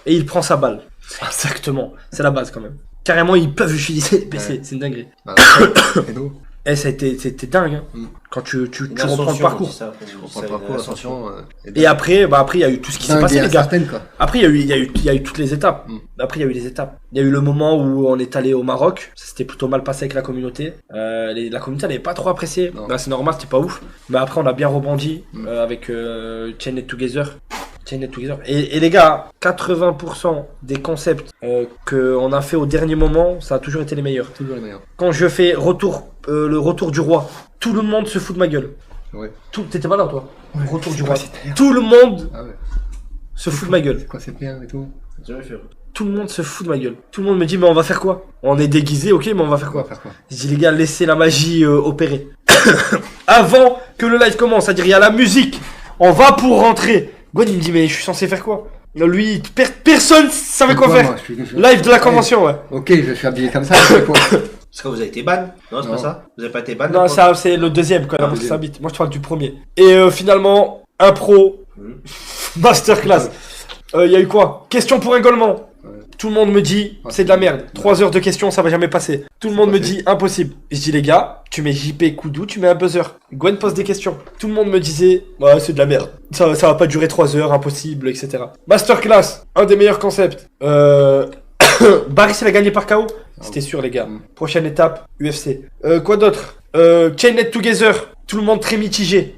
Et il prend sa balle. Exactement. C'est la base quand même. Carrément, ils peuvent utiliser les PC. Ouais. C'est une dinguerie. Voilà. Et nous c'était dingue, hein. Quand tu reprends le parcours. L'ascension. Et après, il y a eu tout ce qui s'est passé, les gars. Quoi. Après, il y a eu toutes les étapes. Après, il y a eu les étapes. Il y a eu le moment où on est allé au Maroc. Ça s'était plutôt mal passé avec la communauté. La communauté n'avait pas trop apprécié. Là, c'est normal, c'était pas ouf. Mais après, on a bien rebondi avec Chain It Together. Et les gars, 80% des concepts qu'on a fait au dernier moment, ça a toujours été les meilleurs. Quand je fais le retour du roi, tout le monde se fout de ma gueule. Ouais. T'étais pas là, toi? Retour du roi. Tout le monde se fout de ma gueule. C'est quoi, c'est bien et tout? Tout le monde se fout de ma gueule. Tout le monde me dit, mais on va faire quoi? On est déguisé, ok, mais on va faire quoi? Je dis, les gars, laissez la magie opérer. Avant que le live commence, c'est-à-dire, il y a la musique, on va pour rentrer. Gwen, il me dit, mais je suis censé faire quoi? Lui, personne savait quoi faire. Live de la convention, ouais. Ok, je suis habillé comme ça, c'est quoi? Est-ce que vous avez été ban? Non, c'est pas ça? Vous avez pas été ban? Non, ça, c'est le deuxième, quand même, ça habite. Moi, je te parle du premier. Et finalement, impro, masterclass. Il y a eu quoi? Question pour également. Tout le monde me dit, c'est de la merde. 3 heures de questions, ça va jamais passer. Tout le monde me dit, impossible. Je dis, les gars, tu mets JP Koudou, tu mets un buzzer. Gwen pose des questions. Tout le monde me disait, ouais, c'est de la merde. Ça va pas durer 3 heures, impossible, etc. Masterclass, un des meilleurs concepts. Baris, il a gagné par KO. C'était sûr, les gars. Prochaine étape, UFC. Quoi d'autre? Chain It Together. Tout le monde très mitigé.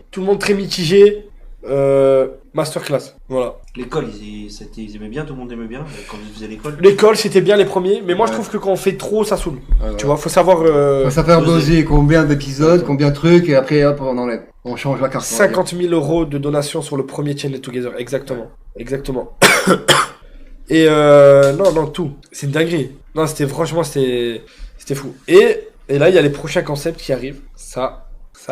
Masterclass, voilà. L'école, ils aimaient bien, tout le monde aimait bien quand ils faisaient l'école. L'école, c'était bien les premiers, mais moi je trouve que quand on fait trop, ça saoule. Tu vois, faut savoir. Faut savoir doser combien d'épisodes, combien de trucs, et après hop, on enlève. On change la carte. 50 000 € de donation sur le premier Chain It Together, exactement. Et non, tout. C'est une dinguerie. Non, franchement, c'était fou. Et là, il y a les prochains concepts qui arrivent. Ça,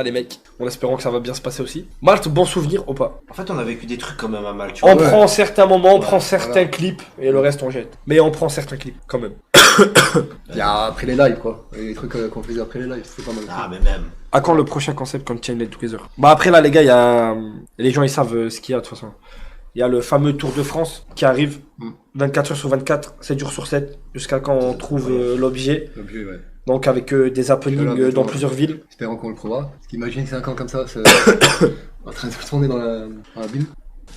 les mecs, en espérant que ça va bien se passer aussi. Malte, bon souvenir ou pas? En fait, on a vécu des trucs quand même à Malte. On prend certains moments, on prend certains clips, et le reste on jette. Mais on prend certains clips, quand même. Il y a après les lives, quoi. Les trucs qu'on faisait après les lives, c'était pas mal. Ah, mais même. À quand le prochain concept comme Chain It Together? Bah après là, les gars, il y a... Les gens, ils savent ce qu'il y a, de toute façon. Il y a le fameux Tour de France qui arrive 24 heures sur 24, 7 jours sur 7, jusqu'à quand on trouve l'objet. L'objet, ouais. Donc avec des happenings dans plusieurs villes. Espérons qu'on le trouvera. Parce qu'imagine 5 ans comme ça, c'est en train de se tourner dans la ville.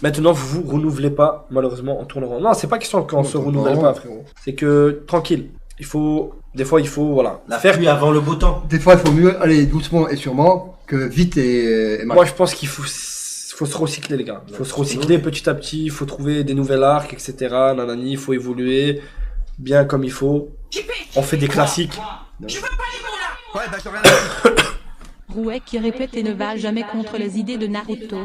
Maintenant, vous renouvelez pas, malheureusement, en tournant. Non, c'est pas question qu'on se renouvelle pas, frérot. C'est que, tranquille. Des fois, il faut, voilà. La faire avant le beau temps. Des fois, il faut mieux aller doucement et sûrement que vite et mal. Moi, je pense qu'il faut se recycler, les gars. Il faut se recycler petit à petit, il faut trouver des nouvelles arcs, etc. Nanani, il faut évoluer bien comme il faut. On fait des classiques. Je veux pas les mots là. Ouais, d'accord. Rouek qui répète et ne va jamais contre les idées de Naruto.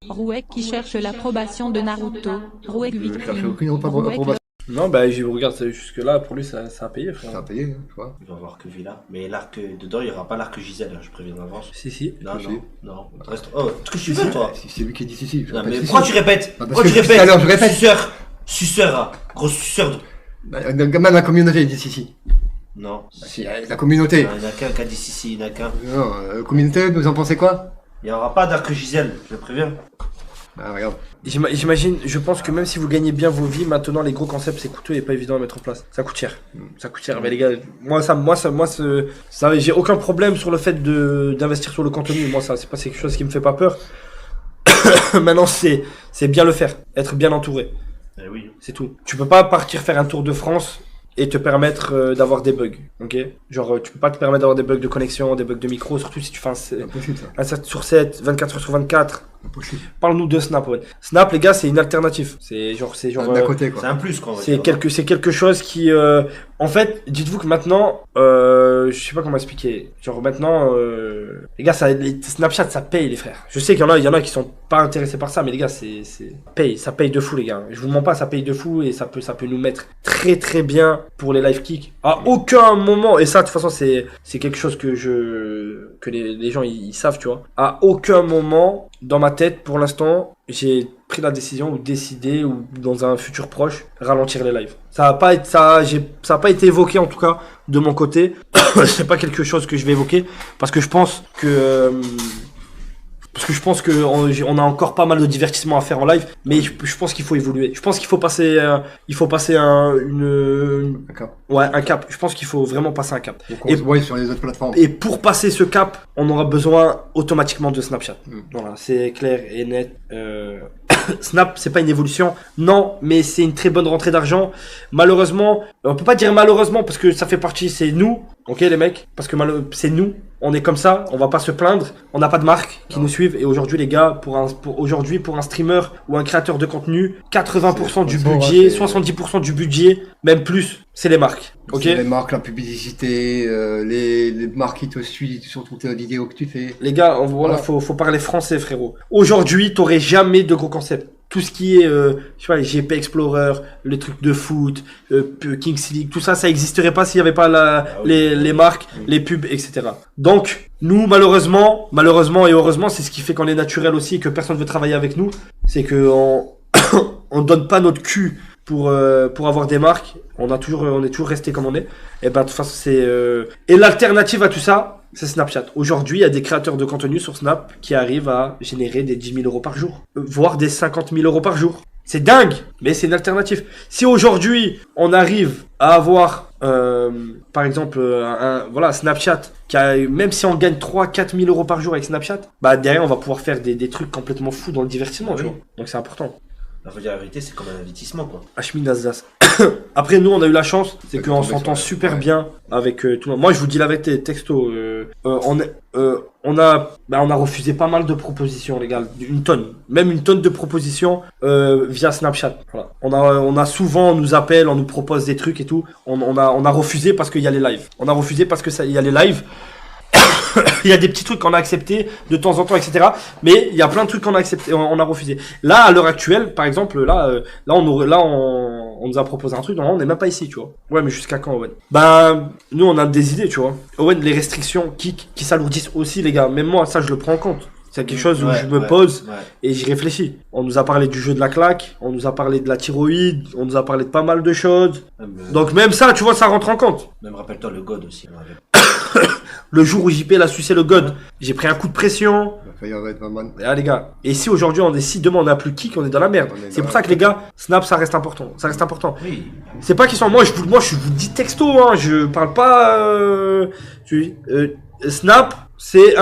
Rouek qui cherche l'approbation de Naruto. Rouek victime. Non, bah, je regarde jusque là, pour lui, ça a payé, frère. Ça a payé, tu vois. Il va voir que Villa. Mais l'arc dedans, il n'y aura pas l'arc Gisèle, je préviens d'avance. Si. Non. Reste. Oh, qu'est-ce que tu fais, toi? C'est lui qui dit si. Non, mais pourquoi tu répètes? Pourquoi tu répètes? Alors, je répète. Suceur, gros suceur. Même la communauté dit si. Non. Si, la communauté. Il n'y en a qu'un qui a dit si, il n'y en a qu'un. Non, la communauté, vous en pensez quoi? Il n'y aura pas d'arc Gisèle, je préviens. Ah, regarde. J'imagine, je pense que même si vous gagnez bien vos vies, maintenant les gros concepts c'est coûteux et pas évident à mettre en place. Ça coûte cher. Mais les gars, moi, j'ai aucun problème sur le fait d'investir sur le contenu. Moi, ça, c'est pas quelque chose qui me fait pas peur. Maintenant, c'est bien le faire. Être bien entouré. Eh oui. C'est tout. Tu peux pas partir faire un tour de France et te permettre d'avoir des bugs, ok? Genre, tu peux pas te permettre d'avoir des bugs de connexion, des bugs de micro, surtout si tu fais un 7 sur 7, 24 heures sur 24. Impossible. Parle-nous de Snap, ouais. Snap, les gars, c'est une alternative. C'est genre d'à côté, quoi. C'est un plus, quoi. C'est quelque chose qui, en fait, dites-vous que maintenant, je sais pas comment expliquer. Genre maintenant, les gars, Snapchat, ça paye, les frères. Je sais qu'il y en a qui sont pas intéressés par ça, mais les gars, ça paye de fou, les gars. Je vous mens pas, ça paye de fou et ça peut nous mettre très très bien pour les live kicks. À aucun moment, et ça, de toute façon, c'est quelque chose que les gens ils savent, tu vois. À aucun moment dans ma tête, pour l'instant, j'ai pris la décision ou décidé ou dans un futur proche ralentir les lives. Ça a pas été évoqué en tout cas de mon côté. C'est pas quelque chose que je vais évoquer parce que je pense que Parce que je pense que on a encore pas mal de divertissement à faire en live, mais je pense qu'il faut évoluer. Je pense qu'il faut passer, un cap. Ouais, un cap. Je pense qu'il faut vraiment passer un cap. Donc on se voit sur les autres plateformes. Et pour passer ce cap, on aura besoin automatiquement de Snapchat. Voilà, c'est clair et net. Snap, c'est pas une évolution, non, mais c'est une très bonne rentrée d'argent. Malheureusement, on peut pas dire malheureusement parce que ça fait partie, c'est nous, ok les mecs, parce que c'est nous, on est comme ça, on va pas se plaindre, on n'a pas de marque qui nous suivent et aujourd'hui les gars, pour un streamer ou un créateur de contenu, 80% du budget, 70% du budget, même plus, c'est les marques. Ok. C'est les marques, la publicité, les marques qui te suivent sur toutes les vidéos que tu fais. Les gars, voilà, faut parler français, frérot. Aujourd'hui, t'aurais jamais de gros concepts. Tout ce qui est, je sais pas, GP Explorer, les trucs de foot, Kings League, tout ça, ça existerait pas s'il y avait pas les marques, les pubs, etc. Donc, nous, malheureusement et heureusement, c'est ce qui fait qu'on est naturel aussi et que personne veut travailler avec nous. C'est que on donne pas notre cul pour avoir des marques. On est toujours resté comme on est. Et ben, de toute façon, et l'alternative à tout ça, c'est Snapchat. Aujourd'hui, il y a des créateurs de contenu sur Snap qui arrivent à générer des 10 000 euros par jour, voire des 50 000 euros par jour. C'est dingue, mais c'est une alternative. Si aujourd'hui, on arrive à avoir, par exemple, Snapchat, même si on gagne 3-4 000 euros par jour avec Snapchat, bah derrière, on va pouvoir faire des trucs complètement fous dans le divertissement, tu vois. Donc c'est important. La vérité, c'est comme un investissement, quoi. Hachmi Nazdas. Après, nous, on a eu la chance, c'est qu'on s'entend super bien avec tout le monde. Moi, je vous dis la vérité, texto, on a refusé pas mal de propositions, les gars. Une tonne de propositions via Snapchat. Voilà. On a souvent, on nous appelle, on nous propose des trucs et tout. On a refusé parce qu'il y a les lives. On a refusé parce que il y a les lives. Il y a des petits trucs qu'on a acceptés de temps en temps, etc. Mais il y a plein de trucs qu'on a accepté, on a refusé. Là, à l'heure actuelle, par exemple, on nous a proposé un truc. Non, on n'est même pas ici, tu vois. Ouais, mais jusqu'à quand, Owen? Ben, nous, on a des idées, tu vois. Owen, les restrictions qui s'alourdissent aussi, les gars. Même moi, ça, je le prends en compte. C'est quelque chose où je me pose et j'y réfléchis. On nous a parlé du jeu de la claque, on nous a parlé de la thyroïde, on nous a parlé de pas mal de choses. Donc même ça, tu vois, ça rentre en compte. Même rappelle-toi le God aussi. Le jour où JP l'a sucé le God, j'ai pris un coup de pression. Les gars. Et si aujourd'hui si demain on n'a plus kick, on est dans la merde. C'est pour ça que les gars, Snap ça reste important. Ça reste important. Oui. C'est pas qu'ils sont. Moi je vous dis texto, hein. Je parle pas. Snap, c'est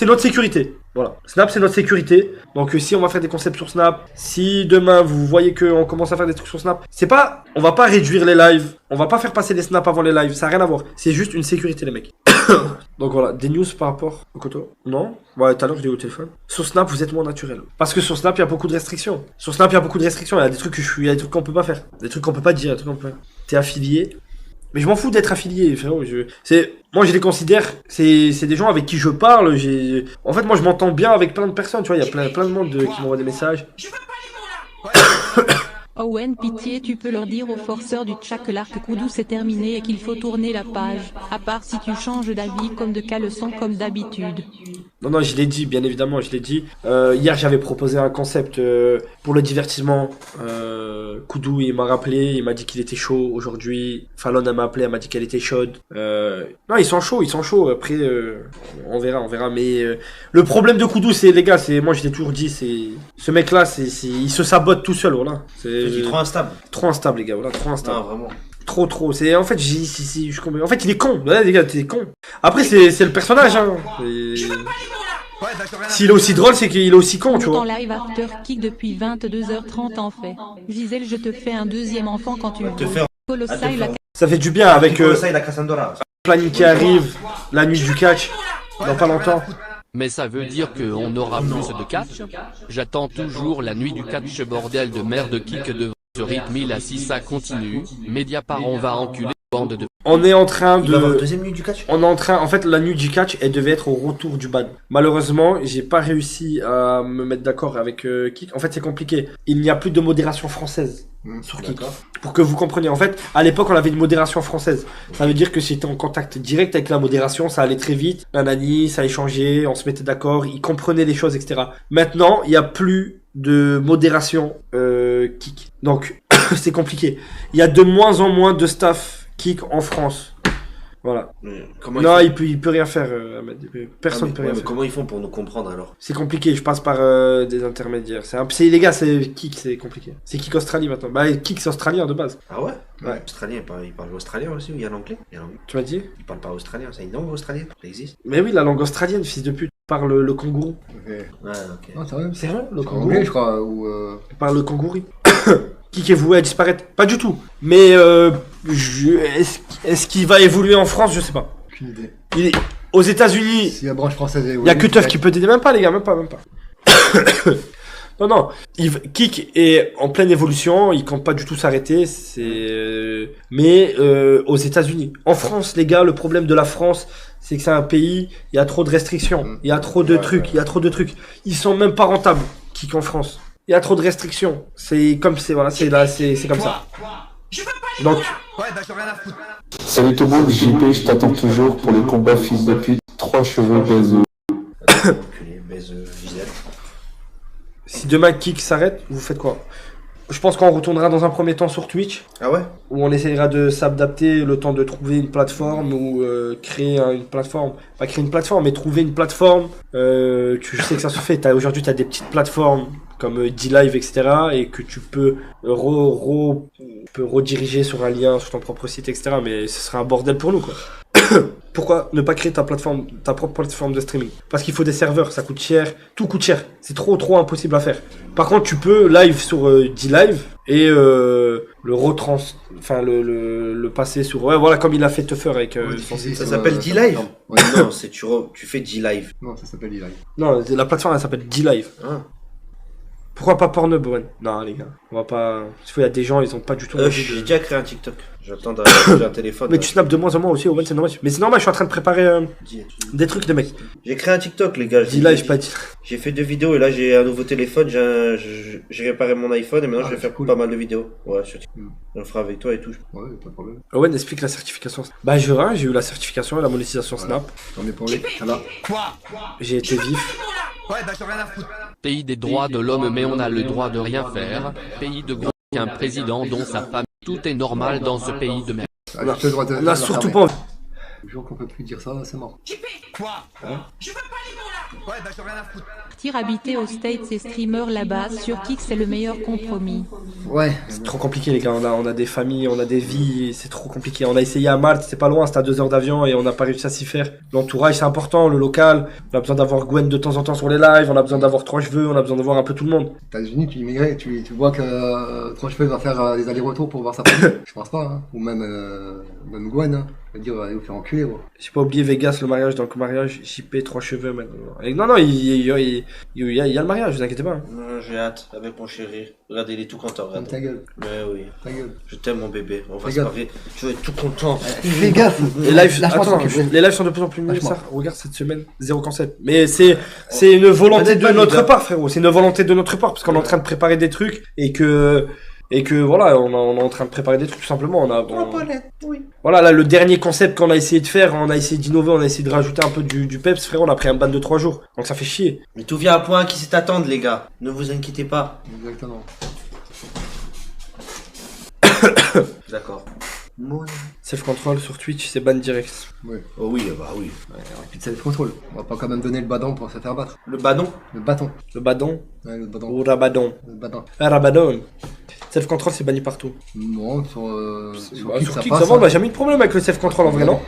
notre sécurité. Voilà. Snap, c'est notre sécurité. Donc, si on va faire des concepts sur Snap, si demain vous voyez qu'on commence à faire des trucs sur Snap, on va pas réduire les lives, on va pas faire passer les snaps avant les lives, ça n'a rien à voir. C'est juste une sécurité, les mecs. Donc voilà, des news par rapport au Koto? Non? Ouais, tout à l'heure, je l'ai au téléphone. Sur Snap, vous êtes moins naturel. Parce que sur Snap, il y a beaucoup de restrictions. Il y a des trucs il y a des trucs qu'on peut pas faire. Des trucs qu'on peut pas dire, des trucs qu'on peut. T'es affilié. Mais je m'en fous d'être affilié, frérot. Moi, je les considère, c'est des gens avec qui je parle. En fait, moi, je m'entends bien avec plein de personnes, tu vois. Il y a plein de monde qui m'envoie des messages. Owen, pitié, tu peux leur dire aux forceurs du chat que l'arc Koudou c'est terminé et qu'il faut tourner la page. À part si tu changes d'avis comme de caleçon comme d'habitude. Non, je l'ai dit, bien évidemment, je l'ai dit. Hier, j'avais proposé un concept pour le divertissement. Koudou, il m'a rappelé, il m'a dit qu'il était chaud aujourd'hui. Fallon, elle m'a appelé, elle m'a dit qu'elle était chaude. Non, ils sont chauds. Après, on verra. Mais le problème de Koudou, c'est, les gars, moi je l'ai toujours dit, ce mec-là, il se sabote tout seul, voilà. Il est trop instable. Trop instable, les gars, voilà, trop instable. Non, vraiment. Trop. En fait, en fait, il est con. Ouais, les gars, t'es con. Après, c'est le personnage, hein. S'il est aussi drôle, c'est qu'il est aussi con, tu vois. En live after kick depuis 22h30 en fait. Gisèle, je te fais un deuxième enfant quand tu veux. Colossal, ça fait du bien avec le planning qui arrive, la nuit du catch, dans pas longtemps. Mais ça veut dire qu'on aura plus de catch? J'attends toujours la nuit du catch, bordel de merde kick de ce rythme là si ça continue. Mediapart, on va enculer bande de... On est en train de... La deuxième nuit du catch. En fait, la nuit du catch, elle devait être au retour du ban. Malheureusement, j'ai pas réussi à me mettre d'accord avec Kik. En fait, c'est compliqué. Il n'y a plus de modération française sur Kik. Pour que vous compreniez. En fait, à l'époque, on avait une modération française. Ça veut dire que j'étais en contact direct avec la modération, ça allait très vite. Nanani, ça échangeait, on se mettait d'accord, ils comprenaient les choses, etc. Maintenant, il n'y a plus de modération Kik. Donc, c'est compliqué. Il y a de moins en moins de staff Kik en France. Voilà. Comment Il peut rien faire, Ahmed. Personne peut rien faire. Comment ils font pour nous comprendre alors? C'est compliqué, je passe par des intermédiaires. Les gars, c'est Kik, c'est compliqué. C'est Kik Australie maintenant. Bah, Kik, c'est australien de base. Ah ouais? Ouais. Australien, il parle australien aussi, ou il y a l'anglais? Tu m'as dit? Il parle pas australien, c'est une langue australienne? Ça existe? Mais oui, la langue australienne, fils de pute, parle le kangourou. Ouais, ok. Non, c'est vrai. C'est vrai, le En kangourou. anglais, je crois, ou... Il parle le kangourou. Kik est voué à disparaître? Pas du tout. Mais est-ce qu'il va évoluer en France? Je sais pas. Aucune idée. Il est aux États-Unis. Si la branche française est... Il y a que Teuf qui peut t'aider, même pas les gars, même pas. Non, Kik est en pleine évolution, il compte pas du tout s'arrêter, mais aux États-Unis. En France, les gars, le problème de la France, c'est que c'est un pays, il y a trop de restrictions, il y a trop de trucs, il y a trop de trucs. Ils sont même pas rentables, Kik en France. Il y a trop de restrictions. C'est comme c'est comme ça. Donc Salut tout le monde, JP, je t'attends toujours pour les combats fils de pute, 3 cheveux baiseux. si demain Kik s'arrête, vous faites quoi? Je pense qu'on retournera dans un premier temps sur Twitch. Ah ouais? Où on essaiera de s'adapter le temps de trouver une plateforme ou créer une plateforme. Pas créer une plateforme, mais trouver une plateforme. Je sais que ça se fait. Aujourd'hui, tu as des petites plateformes comme D-Live, etc. Et que tu peux rediriger sur un lien sur ton propre site, etc. Mais ce serait un bordel pour nous, quoi. Pourquoi ne pas créer ta propre plateforme de streaming? Parce qu'il faut des serveurs, ça coûte cher, tout coûte cher. C'est trop impossible à faire. Par contre, tu peux live sur D-Live et le passer sur voilà comme il a fait Teuffer avec son site. Ça s'appelle D-Live? Ouais, non, c'est tu fais D-Live. Non, ça s'appelle D-Live. Non, la plateforme elle s'appelle D-Live. Ah. Pourquoi pas Pornhub, ouais? Non, les gars, on va pas. Parce qu'il y a des gens, ils ont pas du tout. J'ai déjà créé un TikTok. J'attends d'avoir un téléphone. Mais tu snaps de moins en moins aussi, Owen, c'est normal. Mais c'est normal, je suis en train de préparer des trucs de mec. J'ai créé un TikTok, les gars. J'ai fait 2 vidéos et là j'ai un nouveau téléphone. J'ai réparé mon iPhone et maintenant je vais faire pas mal de vidéos. Ouais, sur TikTok. On le fera avec toi et tout. Ouais, pas de problème. Owen, explique la certification. Bah, j'ai eu la certification et la monétisation Snap. J'en ai pour lui. Voilà. J'ai été vif. Ouais, bah j'ai rien à foutre. Pays des droits de l'homme, mais on a le droit de rien faire. Pays de gros qu'un président dont sa femme. Tout est normal dans ce pays de merde. On a surtout pas envie. Le jour qu'on peut plus dire ça, c'est mort. Quoi? Je veux pas les mots là. Ouais, bah j'ai rien à foutre. Partir habiter aux States et streamer là-bas sur Kik, c'est le meilleur compromis. Ouais, c'est trop compliqué les gars, on a des familles, on a des vies, c'est trop compliqué. On a essayé à Malte, c'est pas loin, c'était à 2 heures d'avion et on n'a pas réussi à s'y faire. L'entourage c'est important, le local, on a besoin d'avoir Gwen de temps en temps sur les lives, on a besoin d'avoir 3 cheveux, on a besoin d'avoir un peu tout le monde. Aux États-Unis, tu immigrais, tu vois que 3 cheveux va faire des allers-retours pour voir sa famille. Je pense pas, hein. Ou même Gwen, hein. Je veux dire, allez vous faire enculer, gros. J'ai pas oublié Vegas, le mariage, donc mariage, JP, 3 cheveux maintenant. Non, il y a le mariage, vous inquiétez pas. Non, j'ai hâte, avec mon chéri. Regardez, il est tout content, regarde. Ta gueule. Ouais, oui. Ta gueule. Je t'aime, mon bébé. On va se parler. Je vais être tout content. Fais gaffe. Les lives sont de plus en plus mieux, ça. Regarde cette semaine, 0 concept. Mais c'est une volonté de notre part, frérot. C'est une volonté de notre part, parce qu'on est en train de préparer des trucs et que voilà, on est en train de préparer des trucs tout simplement. Voilà, là, le dernier concept qu'on a essayé de faire, on a essayé d'innover, on a essayé de rajouter un peu du peps, frérot, on a pris un ban de 3 jours. Donc ça fait chier. Mais tout vient à point qui s'est attendre, les gars. Ne vous inquiétez pas. Exactement. D'accord. Self-control sur Twitch, c'est ban direct. Ouais. Oh oui, bah oui. Ouais, et puis de self-control. On va pas quand même donner le badon pour se faire battre. Le badon? Le bâton. Le badon? Ouais, le badon. Ou rabadon. Le badon. Ah, rabadon. Self-control, c'est banni partout. Non, sur Kik, ça va, on n'a jamais eu de problème avec le self-control en vrai, non?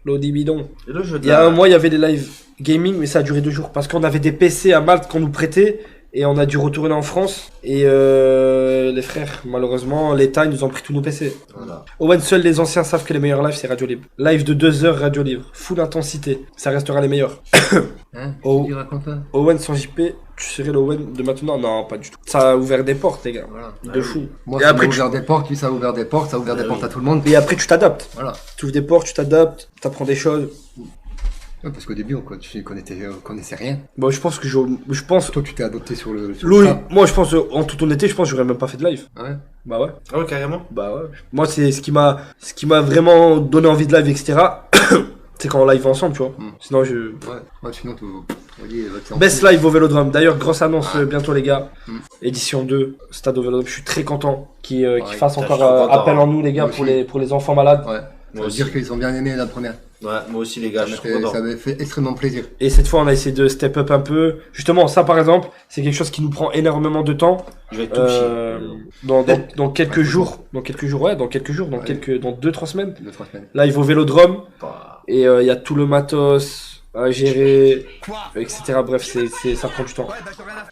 L'audi bidon. Il y a un mois, il y avait des live gaming, mais ça a duré 2 jours. Parce qu'on avait des PC à Malte qu'on nous prêtait. Et on a dû retourner en France. Et les frères, malheureusement, l'État, ils nous ont pris tous nos PC. Voilà. Owen, seuls les anciens savent que les meilleurs lives, c'est Radio Libre. Live de 2 heures, Radio Libre. Full intensité. Ça restera les meilleurs. Hein? Tu racontes pas? Owen sans JP, tu serais l'Owen de maintenant? Non, pas du tout. Ça a ouvert des portes, les gars. Voilà. De fou. Moi, ça a ouvert des portes, lui, ça a ouvert des portes, ça a ouvert des portes à tout le monde. Et après, tu t'adaptes. Voilà. Tu ouvres des portes, tu t'adaptes, t'apprends des choses. Ouais, parce qu'au début, on connaissait rien. Bon, je pense que toi, tu t'es adopté sur le. Moi, je pense, en toute honnêteté, je pense que j'aurais même pas fait de live. Ah ouais? Bah ouais. Ah ouais, carrément? Bah ouais. Moi, c'est ce qui m'a vraiment donné envie de live, etc. C'est quand on live ensemble, tu vois. Sinon, Ouais, sinon, Best live au Vélodrome. D'ailleurs, grosse annonce bientôt, les gars. Édition 2, stade au Vélodrome. Je suis très content qu'ils fassent encore appel en nous, les gars, pour les enfants malades. Ouais. Ça veut dire qu'ils ont bien aimé la première. Ouais, moi aussi les gars, ça m'a fait extrêmement plaisir. Et cette fois, on a essayé de step up un peu. Justement, ça par exemple, c'est quelque chose qui nous prend énormément de temps. Je vais tout dans quelques jours, dans 2-3 semaines. 2-3 semaines. Là, il va au Vélodrome et il y a tout le matos à gérer, etc. Bref, ça prend du temps.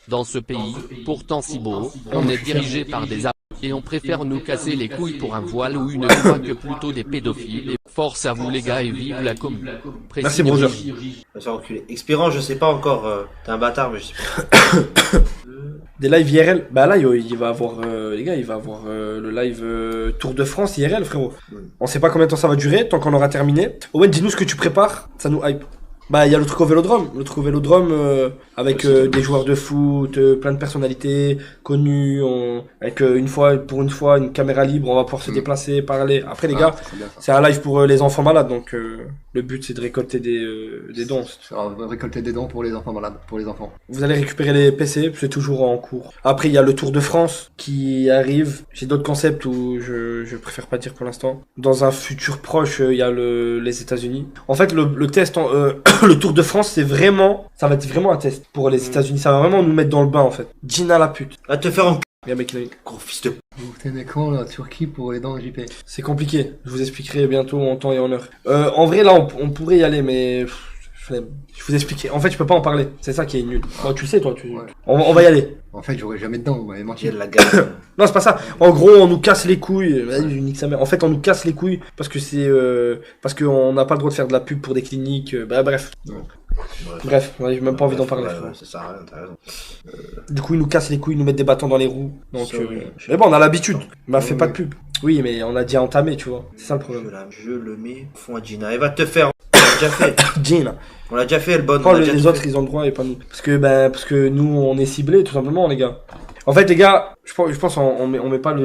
Dans ce pays, pourtant si beau, on est dirigé par des et on préfère nous casser les couilles pour un voile ou une loi que plutôt des pédophiles. Force à vous les gars et vive la commune. Merci Brother. Expirant, je sais pas encore. T'es un bâtard, mais je sais pas. Des lives IRL, bah là il va avoir les gars, il va avoir le live Tour de France IRL frérot. On sait pas combien de temps ça va durer, tant qu'on aura terminé. Owen, dis-nous ce que tu prépares, ça nous hype. Bah il y a le truc au Vélodrome, avec des joueurs de foot, plein de personnalités connues, avec une fois une caméra libre, on va pouvoir se déplacer, parler. Après les gars, c'est un live pour les enfants malades, donc le but c'est de récolter des dons. Récolter des dons pour les enfants malades, pour les enfants. Vous allez récupérer les PC, c'est toujours en cours. Après il y a le Tour de France qui arrive. J'ai d'autres concepts où je préfère pas dire pour l'instant. Dans un futur proche, il y a les États-Unis. En fait le test le Tour de France, ça va être vraiment un test pour les États-Unis. Ça va vraiment nous mettre dans le bain en fait. Gina la pute. Va te faire en gros fils de. Vous tenez quand la Turquie pour les dents JP? C'est compliqué. Je vous expliquerai bientôt en temps et en heure. En vrai là, on pourrait y aller, mais je vous expliquer. En fait, je peux pas en parler. C'est ça qui est nul. Bon, tu le sais toi. Ouais. On va y aller. En fait, j'aurais jamais de dents. Vous m'avez menti. Il y a de la gamme. Non, c'est pas ça. En gros, on nous casse les couilles. En fait, on nous casse les couilles parce que parce qu'on n'a pas le droit de faire de la pub pour des cliniques. Bref. Ouais. Bref, j'ai même pas envie d'en parler. Ça sert à rien, t'as raison. Du coup, ils nous cassent les couilles, ils nous mettent des bâtons dans les roues. Donc, mais bon, on a l'habitude. Bah, fais pas de pub. Oui, mais on a déjà entamé, tu vois. C'est ça le problème. Je le mets au fond à Gina. Elle va te faire. On l'a déjà fait. Gina. On l'a déjà fait, elle bonne. Les autres, ils ont le droit et pas nous. Parce que nous, on est ciblés, tout simplement, les gars. En fait, les gars, je pense on met pas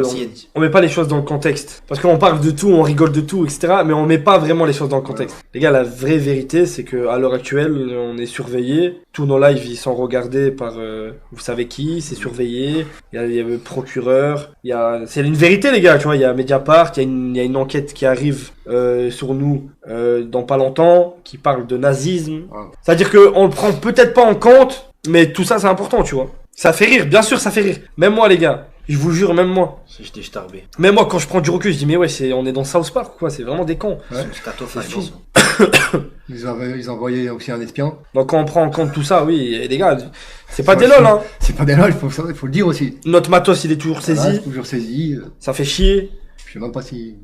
on met pas les choses dans le contexte. Parce qu'on parle de tout, on rigole de tout, etc. Mais on met pas vraiment les choses dans le contexte. Les gars, la vraie vérité, c'est que à l'heure actuelle, on est surveillé. Tous nos lives, ils sont regardés par, vous savez qui, c'est surveillé. Il y a le procureur. C'est une vérité, les gars, tu vois. Il y a Mediapart, il y a une enquête qui arrive sur nous dans pas longtemps, qui parle de nazisme. C'est-à-dire que on le prend peut-être pas en compte, mais tout ça, c'est important, tu vois. Ça fait rire, bien sûr, ça fait rire. Même moi, les gars, je vous jure, même moi. J'étais starbé. Même moi, quand je prends du recul, je dis, mais ouais, on est dans South Park, quoi, c'est vraiment des cons. Ouais. Ils envoyaient aussi un espion. Donc, quand on prend en compte tout ça, oui, et les gars, c'est pas des lol, hein. C'est pas des lol, il faut le dire aussi. Notre matos, il est toujours saisi. Toujours saisi. Ça fait chier. Je sais même pas si.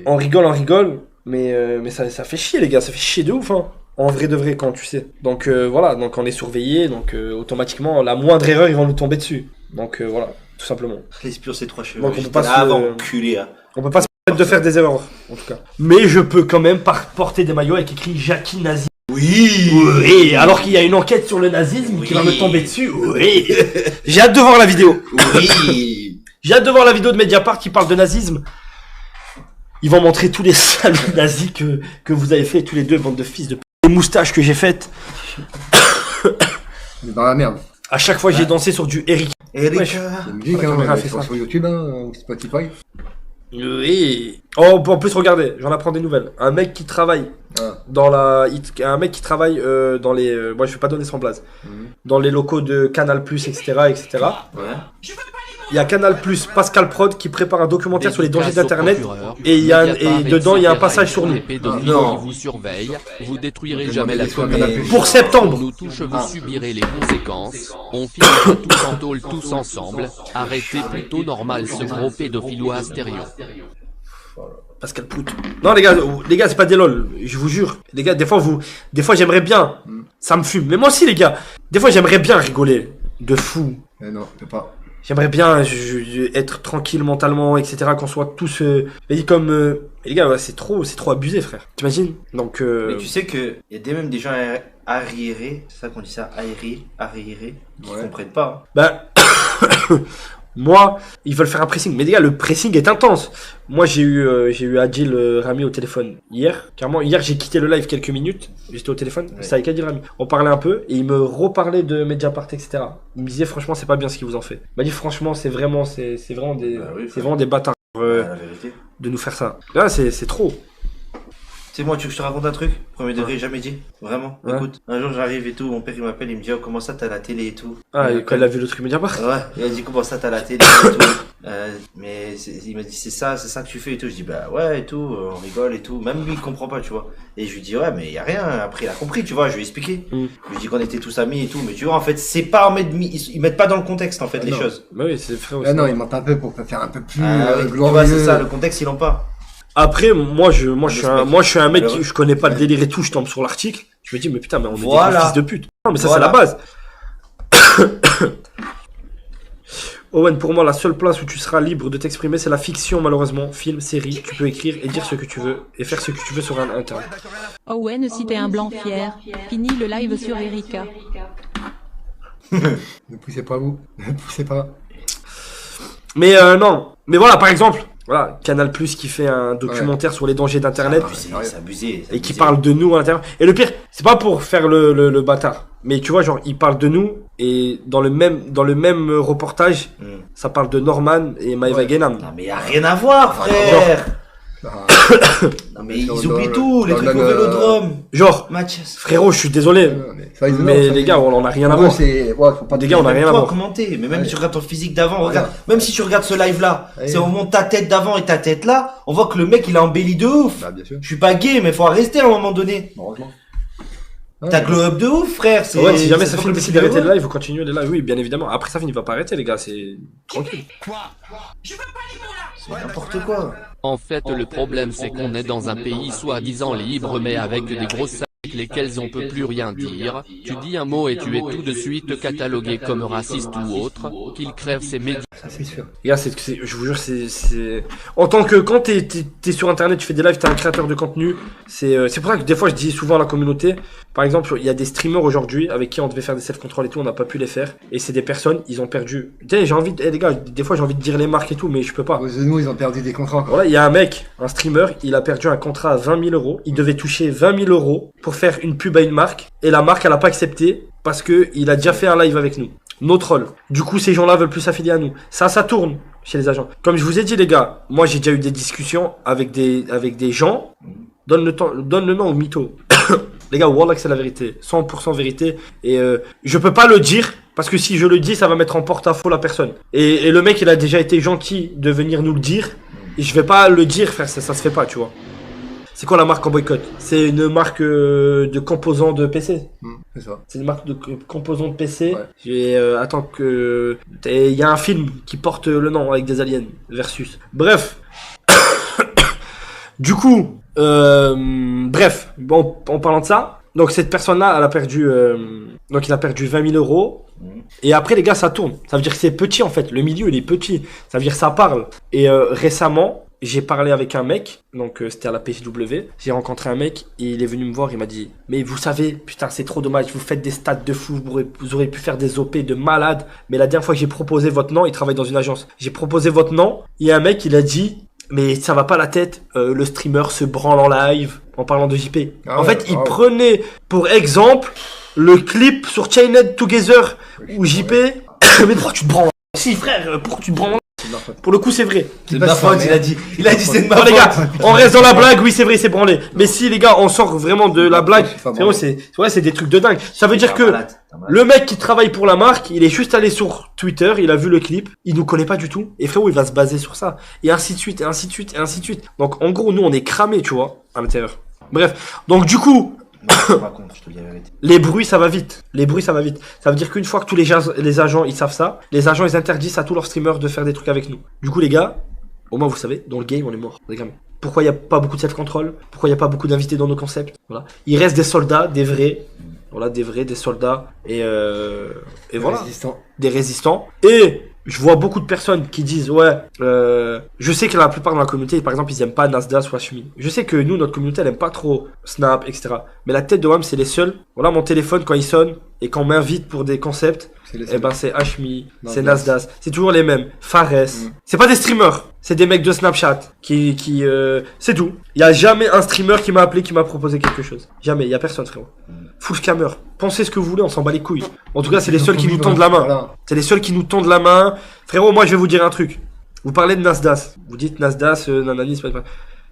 On rigole, mais ça fait chier, les gars, ça fait chier de ouf, hein. En vrai de vrai, quand tu sais. Donc voilà, donc on est surveillé, donc automatiquement, la moindre erreur, ils vont nous tomber dessus. Donc voilà, tout simplement. L'espion, c'est 3 cheveux. Donc on peut pas on peut pas se permettre de faire des erreurs, en tout cas. Mais je peux quand même porter des maillots avec écrit Jackie Nazi. Oui, alors qu'il y a une enquête sur le nazisme qui va me tomber dessus. Oui. J'ai hâte de voir la vidéo. Oui. J'ai hâte de voir la vidéo de Mediapart qui parle de nazisme. Ils vont montrer tous les salauds nazis que vous avez fait, tous les deux, bande de fils de les moustaches que j'ai faites. Dans la merde. À chaque fois, j'ai dansé sur du Eric. C'est musique, hein, sur YouTube, hein, Spotify. Oui. Oh, en plus, regardez, j'en apprends des nouvelles. Un mec qui travaille dans les. Moi, je vais pas donner son blaze. Dans les locaux de Canal+, etc., etc. Ouais. Il y a Canal+, Pascal Prod qui prépare un documentaire sur les dangers d'Internet et dedans il y a un passage sur nous. Non. Qui vous surveille, vous détruirez jamais la commune. Pour septembre. Nous tous vous subirez les conséquences. On finira tous en tôle tous ensemble. Arrêtez plutôt normal ce gros pédophilois stéréo. Pascal Prout. Non les gars c'est pas des lol, je vous jure. Les gars des fois j'aimerais bien, ça me fume. Mais moi aussi les gars, des fois j'aimerais bien rigoler de fou. Mais non, je peux pas. J'aimerais bien être tranquille mentalement, etc. Qu'on soit tous comme. Les gars, c'est trop abusé, frère. T'imagines? Donc. Mais tu sais que y a même des gens arriérés, c'est ça qu'on dit ça, arriérés, qui comprennent pas. Bah. Moi, ils veulent faire un pressing. Mais les gars, le pressing est intense. Moi, j'ai eu Adil Rami au téléphone hier. Carrément, hier, j'ai quitté le live quelques minutes. J'étais au téléphone. Ouais. C'était avec Adil Rami. On parlait un peu et il me reparlait de Mediapart, etc. Il me disait, franchement, c'est pas bien ce qu'ils vous en fait. Il m'a dit, franchement, c'est vraiment des bâtards. La vérité. de nous faire ça. Là, c'est trop. Tu sais, moi, tu veux que je te raconte un truc? Premier degré, jamais dit. Vraiment. Ouais. Écoute, un jour, j'arrive et tout, mon père, il m'appelle, il me dit, oh, comment ça, t'as la télé et tout. Ah, et quand il a vu le truc Mediapart? Ouais, il a dit, comment ça, t'as la télé et tout. Mais il m'a dit, c'est ça que tu fais et tout. Je dis, bah ouais, et tout, on rigole et tout. Même lui, il comprend pas, tu vois. Et je lui dis, ouais, mais y a rien. Après, il a compris, tu vois, je lui ai expliqué. Je lui dis qu'on était tous amis et tout. Mais tu vois, en fait, c'est pas ils mettent pas dans le contexte, en fait, les choses. Bah oui, c'est frère aussi. Ah non, ils mentent un peu pour faire un peu plus Oui, tu glorieux. vois, c'est ça, le contexte, ils l'ont pas. Après, moi, je suis un mec qui, je connais pas le délire et tout, je tombe sur l'article. Je me dis, mais putain, mais on est des gros fils de pute. Non, mais ça, c'est la base. Owen, pour moi, la seule place où tu seras libre de t'exprimer, c'est la fiction, malheureusement. Film, série, tu peux écrire et dire ce que tu veux et faire ce que tu veux sur un internet. Owen, si t'es un blanc fier, fini le live sur Erika. Ne poussez pas vous, ne poussez pas. Mais non, mais voilà, par exemple, voilà, Canal+ qui fait un documentaire sur les dangers d'internet C'est abusé. et qui parle de nous à l'intérieur. Et le pire, c'est pas pour faire le bâtard, mais tu vois, genre, il parle de nous et dans le même reportage, ça parle de Norman et Maëva Guénam. Non, mais y a rien à voir, frère. Non, mais ils oublient tout, les trucs au vélodrome. Genre, Mathias. frérot, je suis désolé, mais les gars, on en a rien à voir. Les gars, on a rien à voir. Commenter, mais même si tu regardes ton physique d'avant, regarde, même si tu regardes ce live là, c'est au moment de ta tête d'avant et ta tête là, on voit que le mec il a embelli de ouf. Bah, bien sûr. Je suis pas gay, mais faut arrêter à un moment donné. Heureusement. T'as glow up de ouf, frère. Ouais, si jamais ça finit décide d'arrêter le live, vous continuez les lives, oui, bien évidemment. Après, ça finit, va pas arrêter, les gars, c'est tranquille. C'est n'importe quoi. En fait, le problème, c'est qu'on est dans un pays soi-disant libre, mais avec des grosses salles avec lesquelles on peut plus rien dire. Tu dis un mot et tu es tout de suite catalogué comme raciste ou autre, qu'il crève ses médias. Ça, c'est sûr. Les gars, je vous jure, c'est... En tant que, quand t'es sur internet, tu fais des lives, t'es un créateur de contenu, c'est pour ça que des fois, je dis souvent à la communauté, par exemple, il y a des streamers aujourd'hui avec qui on devait faire des self-control et tout, on n'a pas pu les faire. Et c'est des personnes, ils ont perdu. Tu sais, les gars, des fois, j'ai envie de dire les marques et tout, mais je peux pas. Nous, ils ont perdu des contrats encore. Voilà, il y a un mec, un streamer, il a perdu un contrat à 20 000 euros. Il devait toucher 20 000 euros pour faire une pub à une marque. Et la marque, elle a pas accepté parce que il a déjà fait un live avec nous. Nos trolls. Du coup, ces gens-là veulent plus s'affilier à nous. Ça tourne chez les agents. Comme je vous ai dit, les gars, moi, j'ai déjà eu des discussions avec des gens. Donne le nom au mytho. Les gars, wallah que c'est la vérité. 100% vérité. Et je peux pas le dire, parce que si je le dis, ça va mettre en porte-à-faux la personne. Et le mec, il a déjà été gentil de venir nous le dire. Et je vais pas le dire, frère, ça se fait pas, tu vois. C'est quoi la marque en boycott? C'est une marque de composants de PC. C'est ça. C'est une marque de composants de PC. Ouais. Attends que... Il y a un film qui porte le nom avec des aliens. Versus. Bref. Du coup... bref, bon, en parlant de ça, donc cette personne-là, elle a perdu, donc il a perdu 20 000 euros. Et après, les gars, ça tourne. Ça veut dire que c'est petit en fait. Le milieu, il est petit. Ça veut dire que ça parle. Et récemment, j'ai parlé avec un mec. Donc c'était à la PSW. J'ai rencontré un mec et il est venu me voir. Il m'a dit, mais vous savez, putain, c'est trop dommage. Vous faites des stats de fou. Vous aurez pu faire des OP de malade. Mais la dernière fois que j'ai proposé votre nom, il travaille dans une agence. J'ai proposé votre nom. Il y a un mec, il a dit, mais ça va pas la tête, le streamer se branle en live en parlant de JP. En fait, il prenait pour exemple le clip sur Chained Together où JP... Mais pourquoi tu te branles? Si frère, pourquoi tu te branles? Pour le coup, c'est vrai. C'est de ma faute, il a dit c'est de ma faute. Les gars, on reste dans la blague, oui, c'est vrai, c'est branlé. Mais si les gars, on sort vraiment de la blague, c'est des trucs de dingue. Ça veut dire que le mec qui travaille pour la marque, il est juste allé sur Twitter, il a vu le clip, il nous connaît pas du tout. Et frérot, il va se baser sur ça. Et ainsi de suite, et ainsi de suite, et ainsi de suite. Donc en gros, nous, on est cramés, tu vois, à l'intérieur. Bref, donc du coup... Les bruits, ça va vite. Ça veut dire qu'une fois que tous les agents, ils savent ça, les agents, ils interdisent à tous leurs streamers de faire des trucs avec nous. Du coup, les gars, au moins, vous savez, dans le game, on est mort. Pourquoi il n'y a pas beaucoup de self-control? Pourquoi il n'y a pas beaucoup d'invités dans nos concepts? Voilà. Il reste des soldats, des vrais. Voilà, des soldats. Et voilà. Des résistants. Et je vois beaucoup de personnes qui disent, ouais, je sais que la plupart de la communauté, par exemple, ils aiment pas Nasdaq ou Hashmi. Je sais que nous, notre communauté, elle aime pas trop Snap, etc. Mais la tête de WAM, c'est les seuls. Voilà, mon téléphone, quand il sonne, et quand on m'invite pour des concepts, eh ben, c'est Hashmi, c'est Nasdaq. C'est toujours les mêmes. Fares. C'est pas des streamers. C'est des mecs de Snapchat c'est tout. Il y a jamais un streamer qui m'a appelé, qui m'a proposé quelque chose. Jamais. Il y a personne, frérot. Full scammer. Pensez ce que vous voulez, on s'en bat les couilles. En tout cas, c'est les seuls qui nous tendent la main. C'est les seuls qui nous tendent la main. Frérot, moi, je vais vous dire un truc. Vous parlez de Nasdas. Vous dites Nasdas, nanani, c'est pas...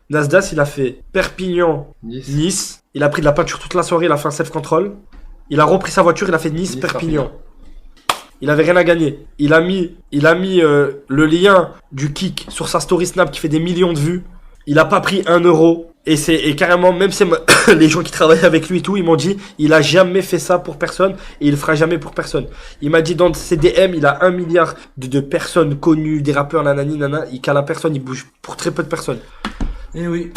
Nasdas, il a fait Perpignan-Nice. Il a pris de la peinture toute la soirée, il a fait un self-control. Il a repris sa voiture, il a fait Nice-Perpignan. Il avait rien à gagner. Il a mis le lien du kick sur sa story Snap qui fait des millions de vues. Il a pas pris 1 euro. Et carrément, même les gens qui travaillent avec lui et tout, ils m'ont dit, il a jamais fait ça pour personne et il le fera jamais pour personne. Il m'a dit dans ses DM, il a 1 milliard de personnes connues, des rappeurs, nanani, nana. Il cale à personne, il bouge pour très peu de personnes. Eh oui.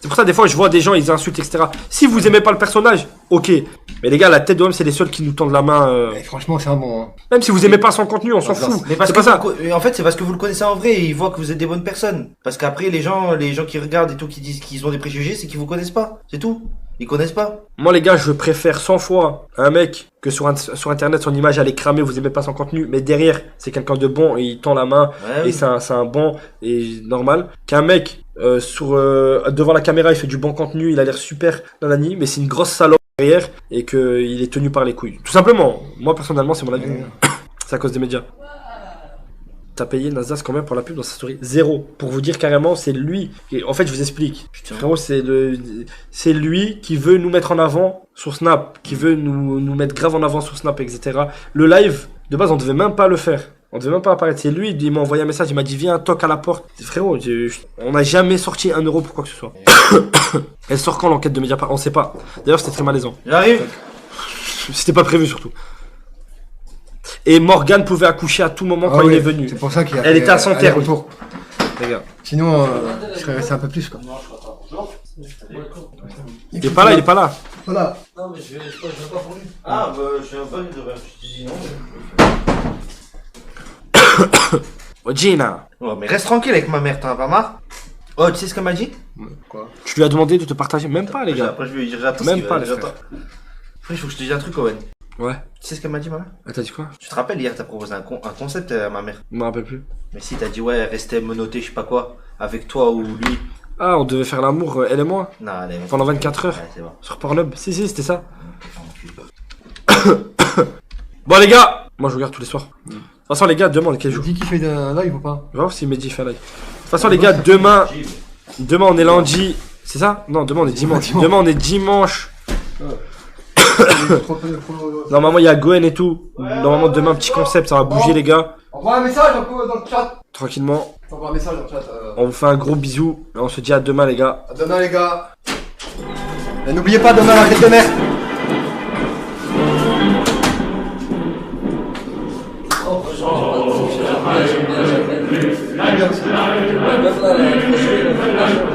C'est pour ça, des fois, je vois des gens, ils insultent, etc. Si vous aimez pas le personnage, ok. Mais les gars, la tête de homme, c'est les seuls qui nous tendent la main. Et franchement, c'est un bon. Hein. Même si vous aimez pas son contenu, on s'en fout. Mais parce c'est que pas ça. En fait, c'est parce que vous le connaissez en vrai et ils voient que vous êtes des bonnes personnes. Parce qu'après, les gens qui regardent et tout, qui disent qu'ils ont des préjugés, c'est qu'ils vous connaissent pas. C'est tout. Ils connaissent pas. Moi, les gars, je préfère 100 fois un mec que sur internet, son image, elle est cramée, vous aimez pas son contenu, mais derrière, c'est quelqu'un de bon et il tend la main et oui. c'est un bon et normal. Qu'un mec, devant la caméra, il fait du bon contenu, il a l'air super nanani, mais c'est une grosse salope derrière et qu'il est tenu par les couilles. Tout simplement. Moi, personnellement, c'est mon avis. C'est à cause des médias. T'as payé Nasdas combien pour la pub dans sa story? 0. Pour vous dire carrément, c'est lui. En fait, je vous explique. Frérot, c'est lui qui veut nous mettre en avant sur Snap, qui veut nous mettre grave en avant sur Snap, etc. Le live, de base, on devait même pas le faire. On devait même pas apparaître. C'est lui, il m'a envoyé un message, il m'a dit viens, toque à la porte. Frérot, on n'a jamais sorti 1 euro pour quoi que ce soit. Elle sort quand l'enquête de Mediapart? On sait pas. D'ailleurs, c'était très malaisant. J'arrive. C'était pas prévu surtout. Et Morgane pouvait accoucher à tout moment quand il est venu. C'est pour ça qu'il a Elle était à son terme. retour. Regarde. Sinon, je serais resté un peu plus quoi. Il est pas là, il est pas là. Voilà. Non, mais je vais pas pour lui. Ah, bah, je suis un peu de même. Je te dis non. Oh, Gina. Oh, mais reste tranquille avec ma mère, t'en as pas marre? Oh, tu sais ce qu'elle m'a dit? Quoi? Tu lui as demandé de te partager? Même pas, les gars. Après, je vais lui dire j'attends. Même pas, les j'attends. frères. Après, il faut que je te dise un truc, Owen. Ouais. Tu sais ce qu'elle m'a dit, ma mère? Ah, t'as dit quoi? Tu te rappelles, hier, t'as proposé un concept à ma mère. Je me rappelle plus. Mais si, t'as dit, ouais, rester menotté, je sais pas quoi, avec toi ou lui. Ah, on devait faire l'amour, elle et moi? Non, allez. Pendant 24 heures? Ouais, c'est bon. Sur Pornhub? Si, c'était ça. Bon, les gars! Moi, je regarde tous les soirs. De toute façon, les gars, demain, on est quel jour? Tu dis qu'il fait un live ou pas? Je vais voir si Mehdi fait un live. De toute façon, les gars, demain, on est lundi. C'est ça? Non, demain, on est dimanche. Demain, on est dimanche. Normalement, il y a Goen et tout. Normalement, demain, petit concept, ça va bouger, les gars. Envoie un message un peu dans le chat. Tranquillement. Envoie un message dans le chat. On vous fait un gros bisou. Et on se dit à demain, les gars. À demain, les gars. Et n'oubliez pas demain la fête de mer.